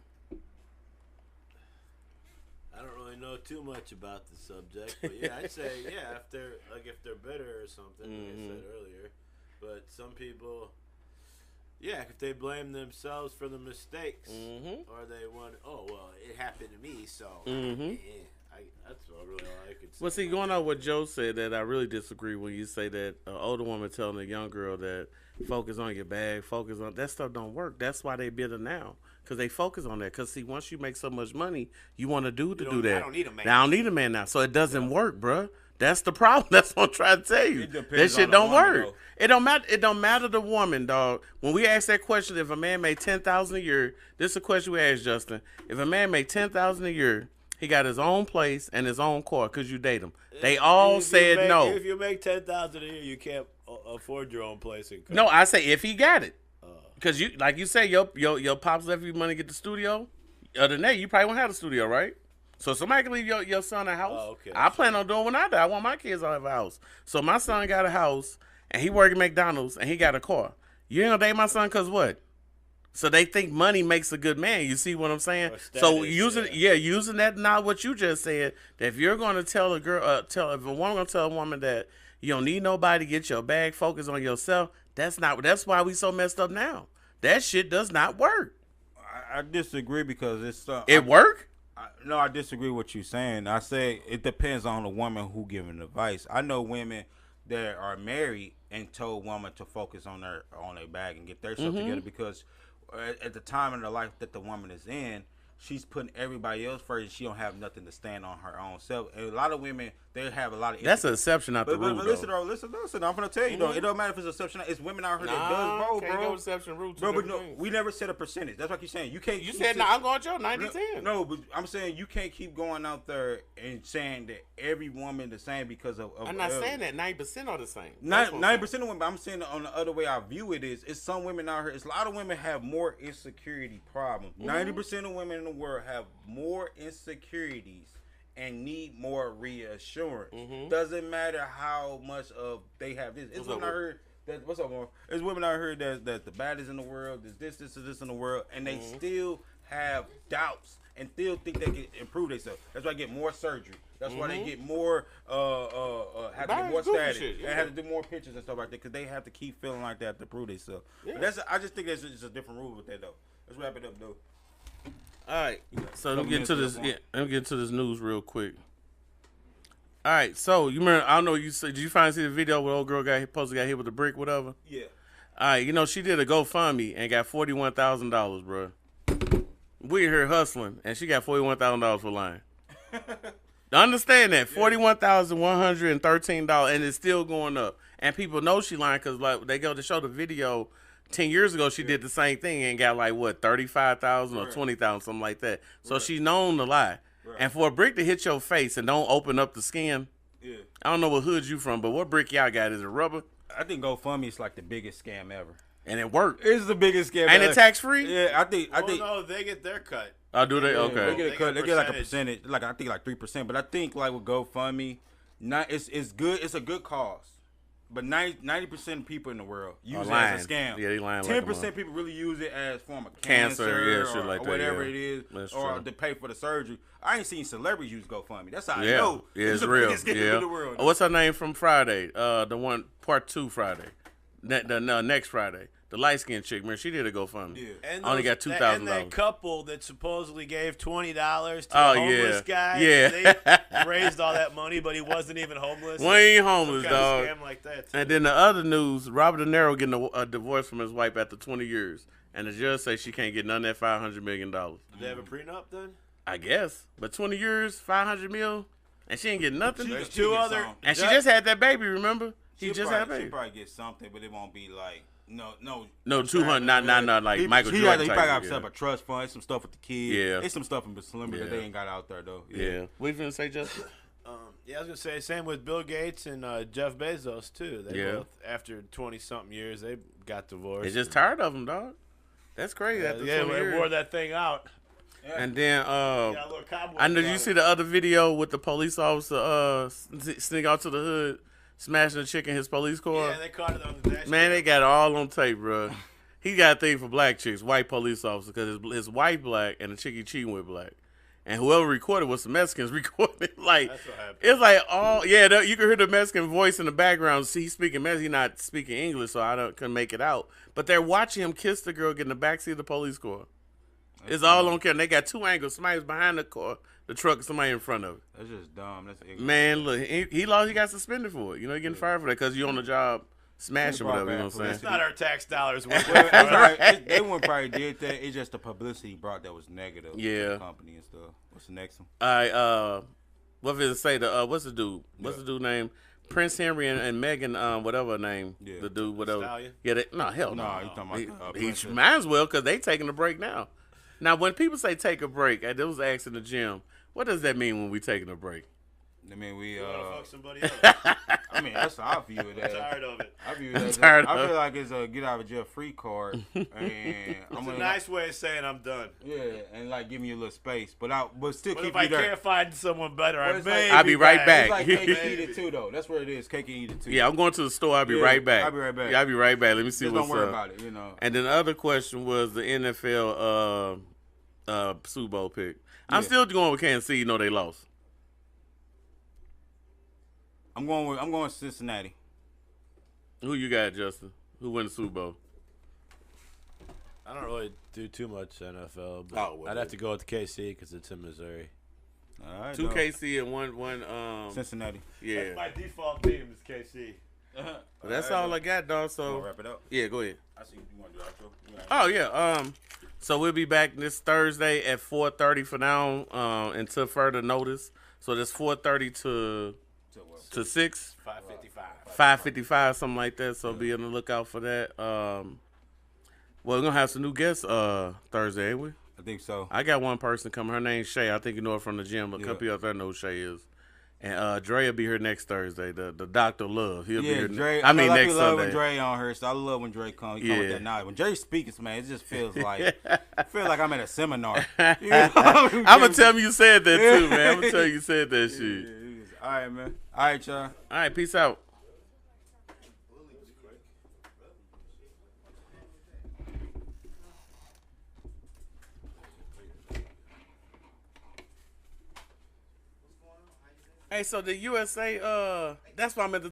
I don't really know too much about the subject, but yeah, I'd say if they're bitter or something, like I said earlier. But some people, if they blame themselves for the mistakes, or they want, it happened to me, so that's really all I could say. Well, see, going on what Joe said, that I really disagree when you say that an older woman telling a young girl that focus on your bag, focus on that stuff don't work. That's why they bitter now, because they focus on that. Because see, once you make so much money, you want a dude to do that. I don't need a man. Now, I don't need a man now, so it doesn't work, bruh. That's the problem. That's what I'm trying to tell you. That shit don't work. It don't matter. It don't matter the woman, dog. When we ask that question, if a man made $10,000 a year, this is a question we asked Justin. If a man made $10,000 a year, he got his own place and his own car. Could you date him? They all said no. If you make $10,000 a year, you can't afford your own place and car. No, I say if he got it, because you, like you say, your pops left you money to get the studio. Other than that, you probably won't have the studio, right? So somebody can leave your son a house. Oh, okay. I plan on doing when I die. I want my kids to have a house. So my son got a house, and he worked at McDonald's, and he got a car. You ain't gonna date my son because what? So they think money makes a good man. You see what I'm saying? So using that, not what you just said, that if you're gonna tell a girl, if a woman gonna tell a woman that you don't need nobody, get your bag, focus on yourself. That's why we so messed up now. That shit does not work. I disagree because it's work. No, I disagree with what you're saying. I say it depends on the woman who giving advice. I know women that are married and told women to focus on their bag and get their stuff together because at the time in the life that the woman is in, she's putting everybody else first and she don't have nothing to stand on her own self. And a lot of women, they have a lot of... That's an exception, not the rule, but listen, I'm going to tell you, though. It don't matter if it's an exception. It's women out here that does both, bro. Go exception, rule. Bro, but no, we never set a percentage. That's what you're saying. You can't... You said, I'm going to Joe, 90-10. No, but I'm saying you can't keep going out there and saying that every woman the same because of I'm not saying that 90% are the same. 90% of women, but I'm saying on the other way I view it is, it's some women out here, it's a lot of women have more insecurity problems. 90% of women in the world have more insecurities and need more reassurance. Doesn't matter how much of they have this. It's women out here that what's up, Mark? There's women out here that the baddest in the world. There's this in the world, and they still have doubts and still think they can improve themselves. That's why they get more surgery. That's why they get more have to get more static and have to do more pictures and stuff like that because they have to keep feeling like they have to prove themselves. Yeah. But I just think that's just a different rule with that though. Let's wrap it up though. All right, so let me get into this. Yeah, let me get into this news real quick. All right, so you remember? I don't know. Did you finally see the video where old girl got hit with a brick, whatever? Yeah. All right, she did a GoFundMe and got $41,000, bro. We here hustling, and she got $41,000 for lying. Understand that $41,113, and it's still going up. And people know she lying because like they go to show the video. 10 years ago, she did the same thing and got like what 35,000 or 20,000, something like that. So she's known to lie. Right. And for a brick to hit your face and don't open up the skin, I don't know what hood you from, but what brick y'all got? Is it rubber? I think GoFundMe is like the biggest scam ever. And it worked. It's the biggest scam. And it tax free? Yeah, I think. No, they get their cut. Oh, do they? Yeah, Okay. They get a cut. They get like a percentage. Like I think like 3%. But I think like with GoFundMe, it's good. It's a good cause. But 90% of people in the world use it as a scam. Yeah, they lying. 10% people really use it as form of cancer or, shit like or that, whatever yeah. it is, That's or true. to pay for the surgery. I ain't seen celebrities use GoFundMe. That's how I Yeah, know. yeah, it's the real. biggest scam Yeah. in the world. What's her name from Friday? The one part 2 Friday. The next Friday. The light skinned chick, man, she did a GoFundMe. Yeah. And only got $2,000. And that couple that supposedly gave $20 to Oh, the homeless guy. Yeah. They raised all that money, but he wasn't even homeless. We ain't homeless, Some kind dog. of scam like that, too. And then the other news, Robert De Niro getting a divorce from his wife after 20 years. And the judge says she can't get none of that $500 million. Did they have a prenup then? I guess. But 20 years, $500 million, and she ain't getting nothing. There's She two get other. some. And she just had that baby, remember? He She'll just probably, had a She'll baby. probably get something, but it won't be like no. No, 200, not like Michael He Jordan. probably type, got set up a trust fund, some stuff with the kids. Yeah. It's some stuff in Slimmer that Yeah. they ain't got out there though. Yeah. What you finna say, Justin? Yeah, I was gonna say same with Bill Gates and Jeff Bezos too. They Yeah. both after 20-something years they got divorced. They just tired of him, dog. That's crazy. After 20 they years. wore that thing out. And then Got a little cowboy I know on you it. see the other video with the police officer sneak out to the hood, smashing a chick in his police car. Yeah, they caught it on the dash. Man, they got it all on tape, bro. He got a thing for black chicks, white police officer, because his wife black and the chick he cheating with black. And whoever recorded was some Mexicans recording. Like, That's what happened. it's like you can hear the Mexican voice in the background. See, he's speaking Mexican, he's not speaking English, so I couldn't make it out. But they're watching him kiss the girl getting in the backseat of the police car. It's all on camera. They got 2 angles. Somebody's behind the car, the truck, somebody in front of it. That's just dumb. That's ignorant. Man, look, he got suspended for it. You know, he getting fired for that because you on the job smashing whatever. You know what I'm saying? It's not our tax dollars. Well, it's right. They wouldn't probably did that. It's just the publicity brought that was negative. To Yeah. the company and stuff. What's the next one? All right, what did it say? What's the dude? What's the dude name? Prince Henry and Megan, whatever her name. Yeah. The dude, whatever. Stallion? Yeah, hell no. No, you talking about He Princess. might as well because they taking a break now. Now, when people say take a break, I was asking the gym, what does that mean when we taking a break? I mean, we. You wanna fuck somebody else? I mean, that's how I view it. I'm As. tired of it. I view it as. tired I of feel like it's a get out of jail free card, and It's I'm a gonna nice way of saying I'm done. yeah, and like give me a little space, but still But keep if I you there. can't find someone better, Well, I it's may like- I'll be right back. It's like cake and eat it too, though. That's where it is. Cake and eat it too. Yeah, I'm going to the store. I'll be Yeah, right back. I'll be right back. Yeah, I'll be right back. Let me see Just what's don't worry up. about it, you know. And then the other question was the NFL Super Bowl pick. I'm Yeah. still going with Kansas City. You know they lost. I'm going Cincinnati. Who you got, Justin? Who win the Super Bowl? I don't really do too much NFL, but Oh, well, I'd have to go with KC because it's in Missouri. All right, 2 though. KC and one Cincinnati. yeah. That's my default team is KC. But that's all I got, dog. We'll So wrap it up. yeah, go ahead. I see you want to do outro. You got it. Oh yeah. So we'll be back this Thursday at 4:30 for now. Until further notice. So that's 4:30 So what? to 6. 555. 5:55, something like that. So be on the lookout for that. Well, we're gonna have some new guests Thursday, ain't we? I think so. I got one person coming. Her name's Shay. I think you know her from the gym, but a couple of others know who Shay is. And Dre will be here next Thursday. The Dr. Love. He'll be Yeah, here. Dre. I mean love next love when Sunday. Dre on her. So I love when Dre comes. He come with Yeah. that knowledge. When Dre speaks, man, it just feels like I feel like I'm at a seminar. You know? I'm gonna tell him you said that too, man. I'm gonna tell you you said that shit. All right, man. All right, y'all. All right, peace out. Hey, so the USA, that's why I'm at the